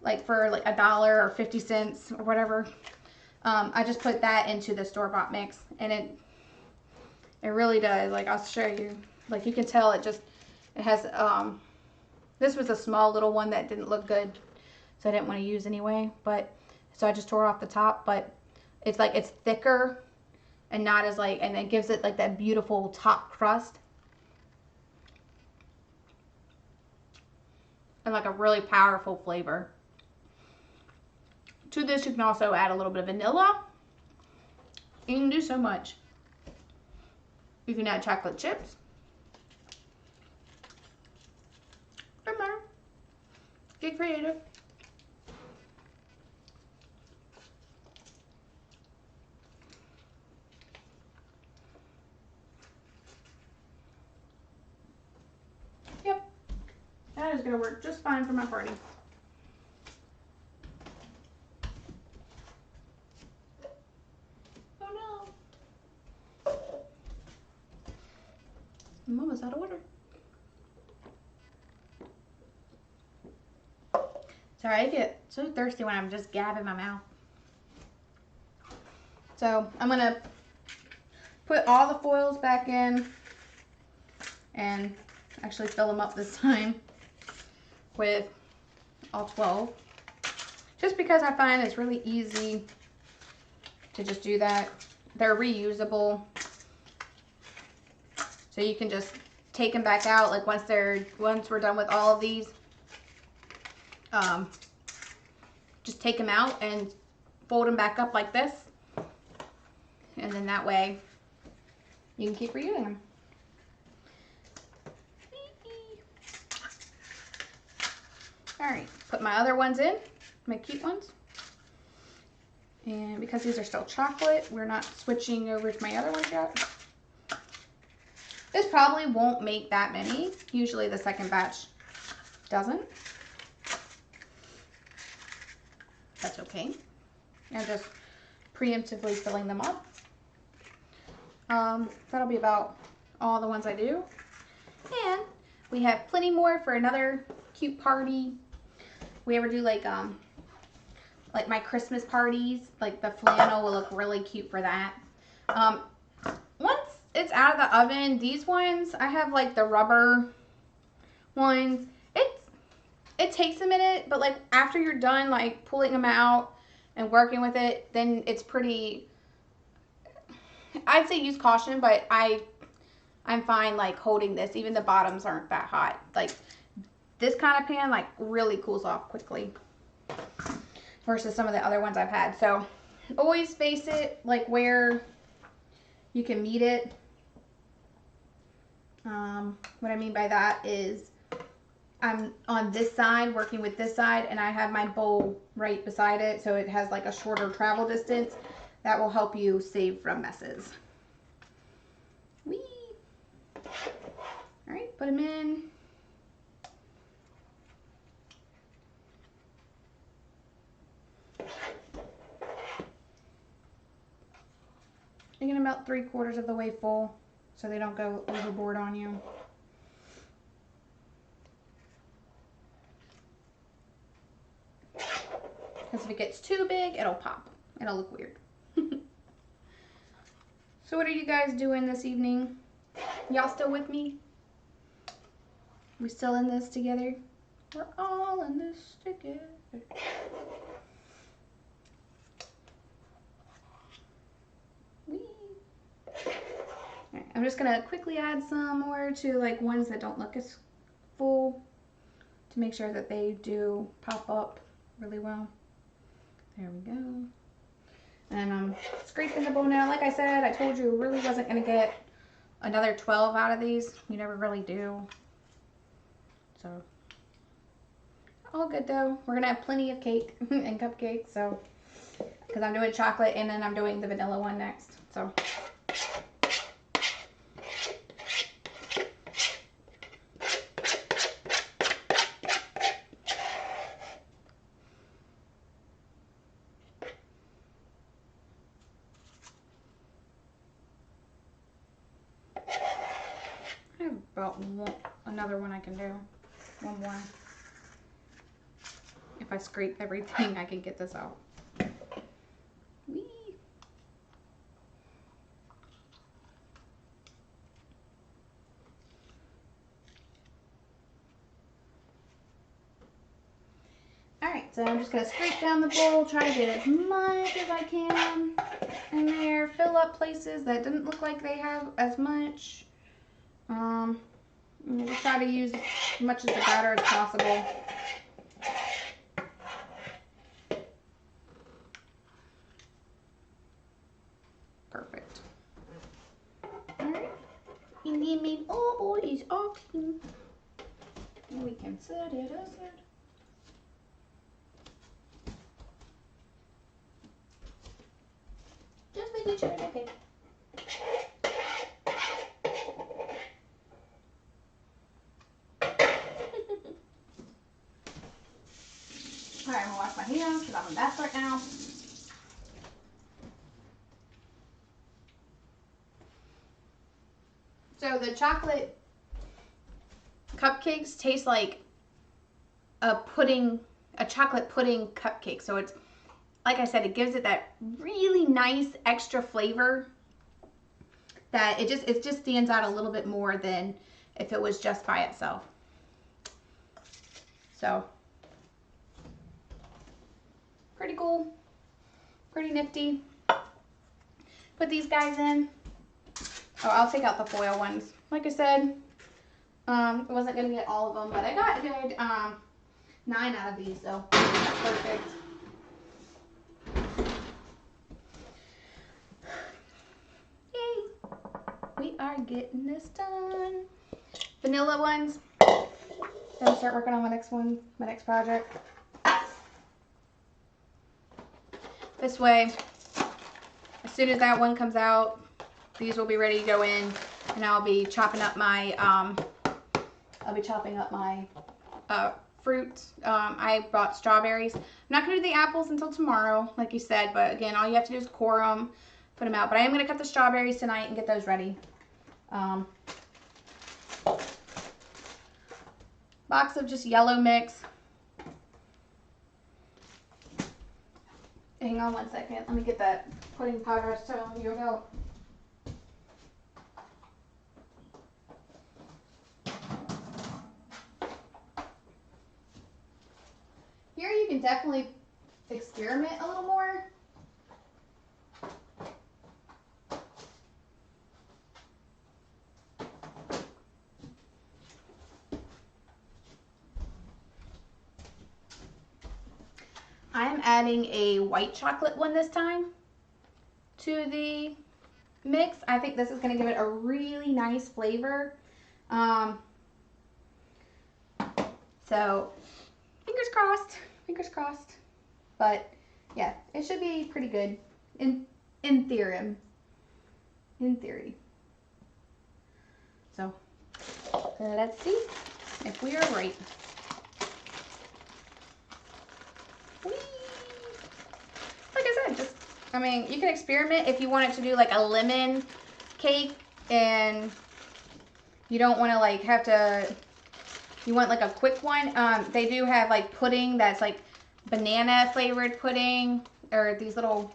Like for like $1 or 50 cents or whatever. I just put that into the store-bought mix and it really does. Like I'll show you. Like you can tell it has this was a small little one that didn't look good, so I didn't want to use anyway, but so I just tore off the top, but it's thicker and not as and it gives it like that beautiful top crust. And like a really powerful flavor. To this, you can also add a little bit of vanilla. You can do so much. You can add chocolate chips. Doesn't matter. Get creative. Yep. That is going to work just fine for my party. I'm almost out of water. Sorry, I get so thirsty when I'm just gabbing my mouth. So I'm going to put all the foils back in and actually fill them up this time with all 12. Just because I find it's really easy to just do that. They're reusable. So you can just take them back out, like once we're done with all of these. Just take them out and fold them back up like this. And then that way you can keep reusing them. Alright, put my other ones in, my cute ones. And because these are still chocolate, we're not switching over to my other ones yet. This probably won't make that many. Usually the second batch doesn't. That's okay. I'm just preemptively filling them up. That'll be about all the ones I do. And we have plenty more for another cute party. We ever do like my Christmas parties, like the flannel will look really cute for that. Once it's out of the oven, these ones, I have like the rubber ones. It takes a minute, but like after you're done like pulling them out and working with it, then it's pretty, I'd say use caution, but I'm fine like holding this. Even the bottoms aren't that hot. Like this kind of pan like really cools off quickly versus some of the other ones I've had. So always face it like where you can meet it. What I mean by that is I'm on this side working with this side and I have my bowl right beside it, so it has like a shorter travel distance. That will help you save from messes. Whee! All right, put them in. You're getting about 3/4 of the way full so they don't go overboard on you. Because if it gets too big, it'll pop. It'll look weird. So what are you guys doing this evening? Y'all still with me? We still in this together? We're all in this together. Right, I'm just gonna quickly add some more to like ones that don't look as full to make sure that they do pop up really well. There we go. And I'm scraping the bowl now. Like I said, I told you really wasn't gonna get another 12 out of these. You never really do. So all good though. We're gonna have plenty of cake and cupcakes. So because I'm doing chocolate and then I'm doing the vanilla one next. So. I have about another one I can do. One more. If I scrape everything, I can get this out. Whee! Alright, so I'm just going to scrape down the bowl, try to get as much as I can in there, fill up places that didn't look like they have as much. Just try to use as much of the batter as possible. Perfect. Alright. And then maybe, oh, it's all clean. And we can set it aside. Just making sure it's okay. Alright, I'm gonna wash my hands because I'm a mess right now. So the chocolate cupcakes taste like a chocolate pudding cupcake. So it's, like I said, it gives it that really nice extra flavor that it just stands out a little bit more than if it was just by itself. So pretty cool, pretty nifty. Put these guys in. Oh, I'll take out the foil ones. Like I said, I wasn't gonna get all of them, but I got a good 9 out of these, so that's perfect. Yay! We are getting this done. Vanilla ones. Then start working on my next one, my next project. This way, as soon as that one comes out, these will be ready to go in, and I'll be chopping up my fruit. I bought strawberries. I'm not gonna do the apples until tomorrow, like you said, but again, all you have to do is core them, put them out. But I am gonna cut the strawberries tonight and get those ready. Box of just yellow mix. Hang on one second. Let me get that pudding powder I was telling you about. Here you can definitely experiment a little more. I'm adding a white chocolate one this time to the mix. I think this is going to give it a really nice flavor. So fingers crossed. But yeah, it should be pretty good in theory. So Let's see if we are right. Whee! Like I said, just, I mean, you can experiment if you want it to do like a lemon cake and you don't want to like have to, you want like a quick one. They do have like pudding that's like banana flavored pudding, or these little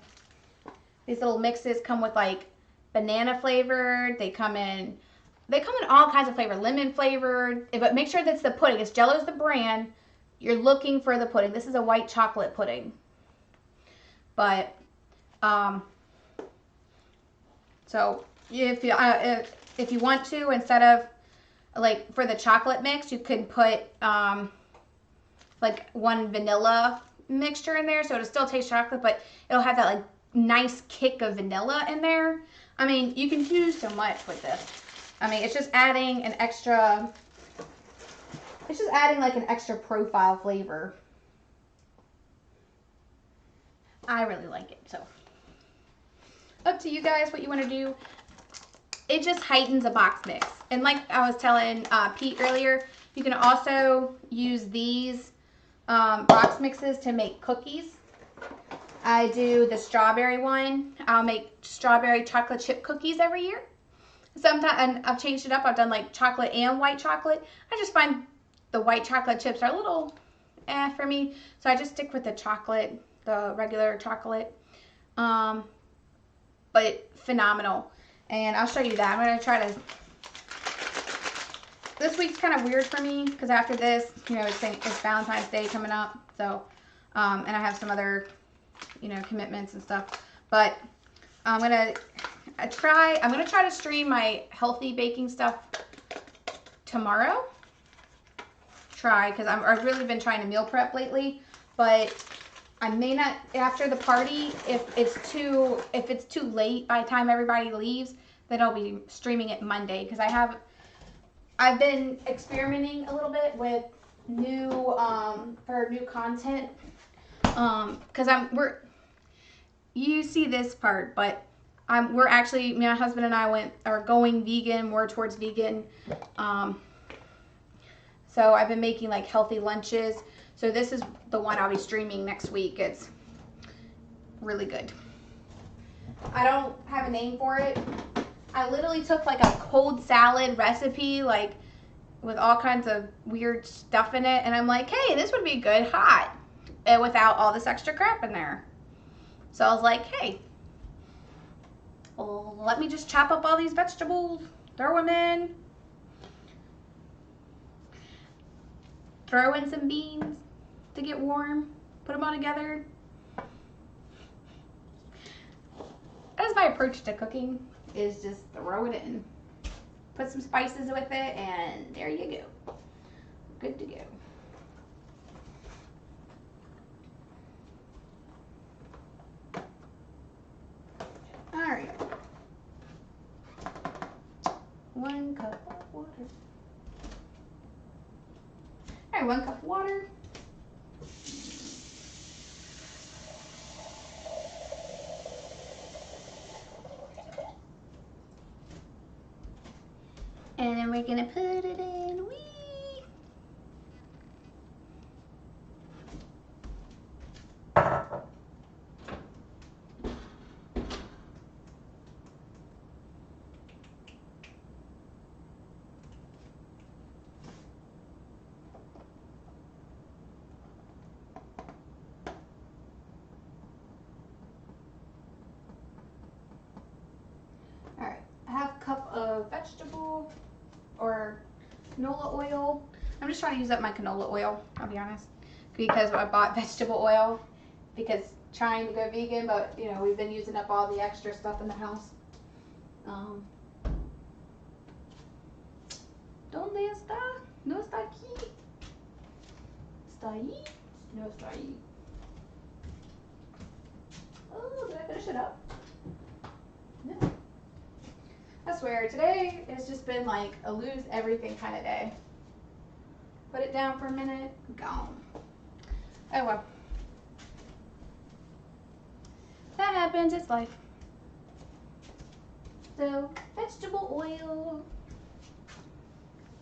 mixes come with like banana flavored. They come in all kinds of flavor, lemon flavored, but make sure that's the pudding. It's Jello's the brand. You're looking for the pudding. This is a white chocolate pudding. But, so if you want to, instead of like for the chocolate mix, you can put like one vanilla mixture in there, so it'll still taste chocolate, but it'll have that like nice kick of vanilla in there. I mean, you can do so much with this. I mean, it's just adding an extra, it's just adding like an extra profile flavor. I really like it, so up to you guys what you want to do. It just heightens a box mix. And like I was telling Pete earlier, you can also use these box mixes to make cookies. I do the strawberry one. I'll make strawberry chocolate chip cookies every year. Sometimes, and I've changed it up. I've done like chocolate and white chocolate. I just find the white chocolate chips are a little for me, so I just stick with the chocolate, the regular chocolate. But phenomenal. And I'll show you that. I'm going to try to, this week's kind of weird for me because after this, you know, it's Valentine's Day coming up. So, and I have some other, you know, commitments and stuff. But I'm going to try to stream my healthy baking stuff tomorrow. Because I've really been trying to meal prep lately. But I may not, after the party, if it's too late by the time everybody leaves, then I'll be streaming it Monday. Because I've been experimenting a little bit with for new content. Because you see this part, but we're actually, my husband and I are going vegan, more towards vegan. So I've been making like healthy lunches. So this is the one I'll be streaming next week. It's really good. I don't have a name for it. I literally took like a cold salad recipe, like with all kinds of weird stuff in it. And I'm like, hey, this would be good hot and without all this extra crap in there. So I was like, hey, well, let me just chop up all these vegetables, throw them in, throw in some beans to get warm, put them all together. That's my approach to cooking, is just throw it in. Put some spices with it, and there you go. Good to go. All right. 1 cup of water. All right, 1 cup of water. And then we're gonna put it in. Whee! All right, I have a cup of vegetable or canola oil. I'm just trying to use up my canola oil, I'll be honest, because I bought vegetable oil because trying to go vegan, but you know, we've been using up all the extra stuff in the house. ¿Dónde está? No está aquí. ¿Está ahí? No está ahí. Oh, did I finish it up? No. I swear, today has just been like a lose everything kind of day. Put it down for a minute, gone. Oh well. That happens, it's life. So, vegetable oil.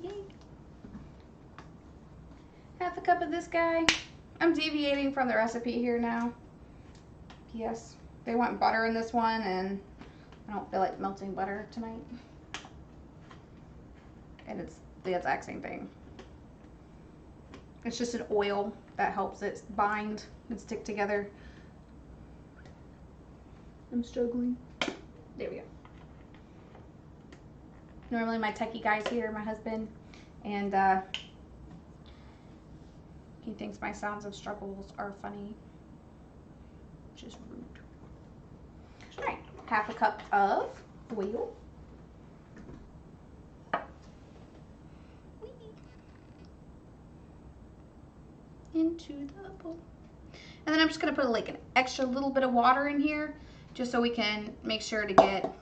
Yay. Half a cup of this guy. I'm deviating from the recipe here now. P.S. They want butter in this one, and I don't feel like melting butter tonight. And it's the exact same thing. It's just an oil that helps it bind and stick together. I'm struggling. There we go. Normally my techie guy's here, my husband, and he thinks my sounds of struggles are funny, which is rude. All right, half a cup of oil. Into the bowl. And then I'm just gonna put like an extra little bit of water in here, just so we can make sure to get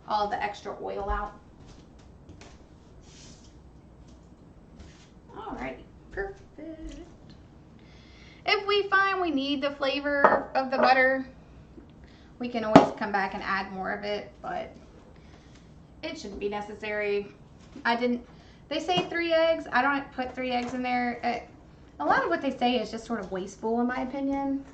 all the extra oil out. Alrighty, perfect. If we find we need the flavor of the butter, we can always come back and add more of it, but it shouldn't be necessary. They say 3 eggs. I don't put 3 eggs in there. A lot of what they say is just sort of wasteful in my opinion.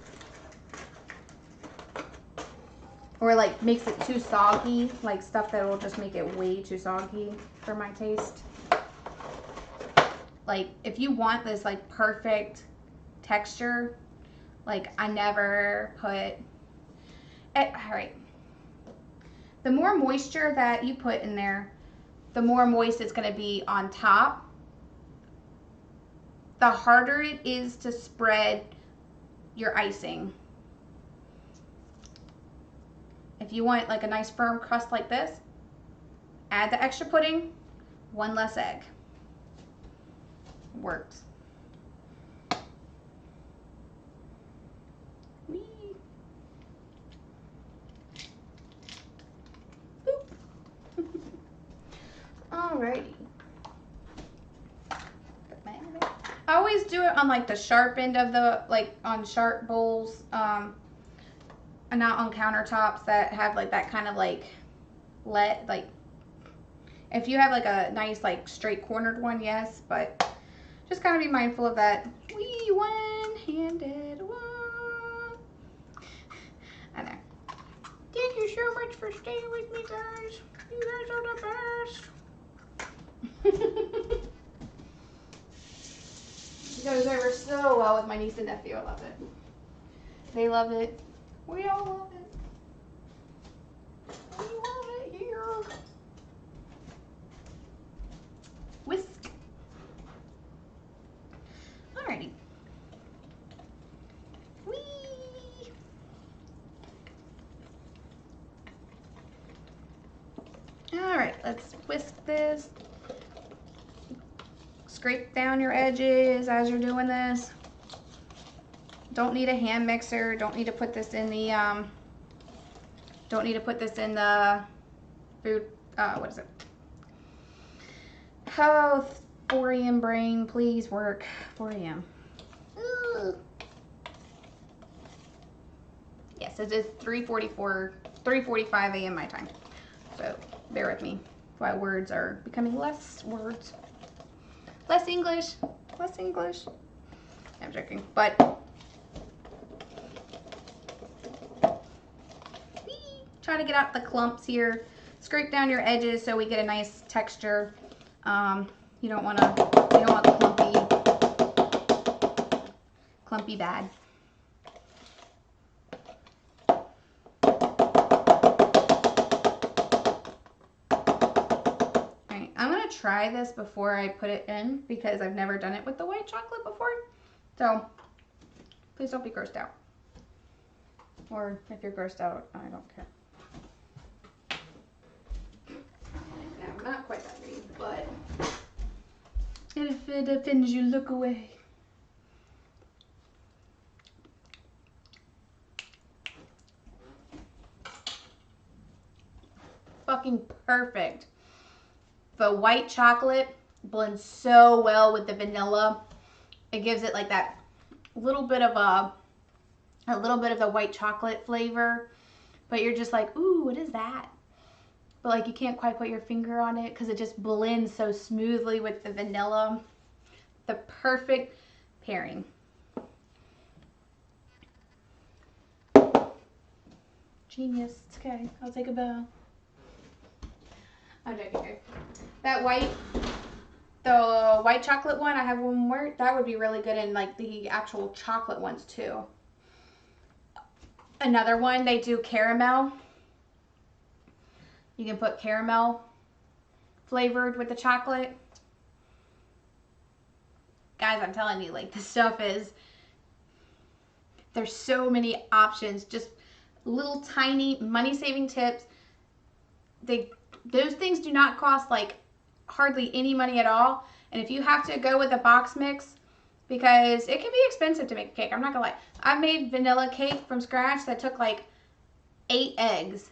Or like makes it too soggy, like stuff that will just make it way too soggy for my taste. Like if you want this like perfect texture, like I never put, alright. The more moisture that you put in there, the more moist it's gonna be on top. The harder it is to spread your icing. If you want like a nice firm crust like this, add the extra pudding, 1 less egg. Works. Whee. Alrighty. I always do it on like the sharp end of the, like on sharp bowls, and not on countertops that have like that kind of like if you have like a nice like straight cornered one, yes, but just kind of be mindful of that. Wee one-handed one. I know. Thank you so much for staying with me, guys. You guys are the best. It goes over so well with my niece and nephew. I love it. They love it. We all love it. We love it here. Whisk. Alrighty. Whee! Alright, let's whisk this. Scrape down your edges as you're doing this. Don't need a hand mixer. Don't need to put this in the food, what is it? Oh, 4 a.m. brain, please work. 4 a.m. Yes, it is 3:45 a.m. my time. So bear with me. My words are becoming less words. Less English. Less English. I'm joking, but try to get out the clumps here. Scrape down your edges so we get a nice texture. You don't want clumpy bad. Alright, I'm gonna try this before I put it in because I've never done it with the white chocolate before. So please don't be grossed out. Or if you're grossed out, I don't care. No, not quite that green, but if it offends you, look away. Fucking perfect. The white chocolate blends so well with the vanilla. It gives it like that little bit of the white chocolate flavor, but you're just like, ooh, what is that? but like you can't quite put your finger on it because it just blends so smoothly with the vanilla. The perfect pairing. Genius. It's okay. I'll take a bow. I'm joking. That the white chocolate one, I have one more. That would be really good in like the actual chocolate ones too. Another one, they do caramel. You can put caramel flavored with the chocolate. Guys, I'm telling you, like, this stuff is, there's so many options. Just little tiny money-saving tips. Those things do not cost, like, hardly any money at all. And if you have to go with a box mix, because it can be expensive to make a cake, I'm not gonna lie. I made vanilla cake from scratch that took, like, 8 eggs.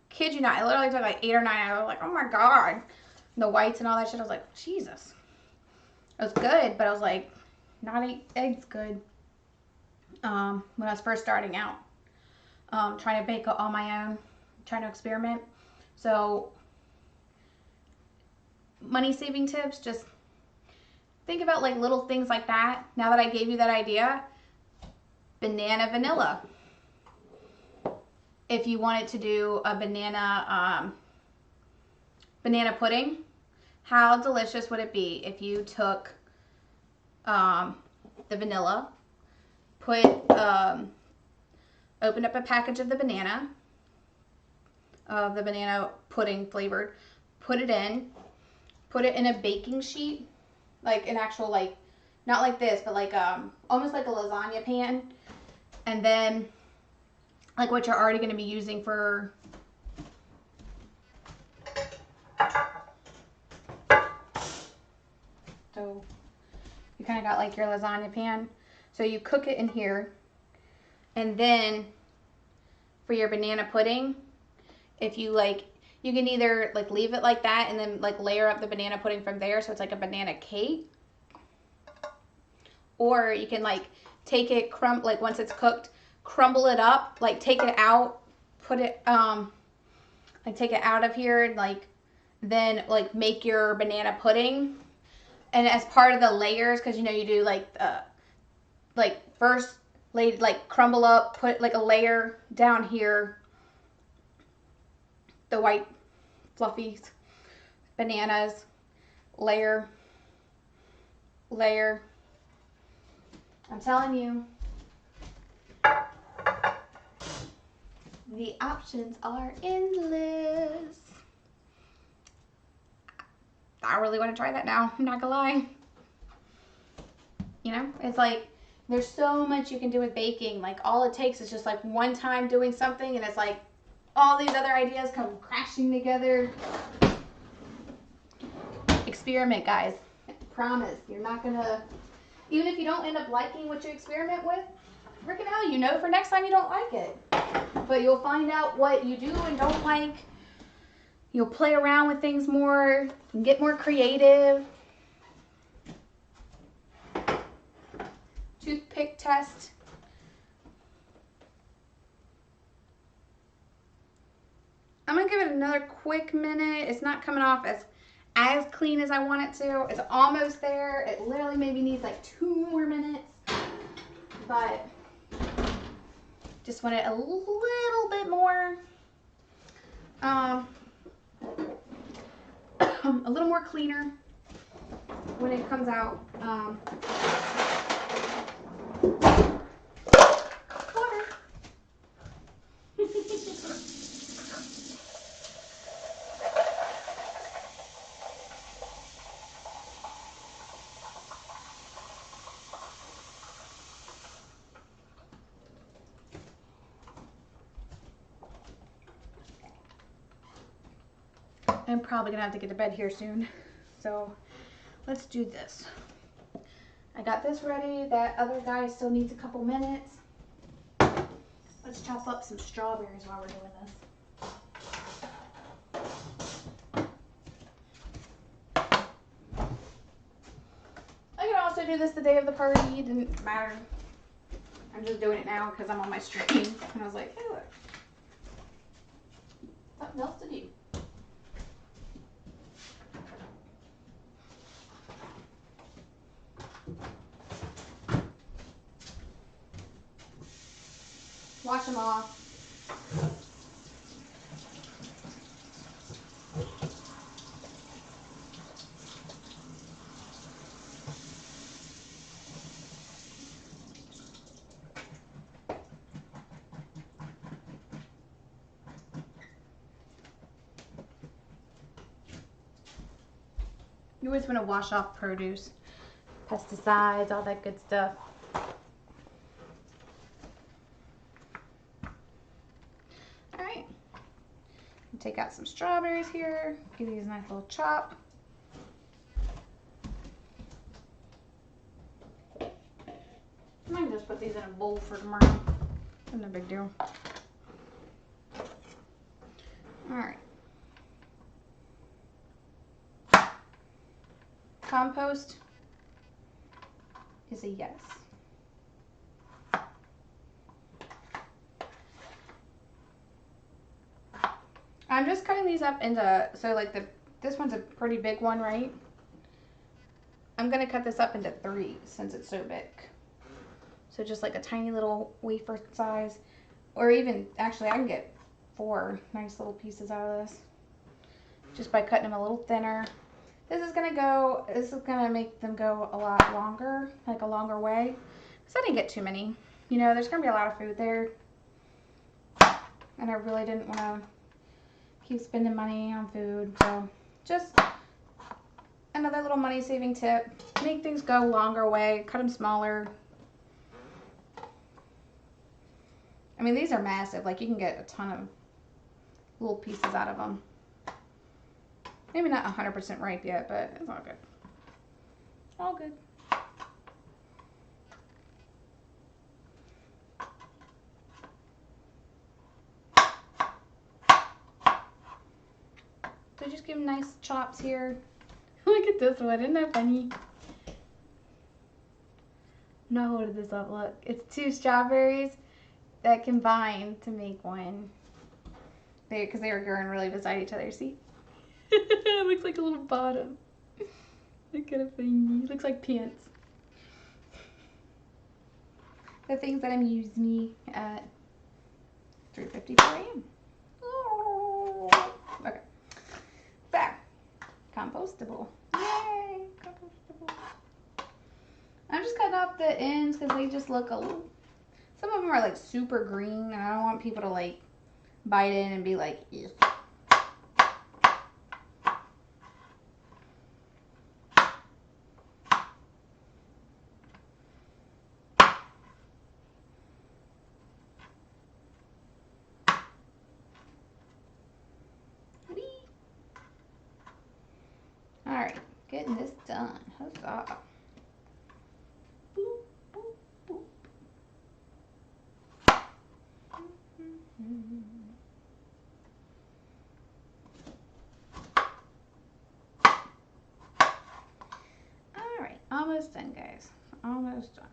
Kid you not, it literally took, like, 8 or 9. I was like, oh my God. The whites and all that shit, I was like, Jesus. It was good, but I was like, not 8 eggs good. When I was first starting out, trying to bake on my own, trying to experiment. So, money saving tips, just think about like little things like that. Now that I gave you that idea, banana vanilla. If you wanted to do a banana pudding, how delicious would it be if you took the vanilla, opened up a package of the banana pudding flavored, put it in a baking sheet, like an actual, like, not like this, but like almost like a lasagna pan, and then like what you're already going to be using for so you kind of got like your lasagna pan, so you cook it in here, and then for your banana pudding, if you like, you can either like leave it like that and then like layer up the banana pudding from there, so it's like a banana cake, or you can like take it like once it's cooked, crumble it up, like take it out, put it like take it out of here, and like then like make your banana pudding. And as part of the layers, because you know you do like first like crumble up, put like a layer down here, the white fluffy bananas, layer. I'm telling you, the options are endless. I really want to try that now. I'm not gonna lie. You know, it's like there's so much you can do with baking. Like all it takes is just like one time doing something, and it's like all these other ideas come crashing together. Experiment, guys. I promise. You're not gonna, even if you don't end up liking what you experiment with, freaking hell, you know for next time you don't like it. But you'll find out what you do and don't like. You'll play around with things more and get more creative. Toothpick test. I'm going to give it another quick minute. It's not coming off as clean as I want it to. It's almost there. It literally maybe needs like 2 more minutes. But just want it a little bit more. A little more cleaner when it comes out. Water. I'm probably gonna have to get to bed here soon, so let's do this. I got this ready. That other guy still needs a couple minutes. Let's chop up some strawberries while we're doing this. I could also do this the day of the party. It didn't matter. I'm just doing it now because I'm on my stream, and I was like, hey, look, something else to do. wash them off. You always want to wash off produce, pesticides, all that good stuff. All right. Take out some strawberries here. Give these a nice little chop. I might just put these in a bowl for tomorrow. No big deal. All right. Compost is a yes. I'm just cutting these up into, so like this one's a pretty big one, right? I'm gonna cut this up into 3 since it's so big. So just like a tiny little wafer size, or even, actually I can get 4 nice little pieces out of this just by cutting them a little thinner. This is gonna make them go a lot longer, like a longer way. Because I didn't get too many. You know, there's gonna be a lot of food there. And I really didn't want to keep spending money on food. So just another little money saving tip. Make things go longer way, cut them smaller. I mean, these are massive. Like, you can get a ton of little pieces out of them. Maybe not 100% ripe yet, but it's all good. All good. So just give them nice chops here. Look at this one. Isn't that funny? Now hold this up. Look. It's 2 strawberries that combine to make one. Because they were growing really beside each other. See? It looks like a little bottom. Look at it funny. It looks like pants. The things that I'm using at 3:54 a.m. Oh. Okay. Back. Compostable. Yay! Compostable. I'm just cutting off the ends because they just look a little. Some of them are like super green, and I don't want people to like bite in and be like, ew. Alright, getting this done. Huzzah. Boop, boop, boop. Alright, almost done, guys. Almost done.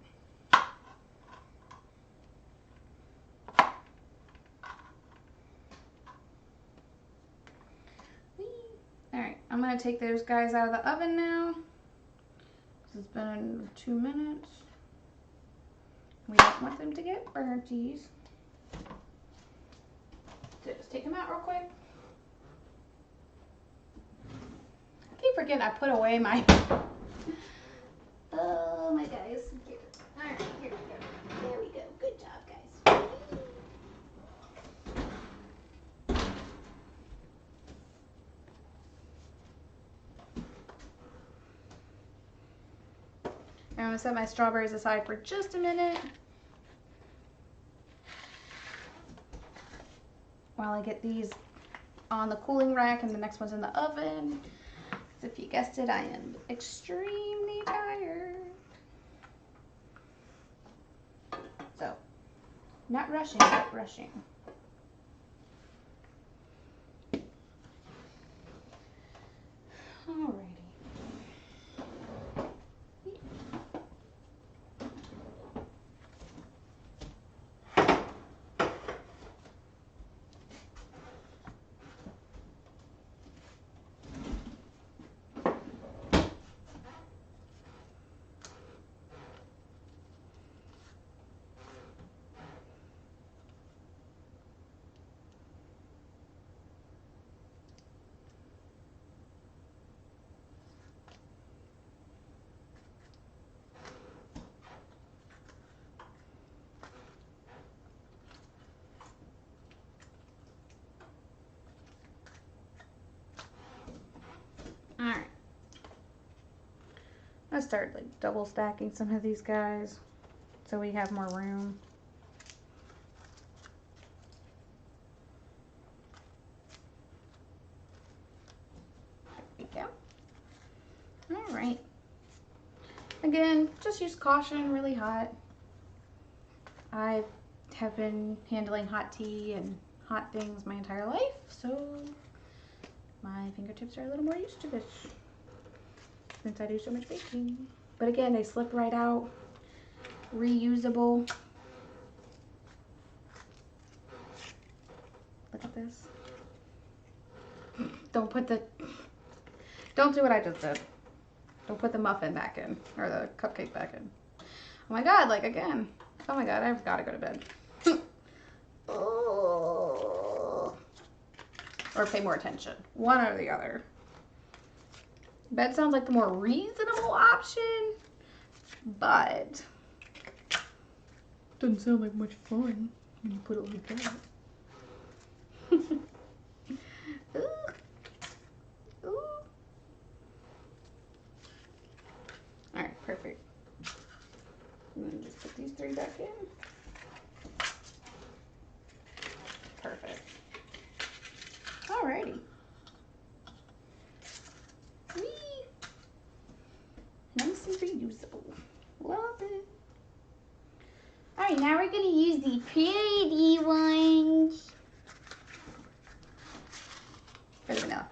Alright, I'm going to take those guys out of the oven now. It's been 2 minutes. We don't want them to get burnties. So just take them out real quick. I keep forgetting I put away my... Oh my guys. Alright, here we go. There we go. Good job, guys. I'm going to set my strawberries aside for just a minute while I get these on the cooling rack and the next one's in the oven. If you guessed it, I am extremely tired. So, not rushing, but rushing. Alrighty. I started like double stacking some of these guys so we have more room. There we go. All right. Again, just use caution, really hot. I have been handling hot tea and hot things my entire life, so my fingertips are a little more used to this since I do so much baking. But again, they slip right out, reusable. Look at this. Don't do what I just did. Don't put the muffin back in, or the cupcake back in. Oh my God, like again. Oh my God, I've got to go to bed. Oh. Or pay more attention. One or the other. Bed sounds like the more reasonable option, but doesn't sound like much fun when you put it like that. Ooh. Ooh. Alright, perfect. And then just put these 3 back in. Perfect. Alrighty. Whee! Nice and reusable. Love it. Alright, now we're going to use the pretty ones for the vanilla.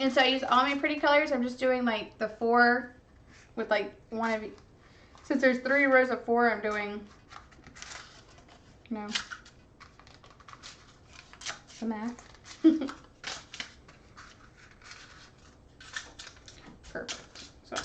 And so I use all my pretty colors. I'm just doing like the 4 with like one of each. Since there's 3 rows of 4, I'm doing, the math. Perfect. So.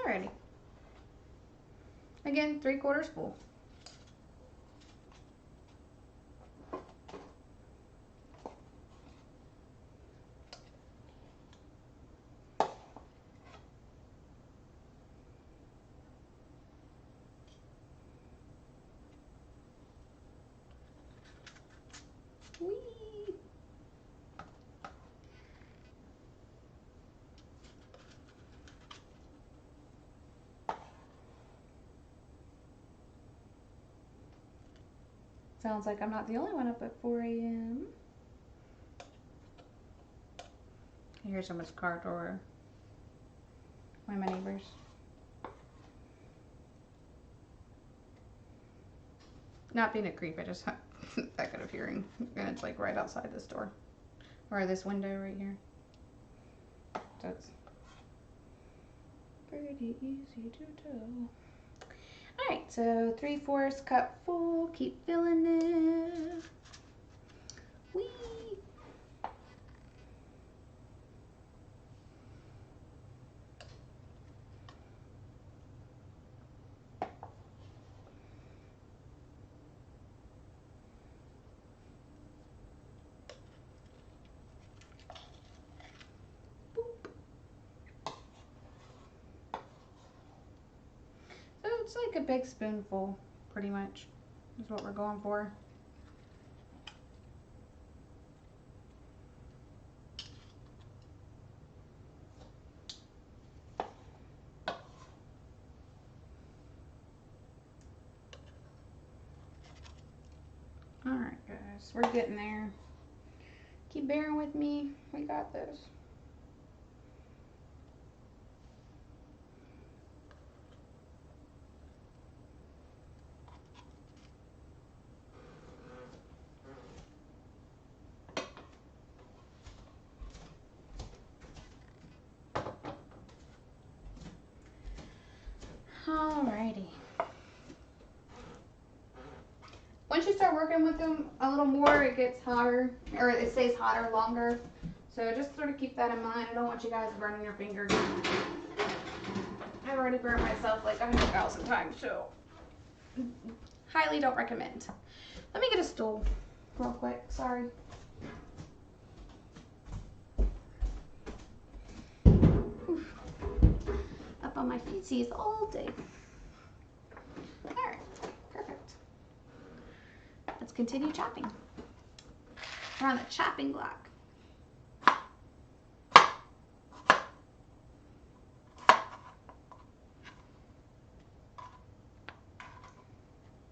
Alrighty. Again, 3/4 full. Whee! Sounds like I'm not the only one up at 4 a.m. I hear someone's car door. One of my neighbors. Not being a creep, I just have that kind of hearing. And it's like right outside this door. Or this window right here. So it's pretty easy to tell. Alright, so 3/4 cup full. Keep filling it. Whee! So it's like a big spoonful, pretty much, is what we're going for. Alright guys, we're getting there. Keep bearing with me. We got this. Alrighty. Once you start working with them a little more, it gets hotter, or it stays hotter longer. So just sort of keep that in mind. I don't want you guys burning your fingers. I've already burned myself like 100,000 times, so highly don't recommend. Let me get a stool real quick. Sorry. Oof. Up on my feetsies all day. Alright, perfect. Let's continue chopping. We're on the chopping block.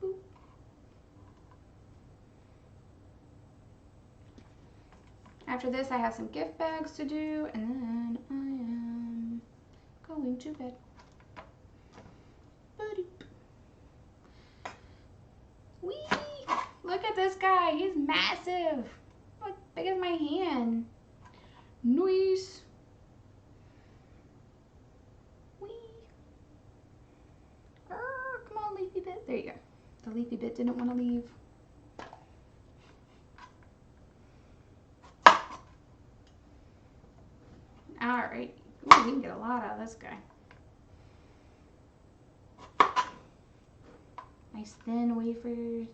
Boop. After this, I have some gift bags to do, and then I am going to bed. Whee! Look at this guy. He's massive. Like big as my hand. Nice. Whee! Come on, leafy bit. There you go. The leafy bit didn't want to leave. Alright. Ooh, we can get a lot out of this guy. Nice thin wafers.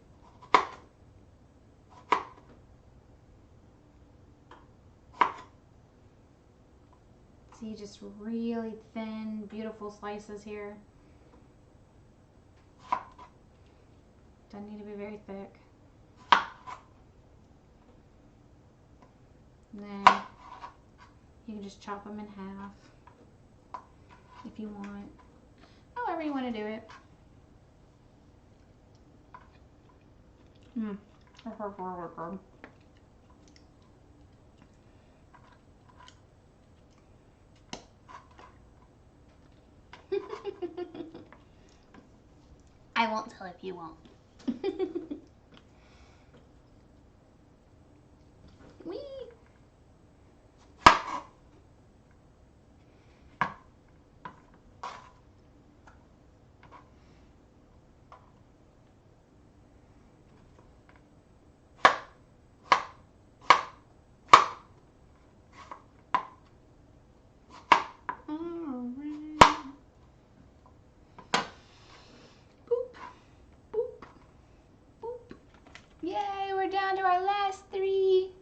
See, just really thin, beautiful slices here. Doesn't need to be very thick. And then you can just chop them in half if you want. However you want to do it. That's really good. I won't tell if you won't. Whee! Yay, we're down to our last 3.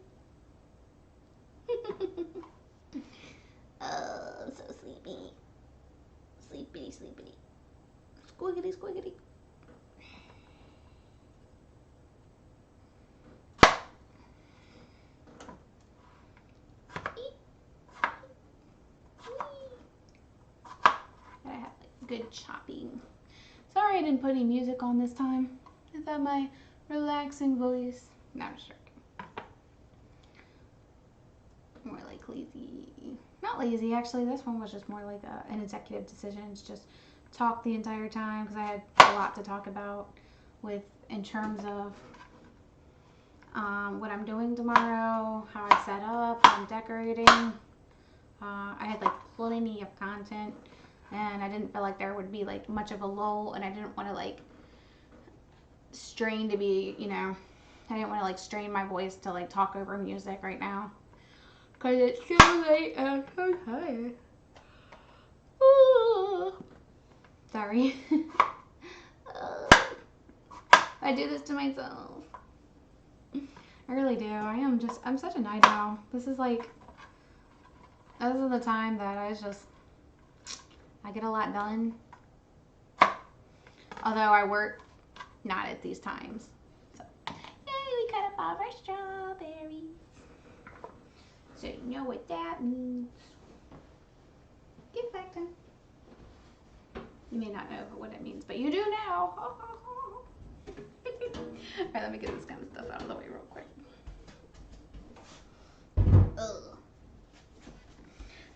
Oh, I'm so sleepy. Sleepity, sleepity. Squiggity, squiggity. Gotta have like, good chopping. Sorry I didn't put any music on this time. I thought my relaxing voice. No, I'm just joking. More like lazy. Not lazy, actually. This one was just more like an executive decision. It's just talk the entire time because I had a lot to talk about with in terms of what I'm doing tomorrow, how I set up, how I'm decorating. I had like plenty of content, and I didn't feel like there would be like much of a lull, and I didn't want to like strain to be, you know, I didn't want to like strain my voice to like talk over music right now because it's so late and I'm so tired. Sorry. I do this to myself. I really do. I'm such a night owl. This is the time that I get a lot done. Although I work not at these times. So, yay, we cut up all of our strawberries. So you know what that means. Get back time. You may not know what it means, but you do now. Alright, let me get this kind of stuff out of the way real quick. Ugh.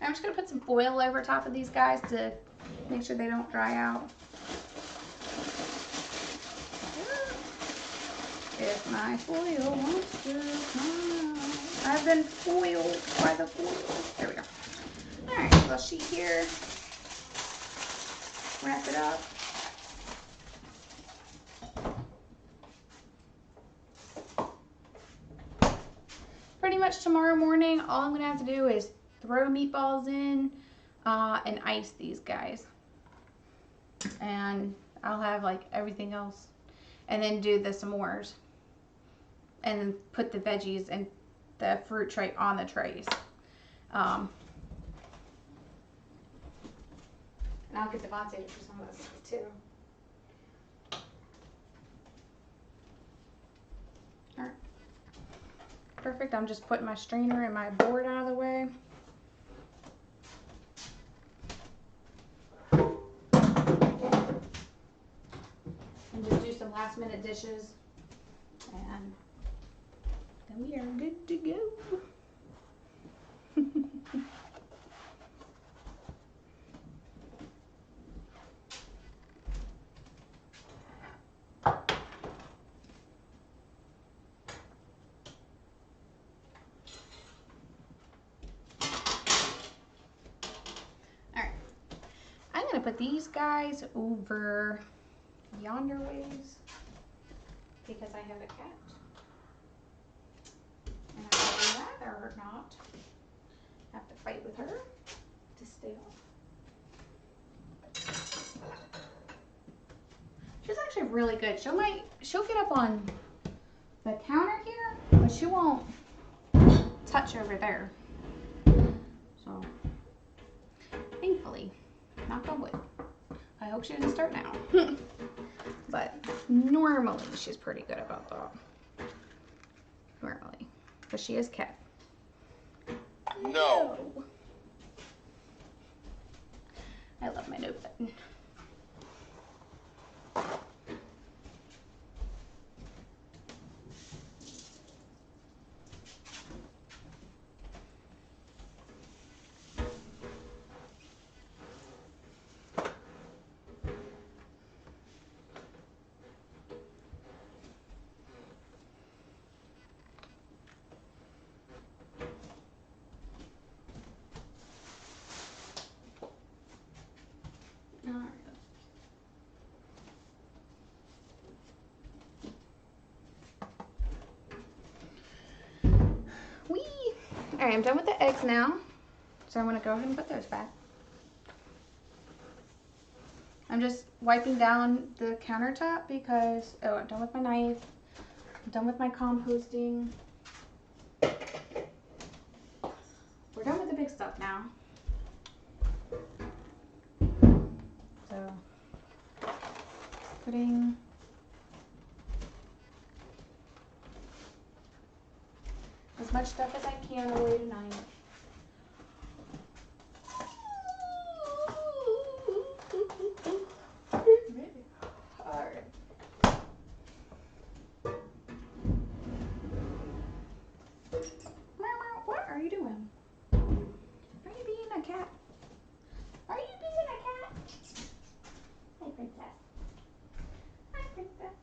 I'm just going to put some foil over top of these guys to make sure they don't dry out. If my foil wants to come out. I've been foiled by the foil. There we go. Alright, little sheet here. Wrap it up. much tomorrow morning, all I'm going to have to do is throw meatballs in and ice these guys. And I'll have like everything else. And then do the s'mores. And then put the veggies and the fruit tray on the trays. And I'll get Devontae to do some of this stuff too. Alright. Perfect. I'm just putting my strainer and my board out of the way. And just do some last minute dishes. And then we are good to go. Put these guys over yonder ways because I have a cat and I would rather not have to fight with her to stay off. She's actually really good. She'll get up on the counter here, but she won't touch over there. So thankfully. Knock on wood. I hope she doesn't start now. But normally she's pretty good about that. Normally. But she is cat. No. I love my note button. Alright, I'm done with the eggs now. So I'm going to go ahead and put those back. I'm just wiping down the countertop because, oh, I'm done with my knife. I'm done with my composting. We're done with the big stuff now. So, putting as much stuff as I can away tonight. Alright. What are you doing? Are you being a cat? Are you being a cat? Hi, princess. Hi, princess.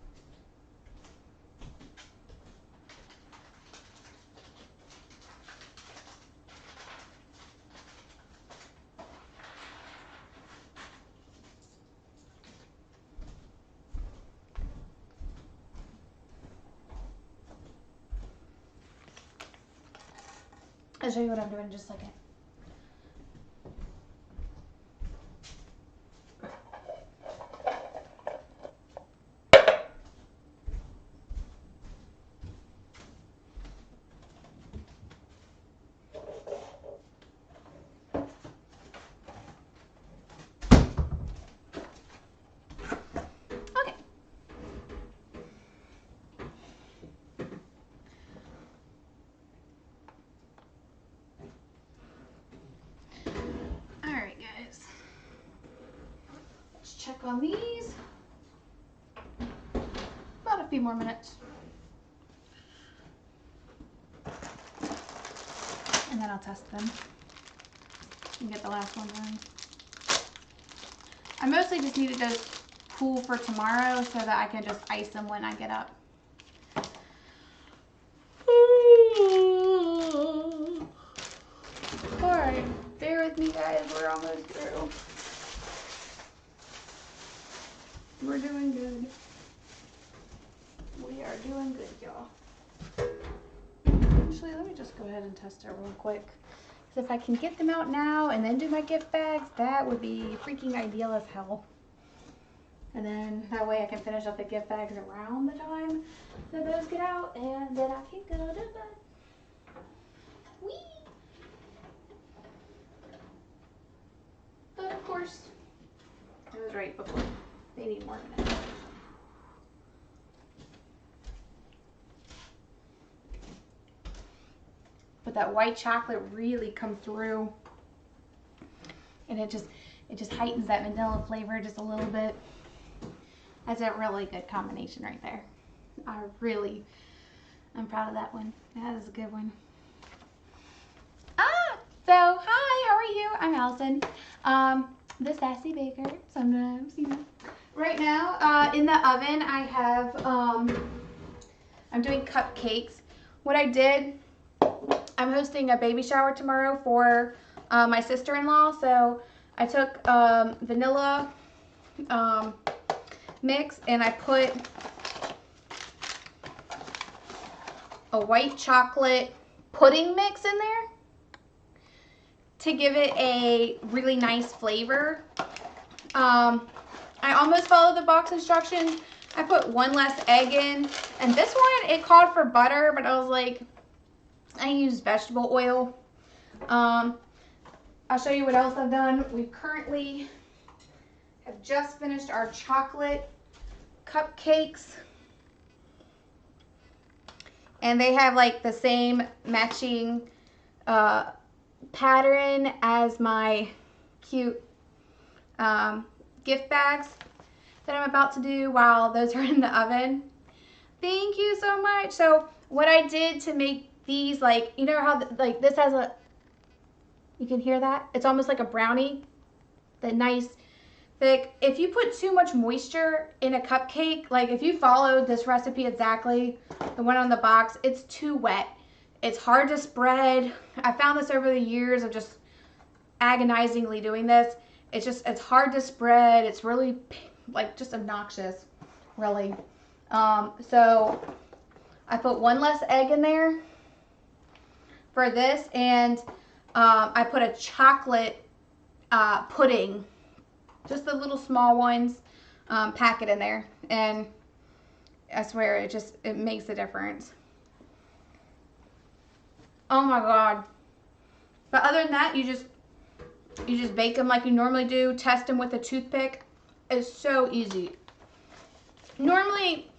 I'll show you what I'm doing in just a second. Okay. Alright, guys. Let's check on these. About a few more minutes. And then I'll test them and get the last one done. I mostly just needed those cool for tomorrow so that I can just ice them when I get up. Alright, bear with me guys, we're almost through. We're doing good. We are doing good, y'all. Actually, let me just go ahead and test it real quick. Because if I can get them out now and then do my gift bags, that would be freaking ideal as hell. And then that way I can finish up the gift bags around the time that those get out, and then I can go to bed. Whee! But of course, I was right before. They need more minutes. But that white chocolate really comes through, and it just heightens that vanilla flavor just a little bit. That's a really good combination right there. I'm proud of that one. That is a good one. So hi, how are you? I'm Allison, the Sassy Baker. Sometimes, you know. Right now, in the oven, I have I'm doing cupcakes. What I did, I'm hosting a baby shower tomorrow for my sister-in-law, so I took vanilla mix and I put a white chocolate pudding mix in there to give it a really nice flavor. I almost followed the box instructions. I put one less egg in, and this one, it called for butter, but I was like, I used vegetable oil. I'll show you what else I've done. We currently have just finished our chocolate cupcakes, and they have like the same matching pattern as my cute gift bags that I'm about to do while those are in the oven. Thank you so much. So what I did to make these, like, you know how like this has a, you can hear that? It's almost like a brownie, the nice thick. If you put too much moisture in a cupcake, like if you followed this recipe exactly, the one on the box, it's too wet. It's hard to spread. I found this over the years of just agonizingly doing this. It's hard to spread. It's really like just obnoxious, really. So I put one less egg in there for this, and I put a chocolate pudding, just the little small ones, packet in there, and I swear it makes a difference. Oh my god. But other than that, you just bake them like you normally do. Test them with a toothpick. It's so easy. Normally,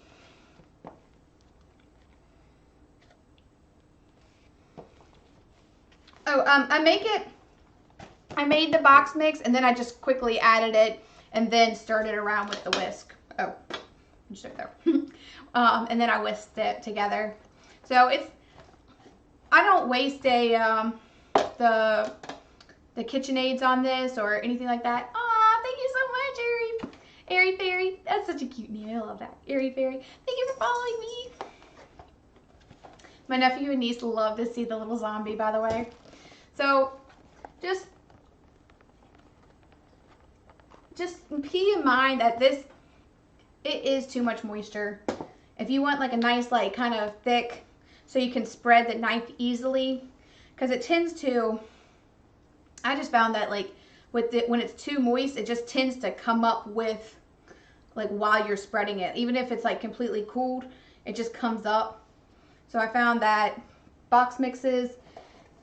I made the box mix and then I just quickly added it and then stirred it around with the whisk. Oh, just right there. And then I whisked it together. So I don't waste the KitchenAids on this or anything like that. Aw, thank you so much, Airy Fairy. That's such a cute name. I love that. Airy Fairy. Thank you for following me. My nephew and niece love to see the little zombie, by the way. So just keep in mind that it is too much moisture. If you want like a nice, like kind of thick, so you can spread the knife easily, because it tends to, I just found that like when it's too moist, it just tends to come up with, like while you're spreading it. Even if it's like completely cooled, it just comes up. So I found that box mixes,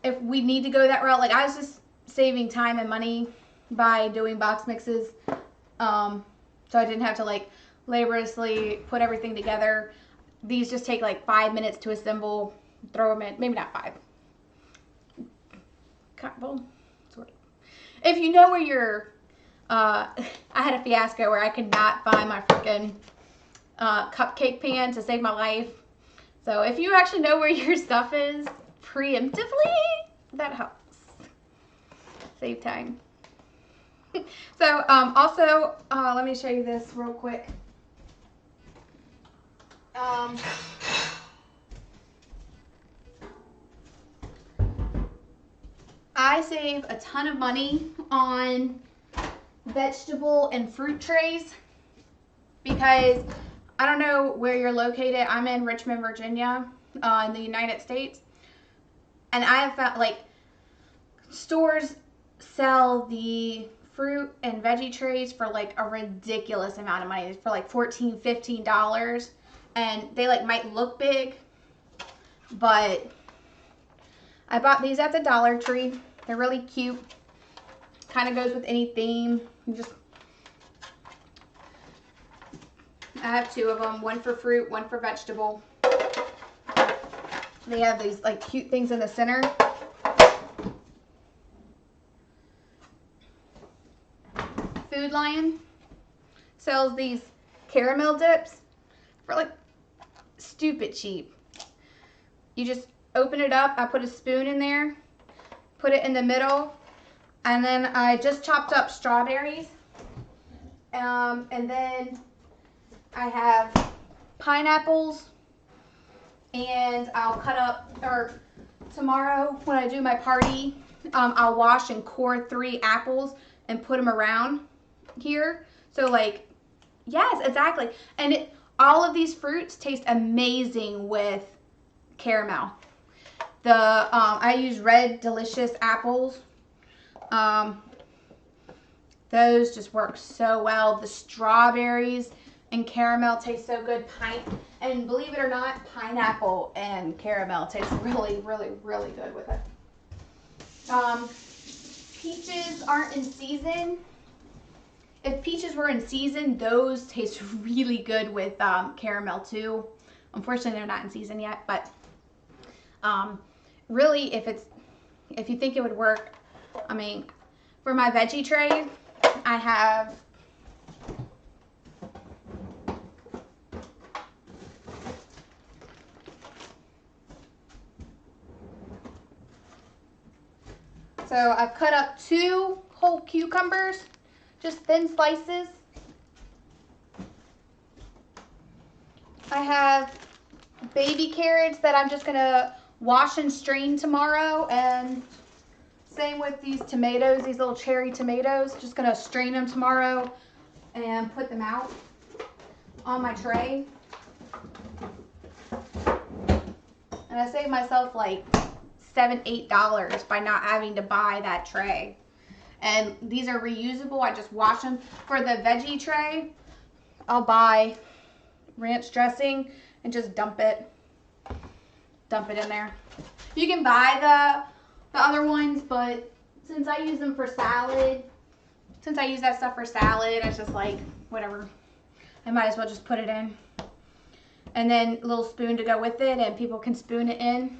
if we need to go that route, like I was just saving time and money by doing box mixes. So I didn't have to like laboriously put everything together. These just take like 5 minutes to assemble, throw them in, maybe not 5. Well, sort of. If you know where your, I had a fiasco where I could not find my freaking cupcake pan to save my life. So if you actually know where your stuff is preemptively, that helps. Save time. So also, let me show you this real quick. I save a ton of money on vegetable and fruit trays because I don't know where you're located. I'm in Richmond, Virginia, in the United States. And I have found like stores sell the fruit and veggie trays for like a ridiculous amount of money, for like $14, $15, and they like might look big, but I bought these at the Dollar Tree. They're really cute. Kind of goes with any theme. I have two of them, one for fruit, one for vegetable. They have these like cute things in the center. Food Lion sells these caramel dips for like stupid cheap. You just open it up. I put a spoon in there, put it in the middle, and then I just chopped up strawberries. And then I have pineapples, and I'll cut up, or tomorrow when I do my party, I'll wash and core 3 apples and put them around here. So like, yes, exactly. And all of these fruits taste amazing with caramel. I use Red Delicious apples. Those just work so well. The strawberries and caramel taste so good. And believe it or not, pineapple and caramel taste really, really, really good with it. Peaches aren't in season. If peaches were in season, those taste really good with caramel too. Unfortunately, they're not in season yet, but really, if you think it would work, I mean, for my veggie tray, I have so I've cut up 2 whole cucumbers, just thin slices. I have baby carrots that I'm just gonna wash and strain tomorrow, and same with these tomatoes, these little cherry tomatoes. Just gonna strain them tomorrow and put them out on my tray. And I saved myself like $7, $8 by not having to buy that tray. And these are reusable. I just wash them. For the veggie tray, I'll buy ranch dressing and just dump it in there. You can buy the other ones, but since I use them for salad, since I use that stuff for salad, it's just like, whatever. I might as well just put it in. And then a little spoon to go with it, and people can spoon it in.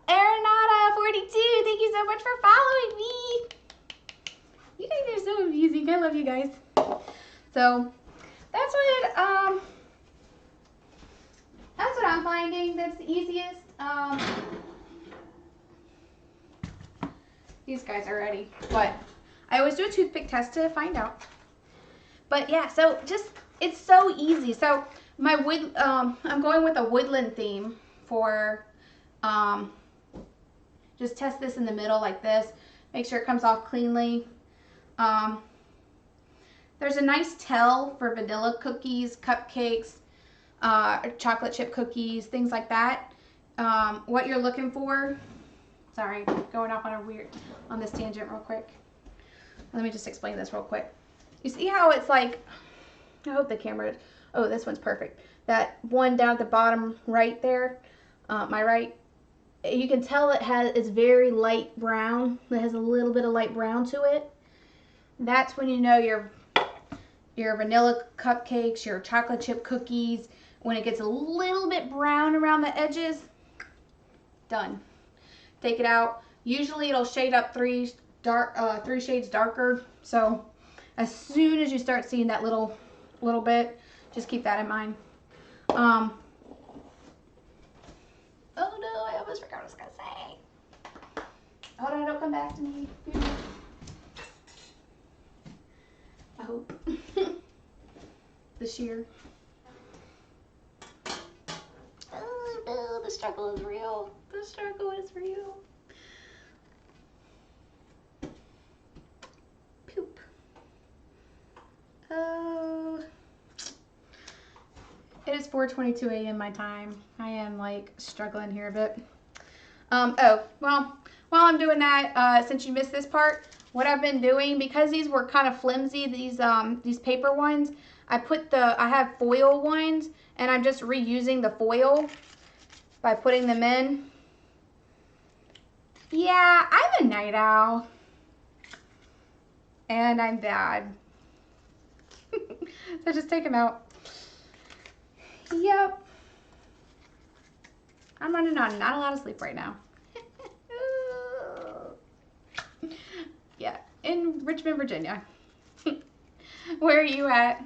Arenata42, thank you so much for following me. You guys are so amusing. I love you guys. So that's what I'm finding that's the easiest. These guys are ready, but I always do a toothpick test to find out. But yeah, so it's so easy. So my I'm going with a woodland theme for, just test this in the middle like this. Make sure it comes off cleanly. There's a nice tell for vanilla cookies, cupcakes, chocolate chip cookies, things like that. What you're looking for. Sorry, going off on this tangent real quick. Let me just explain this real quick. You see how it's like, I hope the camera, oh, this one's perfect. That one down at the bottom right there, my right, you can tell it's very light brown. It has a little bit of light brown to it. That's when you know your vanilla cupcakes, your chocolate chip cookies, when it gets a little bit brown around the edges, done. Take it out. Usually it'll shade up 3 shades darker. So as soon as you start seeing that little bit, just keep that in mind. Oh no, I almost forgot what I was gonna say. Hold on, don't come back to me. I hope. This year. Oh no, the struggle is real. The struggle is real. Poop. Oh. It is 4:22 a.m. my time. I am like struggling here a bit. Oh, well, while I'm doing that, since you missed this part, what I've been doing, because these were kind of flimsy, these paper ones, I have foil ones, and I'm just reusing the foil by putting them in. Yeah, I'm a night owl. And I'm bad. So just take them out. Yep. I'm running on not a lot of sleep right now. Yeah, in Richmond, Virginia. Where are you at?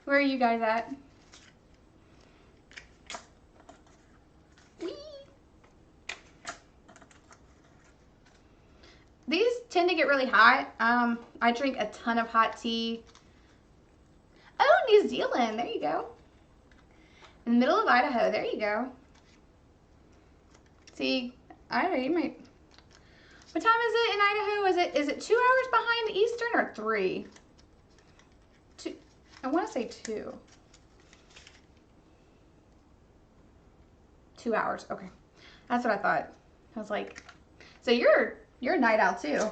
Where are you guys at? Whee! These tend to get really hot. I drink a ton of hot tea. Oh, New Zealand. There you go. In the middle of Idaho. There you go. See, I don't know, you might. What time is it in Idaho? Is it 2 hours behind Eastern or 3? 2. I want to say 2. 2 hours. Okay, that's what I thought. I was like, so you're a night owl too.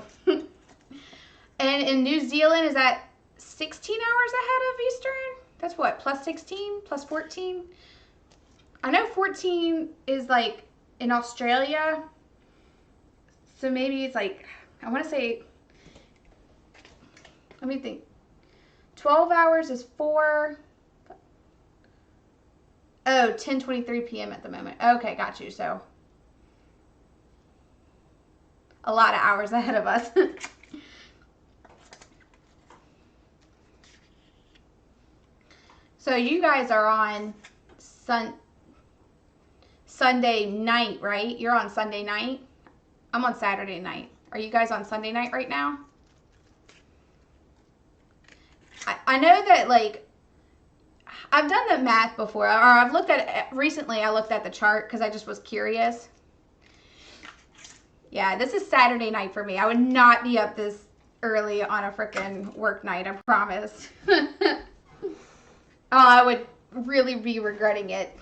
And in New Zealand, is that 16 hours ahead of Eastern? That's what, plus 16, plus 14? I know 14 is like in Australia. So maybe it's like, I want to say, let me think. 12 hours is 4. Oh, 10:23 p.m. at the moment. Okay, got you. So a lot of hours ahead of us. So you guys are on Sunday night, right? You're on Sunday night. I'm on Saturday night. Are you guys on Sunday night right now? I know that, like, I've done the math before, or I've looked at it recently. I looked at the chart because I just was curious. Yeah, this is Saturday night for me. I would not be up this early on a freaking work night, I promise. I would really be regretting it.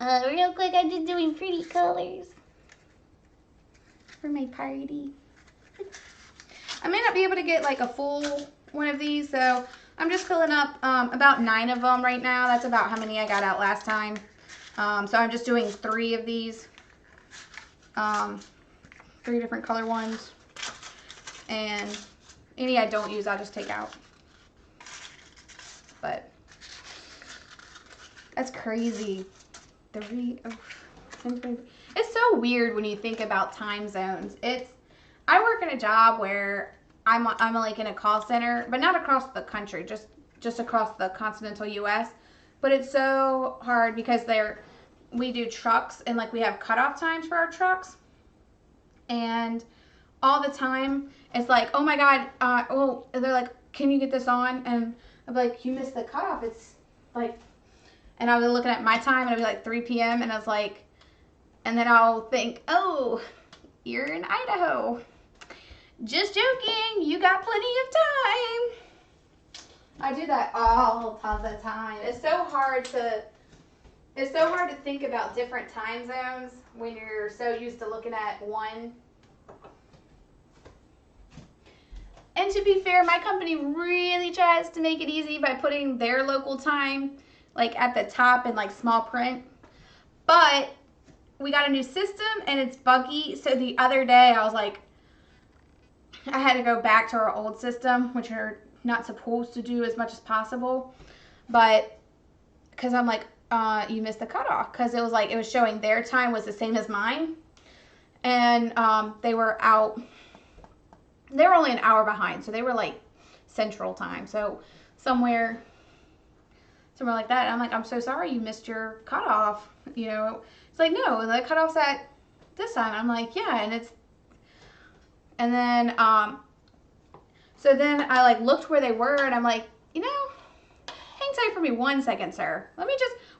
Real quick, I'm just doing pretty colors for my party. I may not be able to get like a full one of these, so I'm just filling up about 9 of them right now. That's about how many I got out last time. So I'm just doing 3 of these, 3 different color ones, and any I don't use I'll just take out. But that's crazy. It's so weird when you think about time zones. I work in a job where I'm like in a call center, but not across the country, just across the continental U.S. But it's so hard because we do trucks, and like we have cutoff times for our trucks, and all the time it's like, oh my God, they're like, can you get this on? And I'm like, you missed the cutoff. It's like, and I was looking at my time, and it'd be like 3 p.m. and I was like, and then I'll think, oh, you're in Idaho. Just joking, you got plenty of time. I do that all the time. It's so hard to think about different time zones when you're so used to looking at one. And to be fair, my company really tries to make it easy by putting their local time like at the top in like small print. But we got a new system and it's buggy. So the other day I was like, I had to go back to our old system, which are not supposed to do as much as possible. But because I'm like, you missed the cutoff, because it was showing their time was the same as mine. And they were only an hour behind. So they were like central time. So somewhere like that. And I'm like, I'm so sorry you missed your cutoff. You know, it's like, no, the cutoff's at this time. I'm like, yeah, and then so then I like looked where they were, and I'm like, you know, hang tight for me 1 second, sir.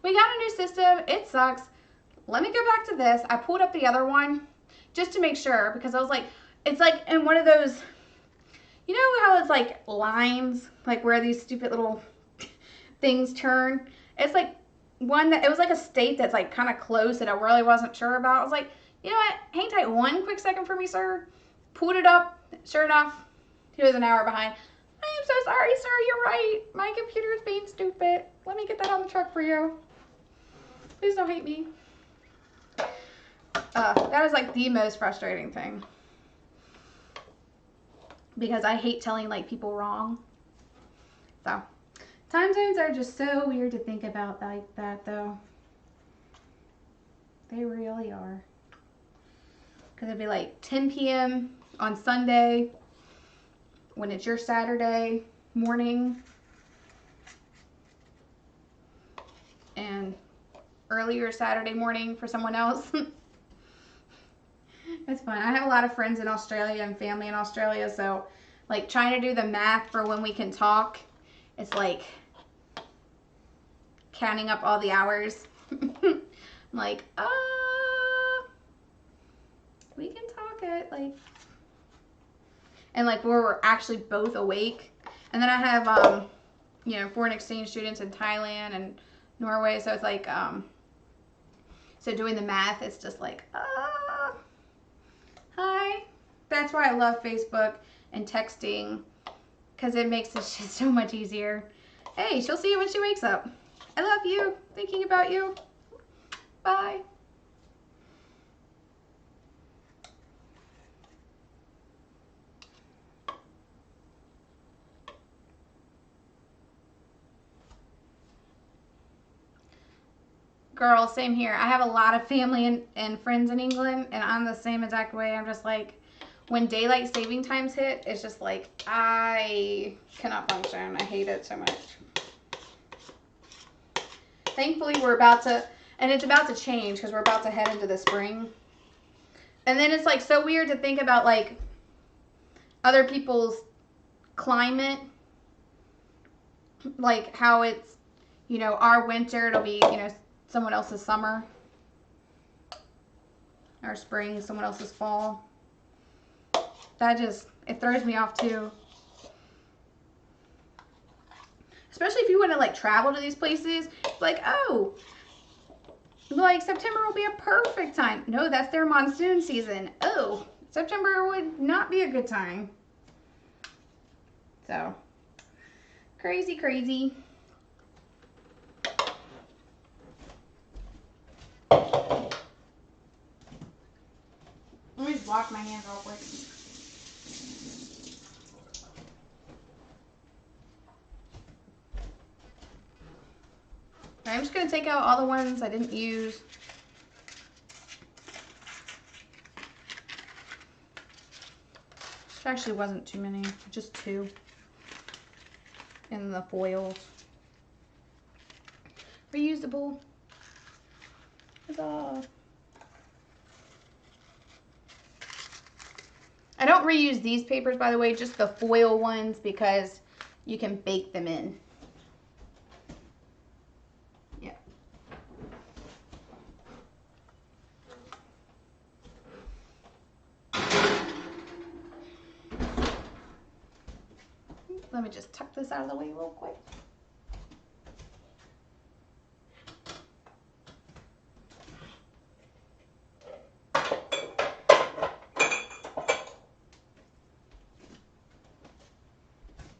We got a new system. It sucks. Let me go back to this. I pulled up the other one just to make sure, because I was like, it's like in one of those, you know how it's like lines, like where these stupid little things turn. It's like one that, it was like a state that's like kind of close that I really wasn't sure about. I was like, you know what, hang tight one quick second for me, sir. Pulled it up. Sure enough, he was an hour behind. I am so sorry, sir, you're right. My computer is being stupid. Let me get that on the truck for you. Please don't hate me. That was like the most frustrating thing. Because I hate telling like people wrong. So, time zones are just so weird to think about like that though. They really are. Because it'd be like 10 p.m. on Sunday when it's your Saturday morning. And earlier Saturday morning for someone else. It's fun. I have a lot of friends in Australia and family in Australia, so like trying to do the math for when we can talk, it's like counting up all the hours. I'm like, we can talk at like, and like where we're actually both awake. And then I have, you know, foreign exchange students in Thailand and Norway, so it's like, so doing the math, it's just like, hi. That's why I love Facebook and texting, because it makes this shit so much easier. Hey, she'll see you when she wakes up. I love you. Thinking about you. Bye. Girl, same here. I have a lot of family and friends in England, and I'm the same exact way. I'm just like, when daylight saving times hit, it's just like, I cannot function. I hate it so much. Thankfully, we're about to, and it's about to change because we're about to head into the spring. And then it's like so weird to think about like other people's climate, like how it's, you know, our winter, it'll be, you know, someone else's summer. Our spring, someone else's fall. That just, it throws me off too. Especially if you want to like travel to these places, like, oh, like September will be a perfect time. No, that's their monsoon season. Oh, September would not be a good time. So, crazy, crazy. Let me just wash my hands real quick. I'm just going to take out all the ones I didn't use. There actually wasn't too many, just 2. And the foils. Reusable. Huzzah. I don't reuse these papers, by the way, just the foil ones, because you can bake them in. Yeah. Let me just tuck this out of the way real quick.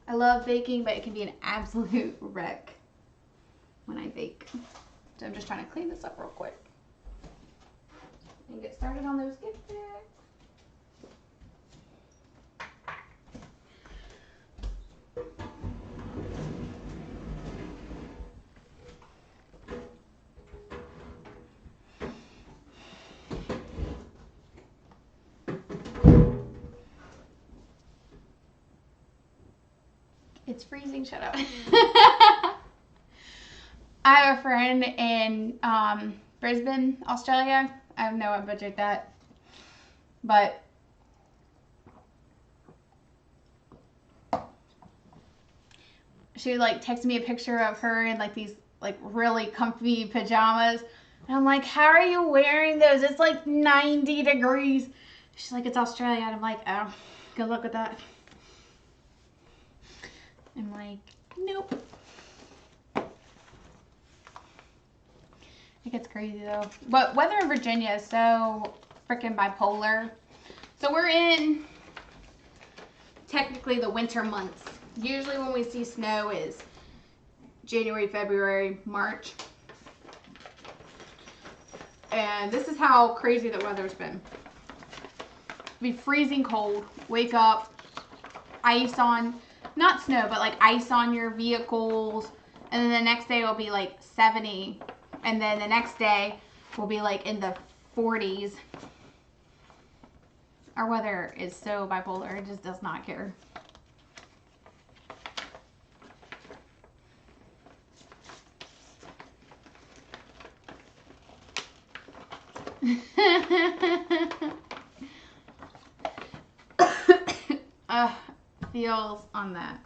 I love baking, but it can be an absolute wreck when I bake. So I'm just trying to clean this up real quick and get started on those gift bags. It's freezing, shut up. I have a friend in Brisbane, Australia. I know I butchered that. But she like texted me a picture of her in like these like really comfy pajamas. And I'm like, how are you wearing those? It's like 90 degrees. She's like, it's Australia. And I'm like, oh, good luck with that. I'm like, nope. gets crazy though. But weather in Virginia is so freaking bipolar. So we're in technically the winter months. Usually when we see snow is January, February, March. And this is how crazy the weather's been. Be freezing cold, wake up, ice on, not snow, but like ice on your vehicles. And then the next day will be like 70. And then the next day will be like in the 40s. Our weather is so bipolar, it just does not care. Feels on that.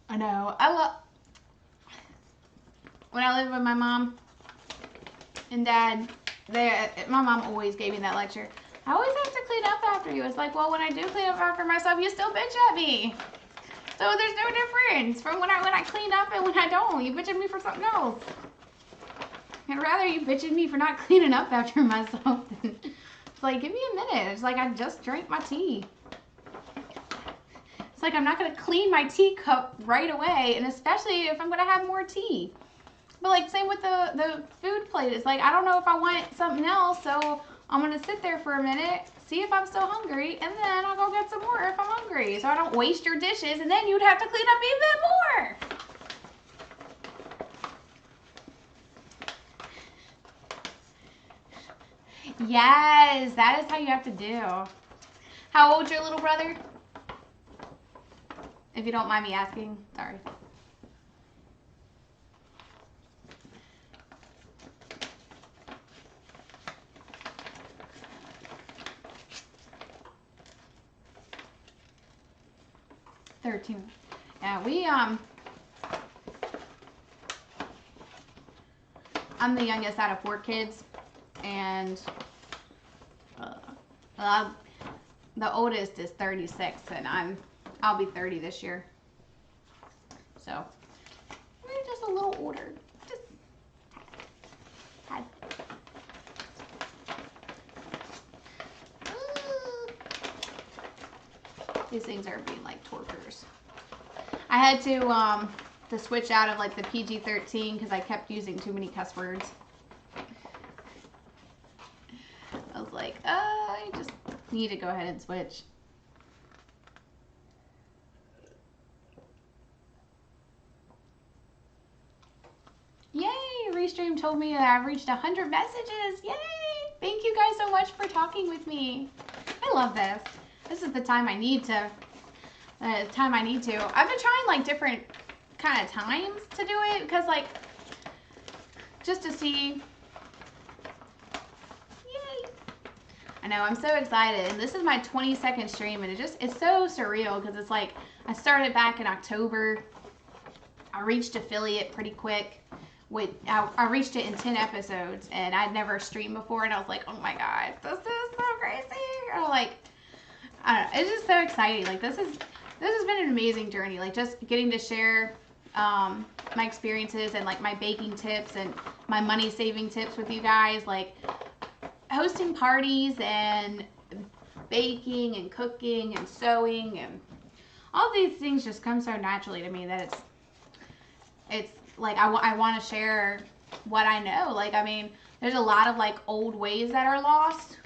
I know. When I lived with my mom and dad, my mom always gave me that lecture. I always have to clean up after you. It's like, well, when I do clean up after myself, you still bitch at me. So there's no difference from when I clean up and when I don't. You bitch at me for something else. I'd rather you bitch at me for not cleaning up after myself than, it's like, give me a minute. It's like, I just drank my tea. It's like, I'm not going to clean my teacup right away, and especially if I'm going to have more tea. But like, same with the food plate. It's like, I don't know if I want something else, so I'm going to sit there for a minute, see if I'm still hungry, and then I'll go get some more if I'm hungry. So I don't waste your dishes, and then you'd have to clean up even more. Yes, that is how you have to do. How old's your little brother? If you don't mind me asking, sorry. $13. Yeah, I'm the youngest out of 4 kids, and the oldest is 36, and I'll be 30 this year. So we're just a little older. These things are being like torturers. I had to switch out of like the PG-13 because I kept using too many cuss words. I was like, I just need to go ahead and switch. Yay! Restream told me that I've reached 100 messages. Yay! Thank you guys so much for talking with me. I love this. This is the time I need to. I've been trying like different kind of times to do it because like just to see. Yay! I know, I'm so excited. And this is my 22nd stream, and it's so surreal because it's like I started back in October. I reached affiliate pretty quick. I reached it in 10 episodes, and I'd never streamed before, and I was like, oh my god, this is so crazy. I'm like, I don't know, it's just so exciting. Like this has been an amazing journey. Like just getting to share my experiences and like my baking tips and my money saving tips with you guys. Like hosting parties and baking and cooking and sewing and all these things just come so naturally to me that it's like I want to share what I know. Like, I mean, there's a lot of like old ways that are lost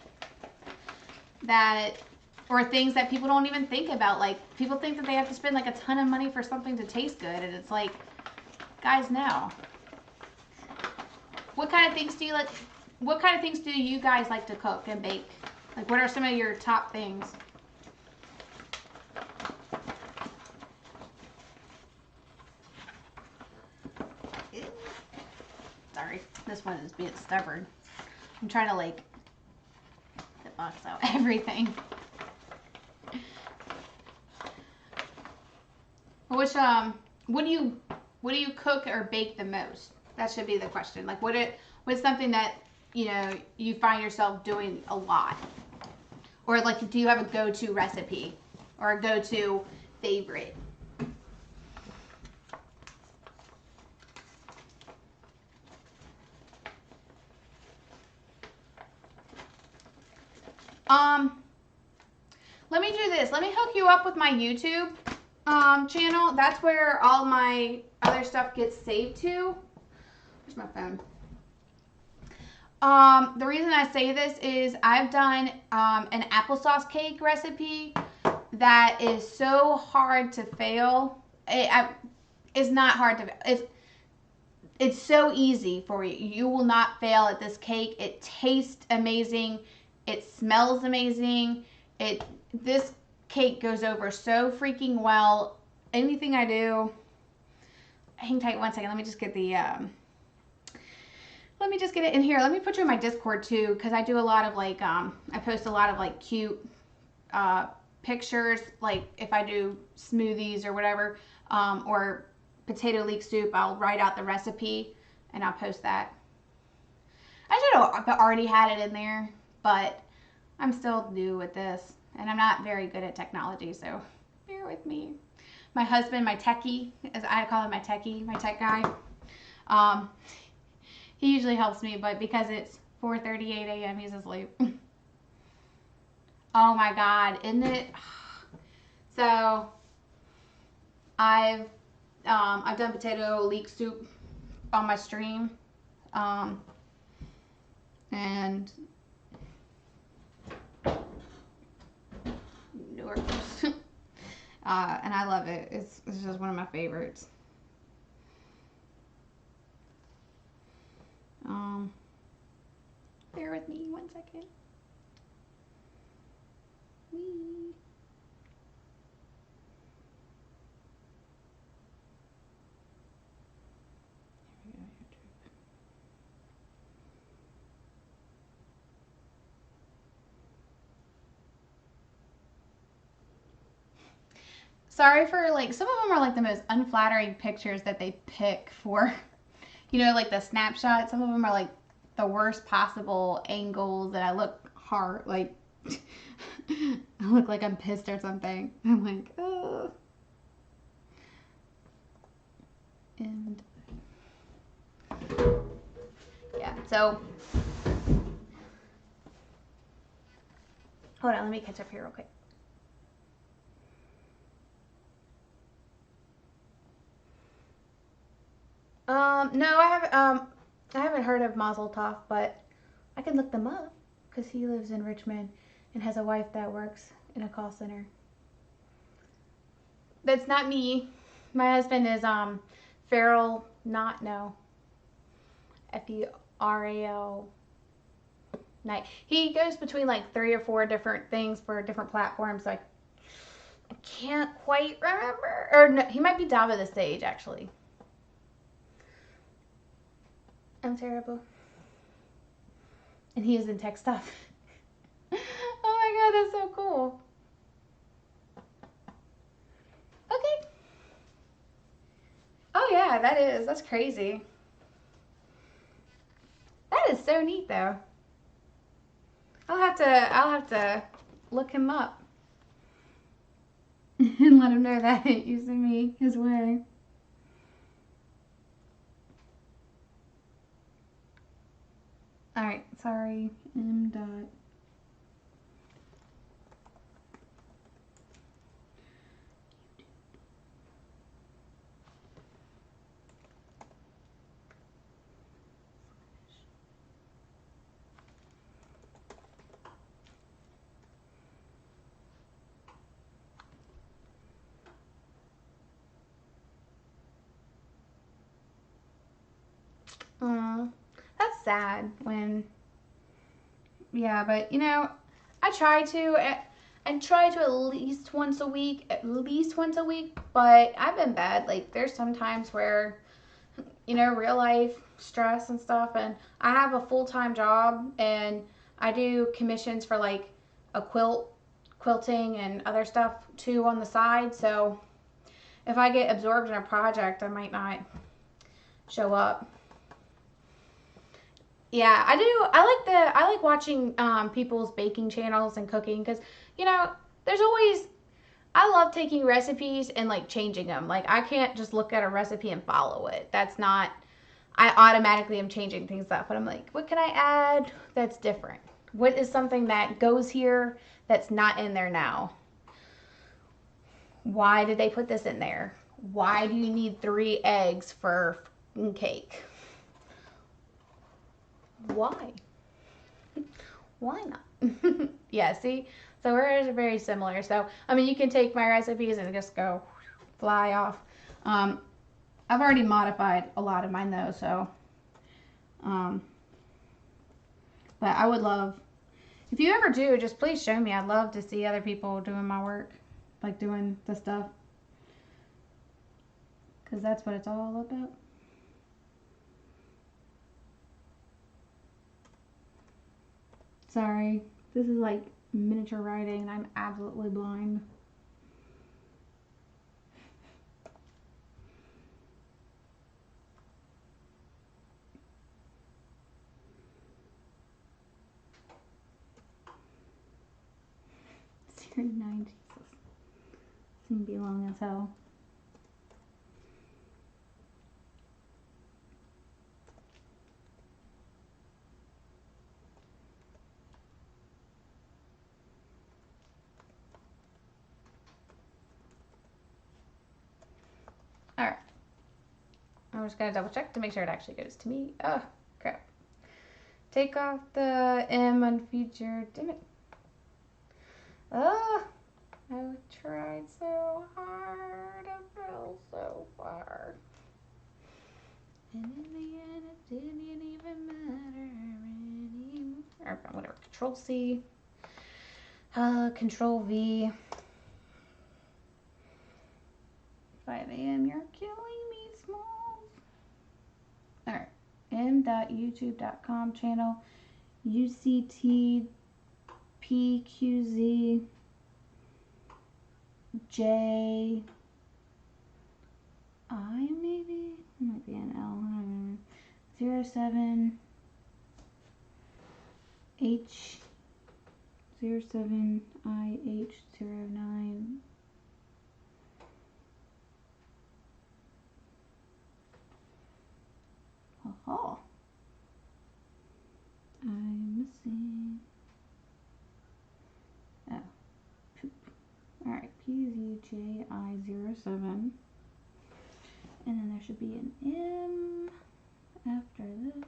or things that people don't even think about. Like people think that they have to spend like a ton of money for something to taste good, and it's like, guys, no. What kind of things do you guys like to cook and bake? Like what are some of your top things? Sorry, this one is being stubborn. I'm trying to like box out everything. Which what do you cook or bake the most? That should be the question. Like what's something that you find yourself doing a lot, or like do you have a go-to recipe or a go-to favorite? Let me do this. Let me hook you up with my YouTube channel. That's where all my other stuff gets saved to. Where's my phone? The reason I say this is I've done an applesauce cake recipe that is so hard to fail. It's not hard to. It's so easy for you. You will not fail at this cake. It tastes amazing. It smells amazing. This cake goes over so freaking well. Anything I do. Hang tight one second. Let me just get the. Let me just get it in here. Let me put you in my Discord too, because I do a lot of like I post a lot of like cute pictures, like if I do smoothies or whatever, or potato leek soup, I'll write out the recipe and I'll post that. I should have already had it in there, but I'm still new with this and I'm not very good at technology, so bear with me. My husband, my techie, as I call him, my techie, my tech guy, he usually helps me, but because it's 4:38 a.m., he's asleep. Oh my God, isn't it? So I've done potato leek soup on my stream, and and I love it. It's just one of my favorites. Bear with me one second. Whee. Sorry for like, some of them are like the most unflattering pictures that they pick for, you know, like the snapshot. Some of them are like the worst possible angles that I look hard, like I look like I'm pissed or something. I'm like, oh. And yeah, so hold on, let me catch up here real quick. No, I haven't heard of Mazel Tov, but I can look them up because he lives in Richmond and has a wife that works in a call center. That's not me. My husband is Farrell, not no. F-E-R-A-L. Night. He goes between like 3 or 4 different things for different platforms. So I can't quite remember. Or no, he might be Dava the Sage actually. I'm terrible. And he is in tech stuff. Oh my God, that's so cool. Okay. Oh yeah, that is. That's crazy. That is so neat though. I'll have to look him up and let him know that it used to be his way. All right, sorry, M. Dot. That's sad when, yeah, but you know, I try to at least once a week, but I've been bad. Like, there's some times where, you know, real life stress and stuff, and I have a full-time job, and I do commissions for like a quilting and other stuff too on the side, so if I get absorbed in a project, I might not show up. Yeah, I do. I like watching people's baking channels and cooking because, you know, there's always, I love taking recipes and like changing them. Like, I can't just look at a recipe and follow it. That's not, I automatically am changing things up. But I'm like, what can I add that's different? What is something that goes here that's not in there now? Why did they put this in there? Why do you need 3 eggs for cake? Why? Why not? Yeah, see? So we're very similar. So, I mean, you can take my recipes and just go fly off. I've already modified a lot of mine though, so. But I would love, if you ever do, just please show me. I'd love to see other people doing my work, like doing the stuff. Because that's what it's all about. Sorry, this is like miniature writing and I'm absolutely blind. Series 9, Jesus. It's gonna be long as hell. Alright. I'm just gonna double check to make sure it actually goes to me. Oh, crap. Take off the M unfeatured. Damn it. Oh, I tried so hard. I fell so far. And in the end, it didn't even matter anymore. Or whatever. Control C. Control V. 5 a.m. You're killing me, Smalls. Alright. m.youtube.com channel. UCTPQZ. J. I maybe? It might be an L. I don't remember. 07 H 07 IH 09. Oh, I'm missing. Oh, poop. Alright, PZJI07. And then there should be an M after this.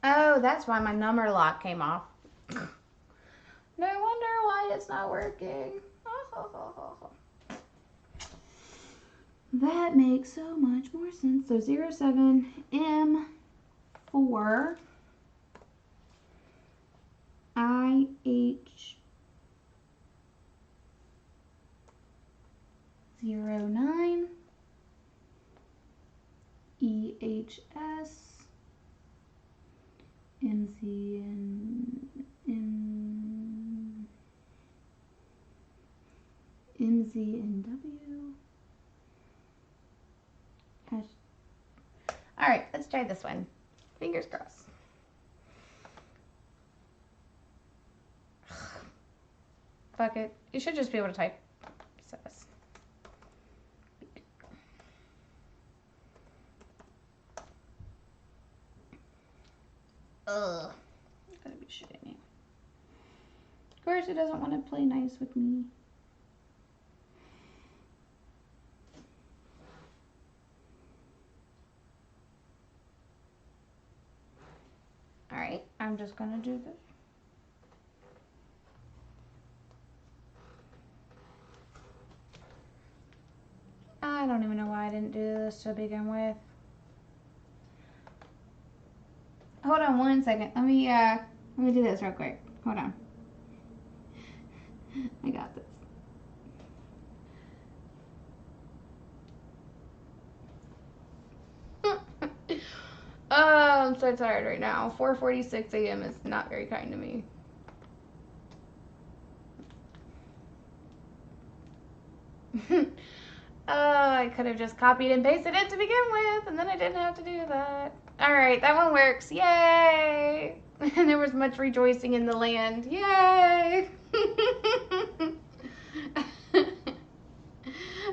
Oh, that's why my number lock came off. No wonder why it's not working. That makes so much more sense. So 07M4 IH 09 EHS MZNW. All right, let's try this one. Fingers crossed. Fuck it. You should just be able to type Sass. Ugh. Gotta be shitting me. Of course, it doesn't want to play nice with me. Alright, I'm just gonna do this. I don't even know why I didn't do this to begin with. Hold on one second. Let me do this real quick. Hold on. I got this. Oh, I'm so tired right now. 4:46 a.m. is not very kind to me. I could have just copied and pasted it to begin with, and then I didn't have to do that. Alright, that one works. Yay! And there was much rejoicing in the land. Yay!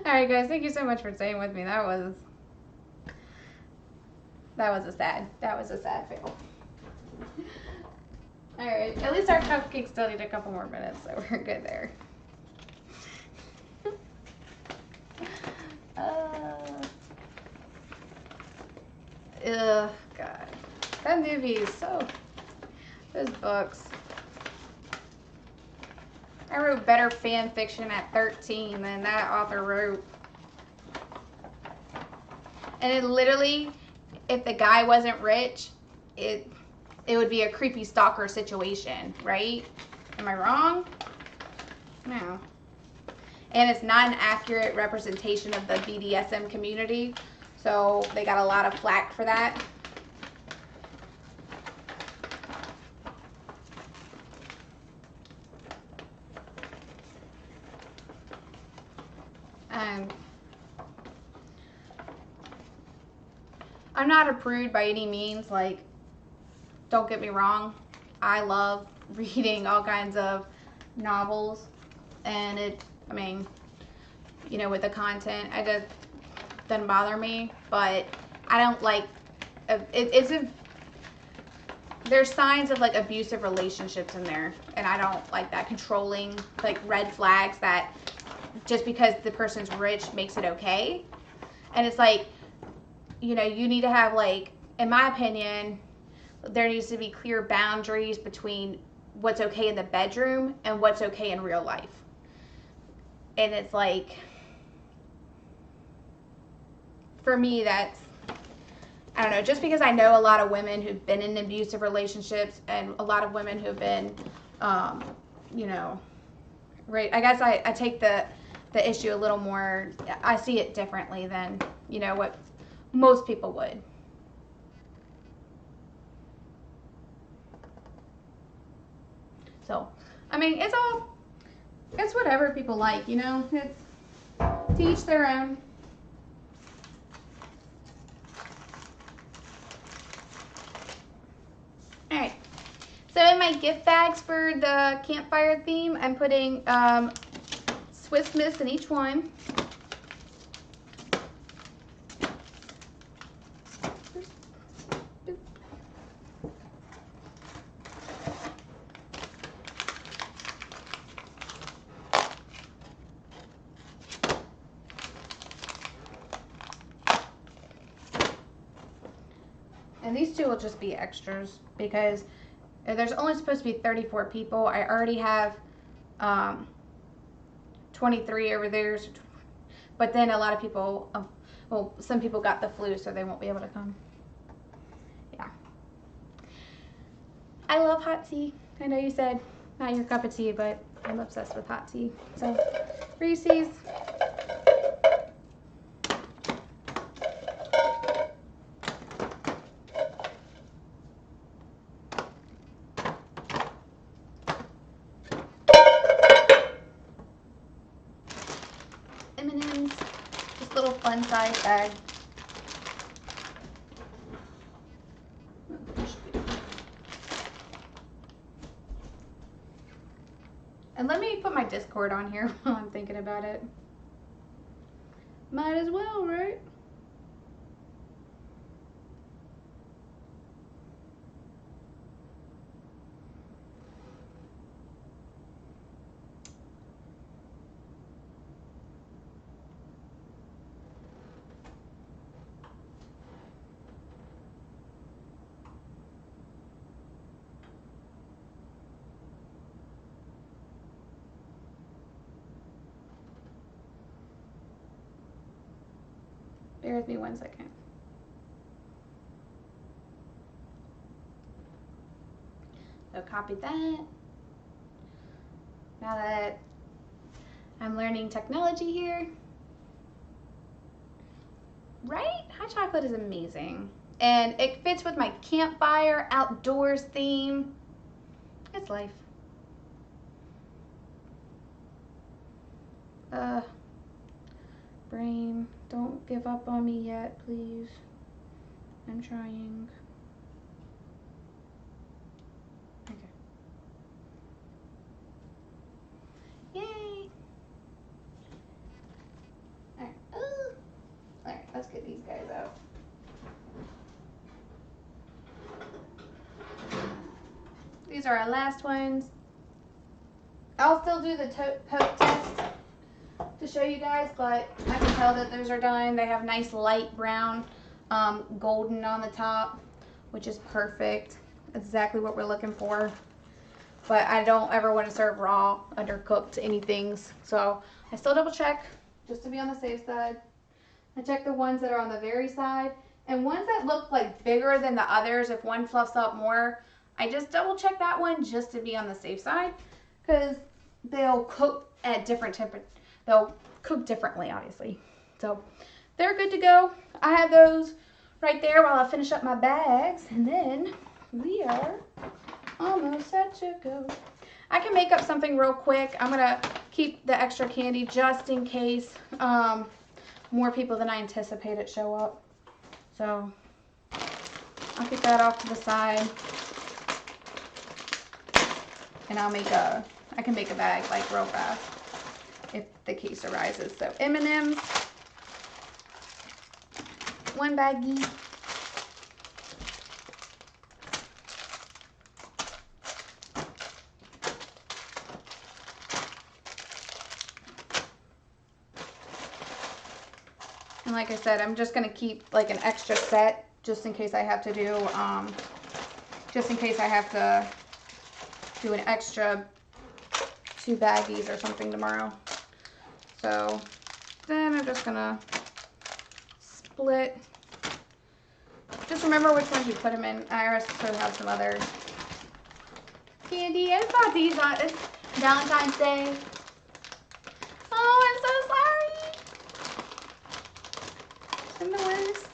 Alright guys, thank you so much for staying with me. That was a sad fail. Alright, at least our cupcakes still need a couple more minutes, so we're good there. Ugh, God. That movie is so... Those books. I wrote better fan fiction at 13 than that author wrote. And it literally, if the guy wasn't rich, it would be a creepy stalker situation, right? Am I wrong? No. And it's not an accurate representation of the BDSM community, so they got a lot of flack for that. I'm not a prude by any means, like, don't get me wrong, I love reading all kinds of novels, and I mean, you know, with the content, it just doesn't bother me, but I don't like, there's signs of like abusive relationships in there, and I don't like that, controlling, like red flags that just because the person's rich makes it okay, and it's like, you know, you need to have, like, in my opinion, there needs to be clear boundaries between what's okay in the bedroom and what's okay in real life. And it's like, for me, that's, I don't know, just because I know a lot of women who've been in abusive relationships and a lot of women who've been, you know, right, I guess I take the issue a little more, I see it differently than, you know, what most people would. So, I mean, it's whatever people like, you know, it's to each their own. Alright, so in my gift bags for the campfire theme, I'm putting Swiss Miss in each one. And these two will just be extras because there's only supposed to be 34 people. I already have 23 over there. But then a lot of people, well, some people got the flu, so they won't be able to come. Yeah. I love hot tea. I know you said not your cup of tea, but I'm obsessed with hot tea. So, Reese's. M&M's, this little fun size bag. And let me put my Discord on here while I'm thinking about it. Might as well, right? Bear with me 1 second. So copy that. Now that I'm learning technology here. Right? Hot chocolate is amazing. And it fits with my campfire outdoors theme. It's life. Brain, don't give up on me yet, please. I'm trying. let's get these guys out. These are our last ones. I'll still do the poke test to show you guys, but I can tell that those are done. They have nice light brown, golden on the top, which is perfect. Exactly what we're looking for. But I don't ever want to serve raw, undercooked anything. So I still double check just to be on the safe side. I check the ones that are on the very side, and ones that look like bigger than the others. If one fluffs up more, I just double check that one just to be on the safe side, because they'll cook at different temperature. They'll cook differently, obviously. So they're good to go. I have those right there while I finish up my bags, and then we are almost set to go. I can make up something real quick. I'm gonna keep the extra candy just in case more people than I anticipated show up. So I'll get that off to the side, and I can make a bag like real fast if the case arises. So M&M's, one baggie. And like I said, I'm just going to keep like an extra set just in case I have to do, an extra 2 baggies or something tomorrow. So then I'm just going to split. Just remember which ones you put them in. I also have some other candy. I bought these on it's Valentine's Day. Oh, I'm so sorry. I'm the worst.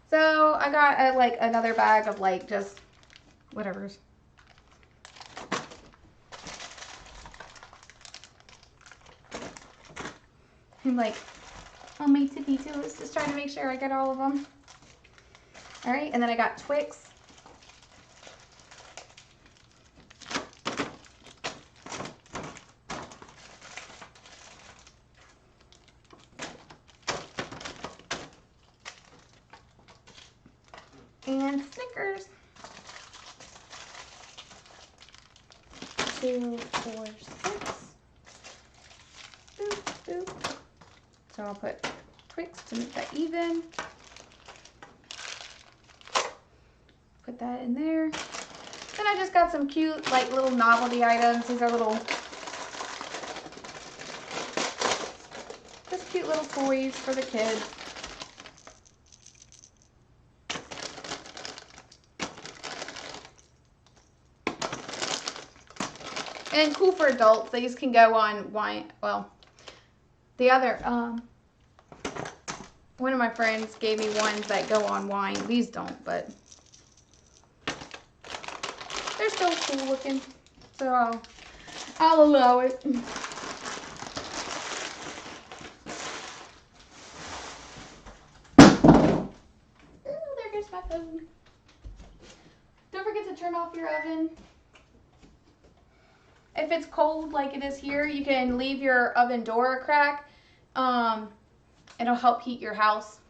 So I got like another bag of like just whatever's. I'm like on my tippy toes, just trying to make sure I get all of them. All right, and then I got Twix. And Snickers. 2, 4, 6. Boop, boop. So I'll put Twix to make that even. Put that in there. Then I just got some cute, like, little novelty items. These are little, just cute little toys for the kids. And cool for adults. These can go on wine. Well, the other, one of my friends gave me ones that go on wine. These don't, but they're still cool looking. So I'll allow it. Oh, there goes my phone. Don't forget to turn off your oven. If it's cold like it is here, you can leave your oven door a crack. It'll help heat your house.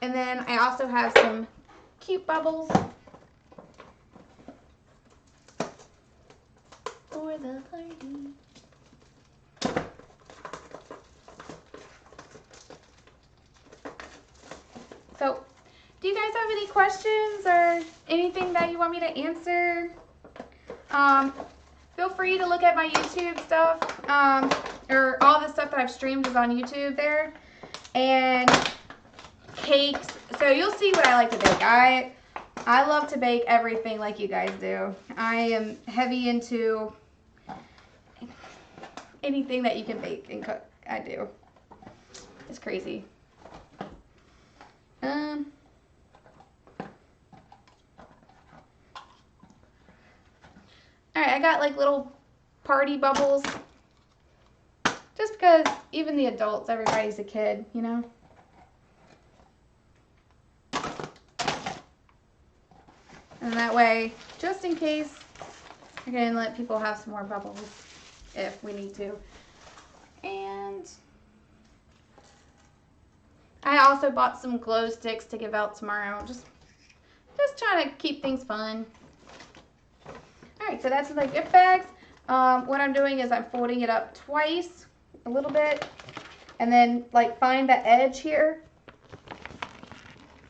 And then I also have some cute bubbles for the party. So, do you guys have any questions or anything that you want me to answer? Feel free to look at my YouTube stuff, or all the stuff that I've streamed is on YouTube there. And cakes. So you'll see what I like to bake. I love to bake everything like you guys do. I am heavy into anything that you can bake and cook. I do. It's crazy. Alright, I got like little party bubbles. Just because even the adults, everybody's a kid, you know? And that way, just in case, I can let people have some more bubbles if we need to. And I also bought some glow sticks to give out tomorrow. Just trying to keep things fun. Alright, so that's the gift bags. What I'm doing is I'm folding it up twice, a little bit, and then like find the edge here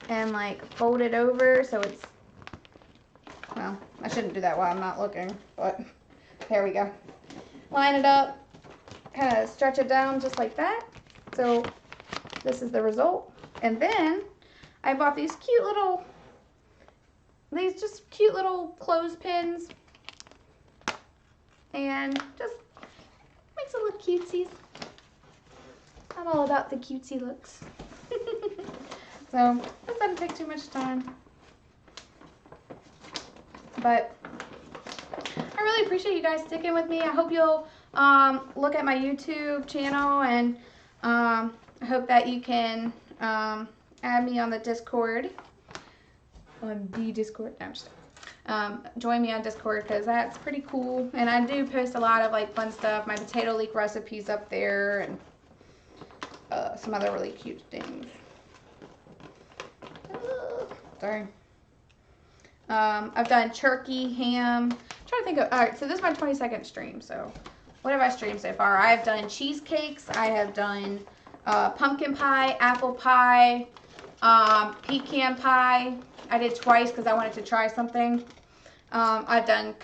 and like fold it over so it's, well, I shouldn't do that while I'm not looking, but there we go. Line it up, kind of stretch it down just like that. So this is the result. And then I bought these cute little clothespins, and just makes it look cutesy. I'm all about the cutesy looks. So this doesn't take too much time, but I really appreciate you guys sticking with me. I hope you'll look at my YouTube channel, and I hope that you can add me on the Discord. On the Discord. No, I'm just join me on Discord, because that's pretty cool. And I do post a lot of like fun stuff. My potato leek recipes up there, and some other really cute things. Sorry. I've done turkey, ham. I'm trying to think of. All right, so this is my 22nd stream. So what have I streamed so far? I have done cheesecakes. I have done pumpkin pie, apple pie, pecan pie. I did twice because I wanted to try something. I've done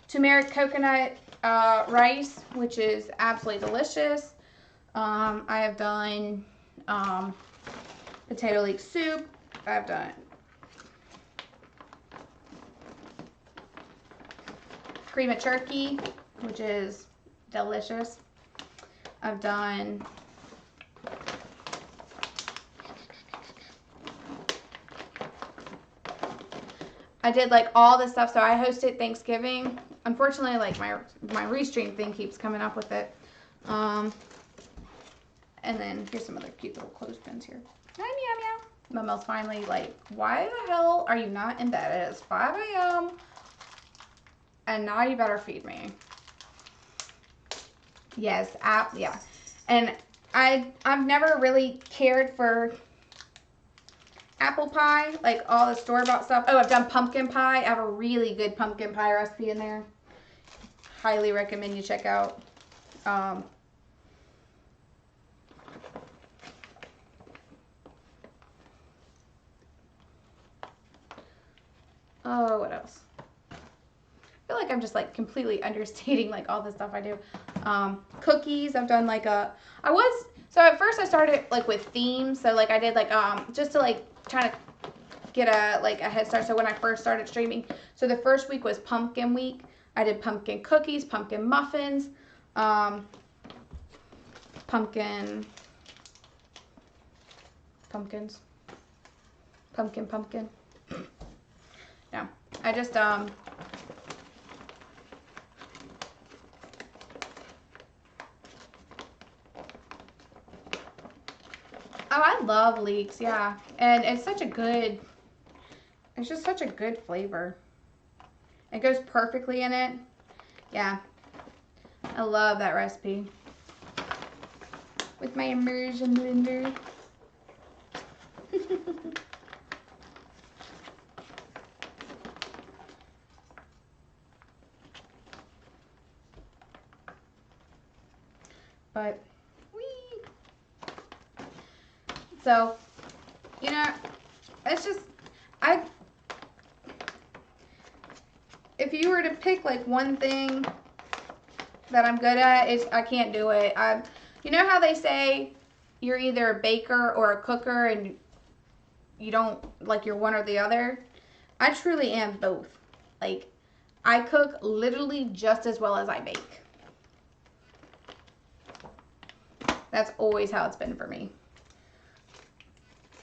turmeric coconut rice, which is absolutely delicious. I have done potato leek soup. I've done cream of turkey, which is delicious. I've done I did like all this stuff. So I hosted Thanksgiving. Unfortunately, like my restream thing keeps coming up with it. And then here's some other cute little clothespins here. Hi, meow meow. Momo's finally like, why the hell are you not in bed? It is 5 a.m. and now you better feed me. Yes, yeah. And I've never really cared for apple pie, like all the store-bought stuff. Oh, I've done pumpkin pie. I have a really good pumpkin pie recipe in there. Highly recommend you check out. Oh, what else? I feel like I'm just like completely understating like all the stuff I do. Cookies. I've done like so at first I started like with themes. So like I did like just to like try to get a head start. So when I first started streaming, so the first week was pumpkin week. I did pumpkin cookies, pumpkin muffins, pumpkin. No, I just oh, I love leeks, yeah. And it's just such a good flavor. It goes perfectly in it. Yeah. I love that recipe. With my immersion blender. But, so, you know, it's just, if you were to pick like one thing that I'm good at, I can't do it. You know how they say you're either a baker or a cooker, and you don't, like, you're one or the other? I truly am both. Like, I cook literally just as well as I bake. That's always how it's been for me.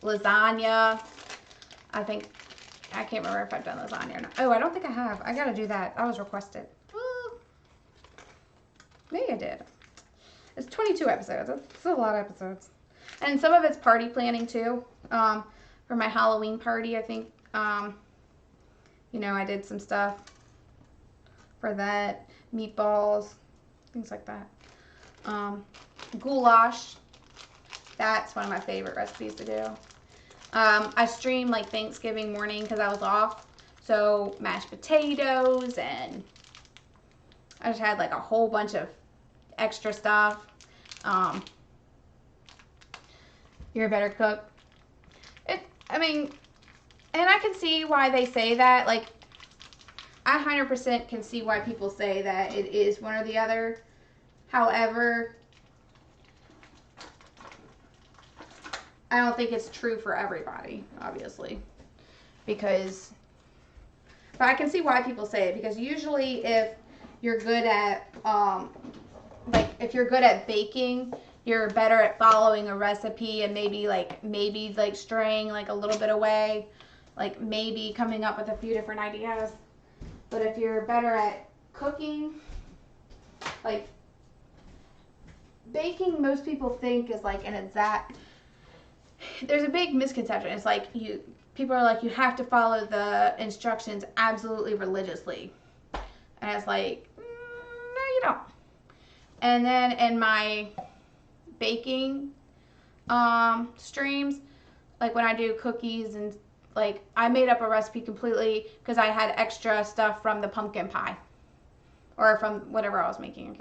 Lasagna. I can't remember if I've done lasagna or not. Oh, I don't think I have. I gotta do that. I was requested. Maybe I did. It's 22 episodes. That's a lot of episodes. And some of it's party planning too. For my Halloween party, I think. You know, I did some stuff for that. Meatballs, things like that. Goulash. That's one of my favorite recipes to do. I streamed like Thanksgiving morning because I was off. So mashed potatoes, and I just had like a whole bunch of extra stuff. You're a better cook. I mean, and I can see why they say that. Like, I 100% can see why people say that it is one or the other. However, I don't think it's true for everybody, obviously. Because, but I can see why people say it. Because usually if you're good at, like, if you're good at baking, you're better at following a recipe and maybe straying like a little bit away, like maybe coming up with a few different ideas. But if you're better at cooking, like baking, most people think is like an exact. There's a big misconception. It's like people are like, you have to follow the instructions absolutely religiously, and it's like, no, you don't. And then in my baking streams, like when I do cookies, and like I made up a recipe completely because I had extra stuff from the pumpkin pie or from whatever I was making.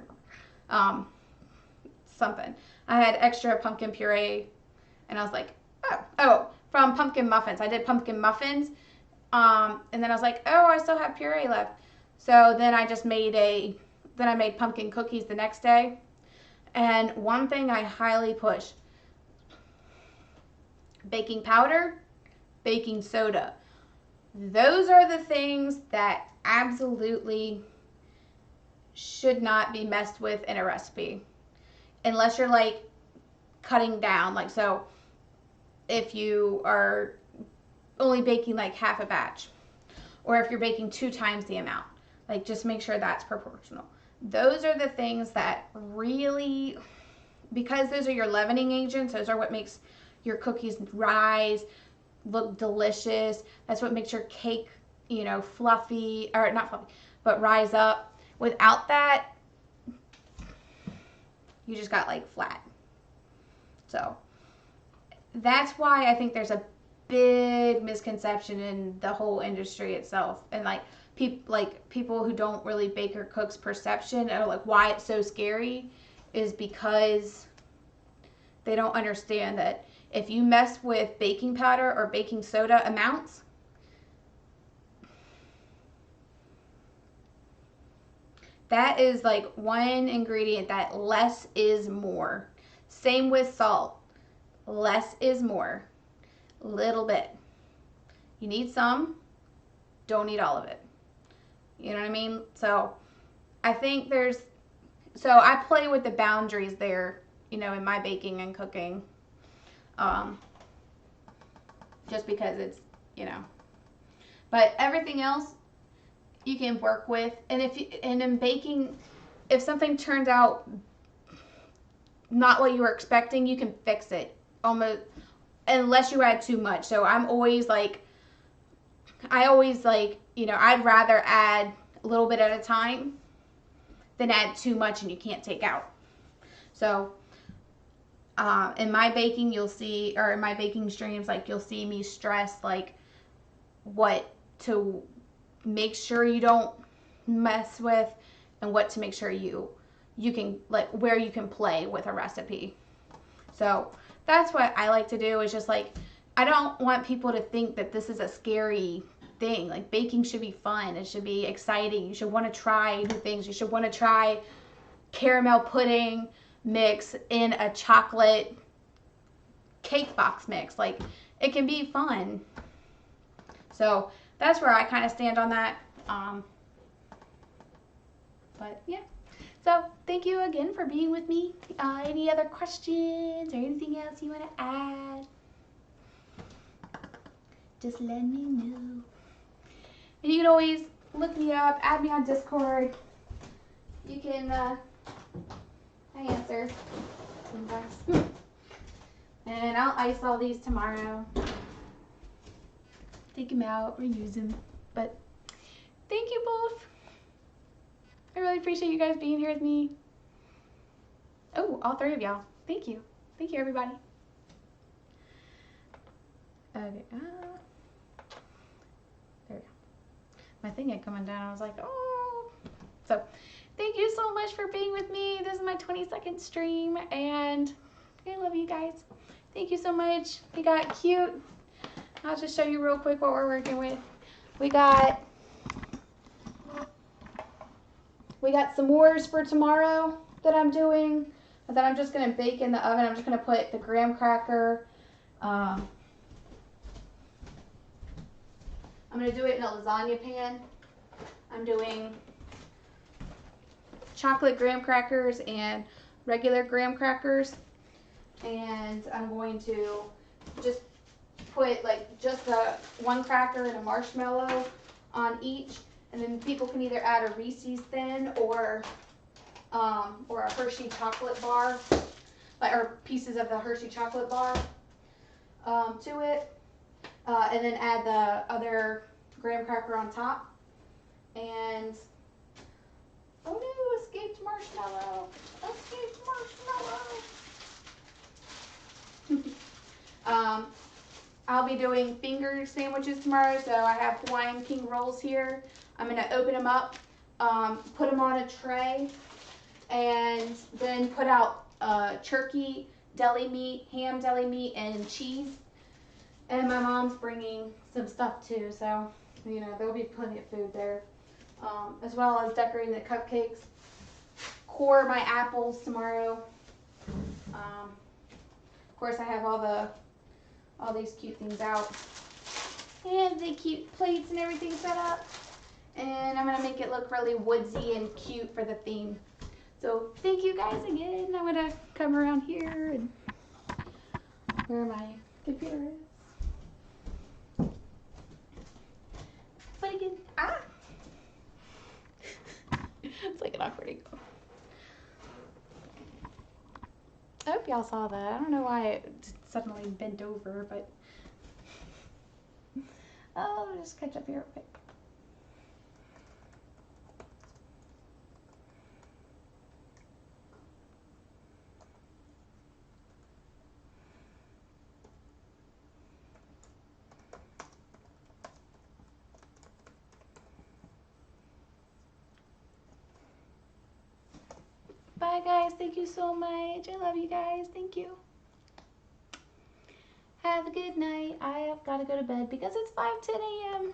Something I had extra pumpkin puree, and I was like, oh, from pumpkin muffins. I did pumpkin muffins, and then I was like, oh, I still have puree left. So then I just made pumpkin cookies the next day. And one thing I highly push: baking powder, baking soda. Those are the things that absolutely should not be messed with in a recipe. Unless you're like cutting down. Like, so if you are only baking like half a batch, or if you're baking 2 times the amount, like just make sure that's proportional. Those are the things that really, because those are your leavening agents, those are what makes your cookies rise, look delicious. That's what makes your cake, fluffy, or not fluffy, but rise up. Without that, you just got like flat. So that's why I think there's a big misconception in the whole industry itself, and like people who don't really bake or cook's perception, or like why it's so scary, is because they don't understand that if you mess with baking powder or baking soda amounts, that is like one ingredient that less is more. Same with salt. Less is more. Little bit. You need some, don't need all of it. You know what I mean? So I think I play with the boundaries there, in my baking and cooking. Just because it's, but everything else you can work with. And in baking, if something turns out not what you were expecting, you can fix it almost, unless you add too much. So I'd rather add a little bit at a time than add too much and you can't take out. So in my baking, you'll see, or in my baking streams, like you'll see me stress like what to make sure you don't mess with, and what to make sure you can, like, where you can play with a recipe. So that's what I like to do, is just like, I don't want people to think that this is a scary thing. Like, baking should be fun. It should be exciting. You should want to try new things. You should want to try caramel pudding mix in a chocolate cake box mix. Like, it can be fun. So that's where I kind of stand on that. But yeah. So thank you again for being with me. Any other questions or anything else you want to add? Just let me know. And you can always look me up, add me on Discord. You can, I answer sometimes. And I'll ice all these tomorrow. Take them out, reuse them. But appreciate you guys being here with me. Oh, all 3 of y'all. Thank you. Thank you, everybody. Okay. There we go. My thing had coming down. I was like, oh. So, thank you so much for being with me. This is my 22nd stream, and I love you guys. Thank you so much. We got cute. I'll just show you real quick what we're working with. We got s'mores for tomorrow that I'm doing, that I'm just going to bake in the oven. I'm just going to put the graham cracker. I'm going to do it in a lasagna pan. I'm doing chocolate graham crackers and regular graham crackers. And I'm going to just put like just the 1 cracker and a marshmallow on each. And then people can either add a Reese's Thin or a Hershey chocolate bar, or pieces of the Hershey chocolate bar to it, and then add the other graham cracker on top. And oh no, escaped marshmallow! Escaped marshmallow! I'll be doing finger sandwiches tomorrow, so I have Hawaiian King rolls here. I'm going to open them up, put them on a tray, and then put out turkey, deli meat, ham deli meat, and cheese. And my mom's bringing some stuff too, so you know there'll be plenty of food there, as well as decorating the cupcakes. Core my apples tomorrow. Of course, I have all these cute things out, and the cute plates and everything set up. And I'm gonna make it look really woodsy and cute for the theme. So thank you guys again. I'm gonna come around here and where my computer is. But again, it's like an awkward angle. I hope y'all saw that. I don't know why it suddenly bent over, but I'll just catch up here real quick. Bye guys, thank you so much. I love you guys. Thank you. Have a good night. I have got to go to bed because it's 5:10 a.m.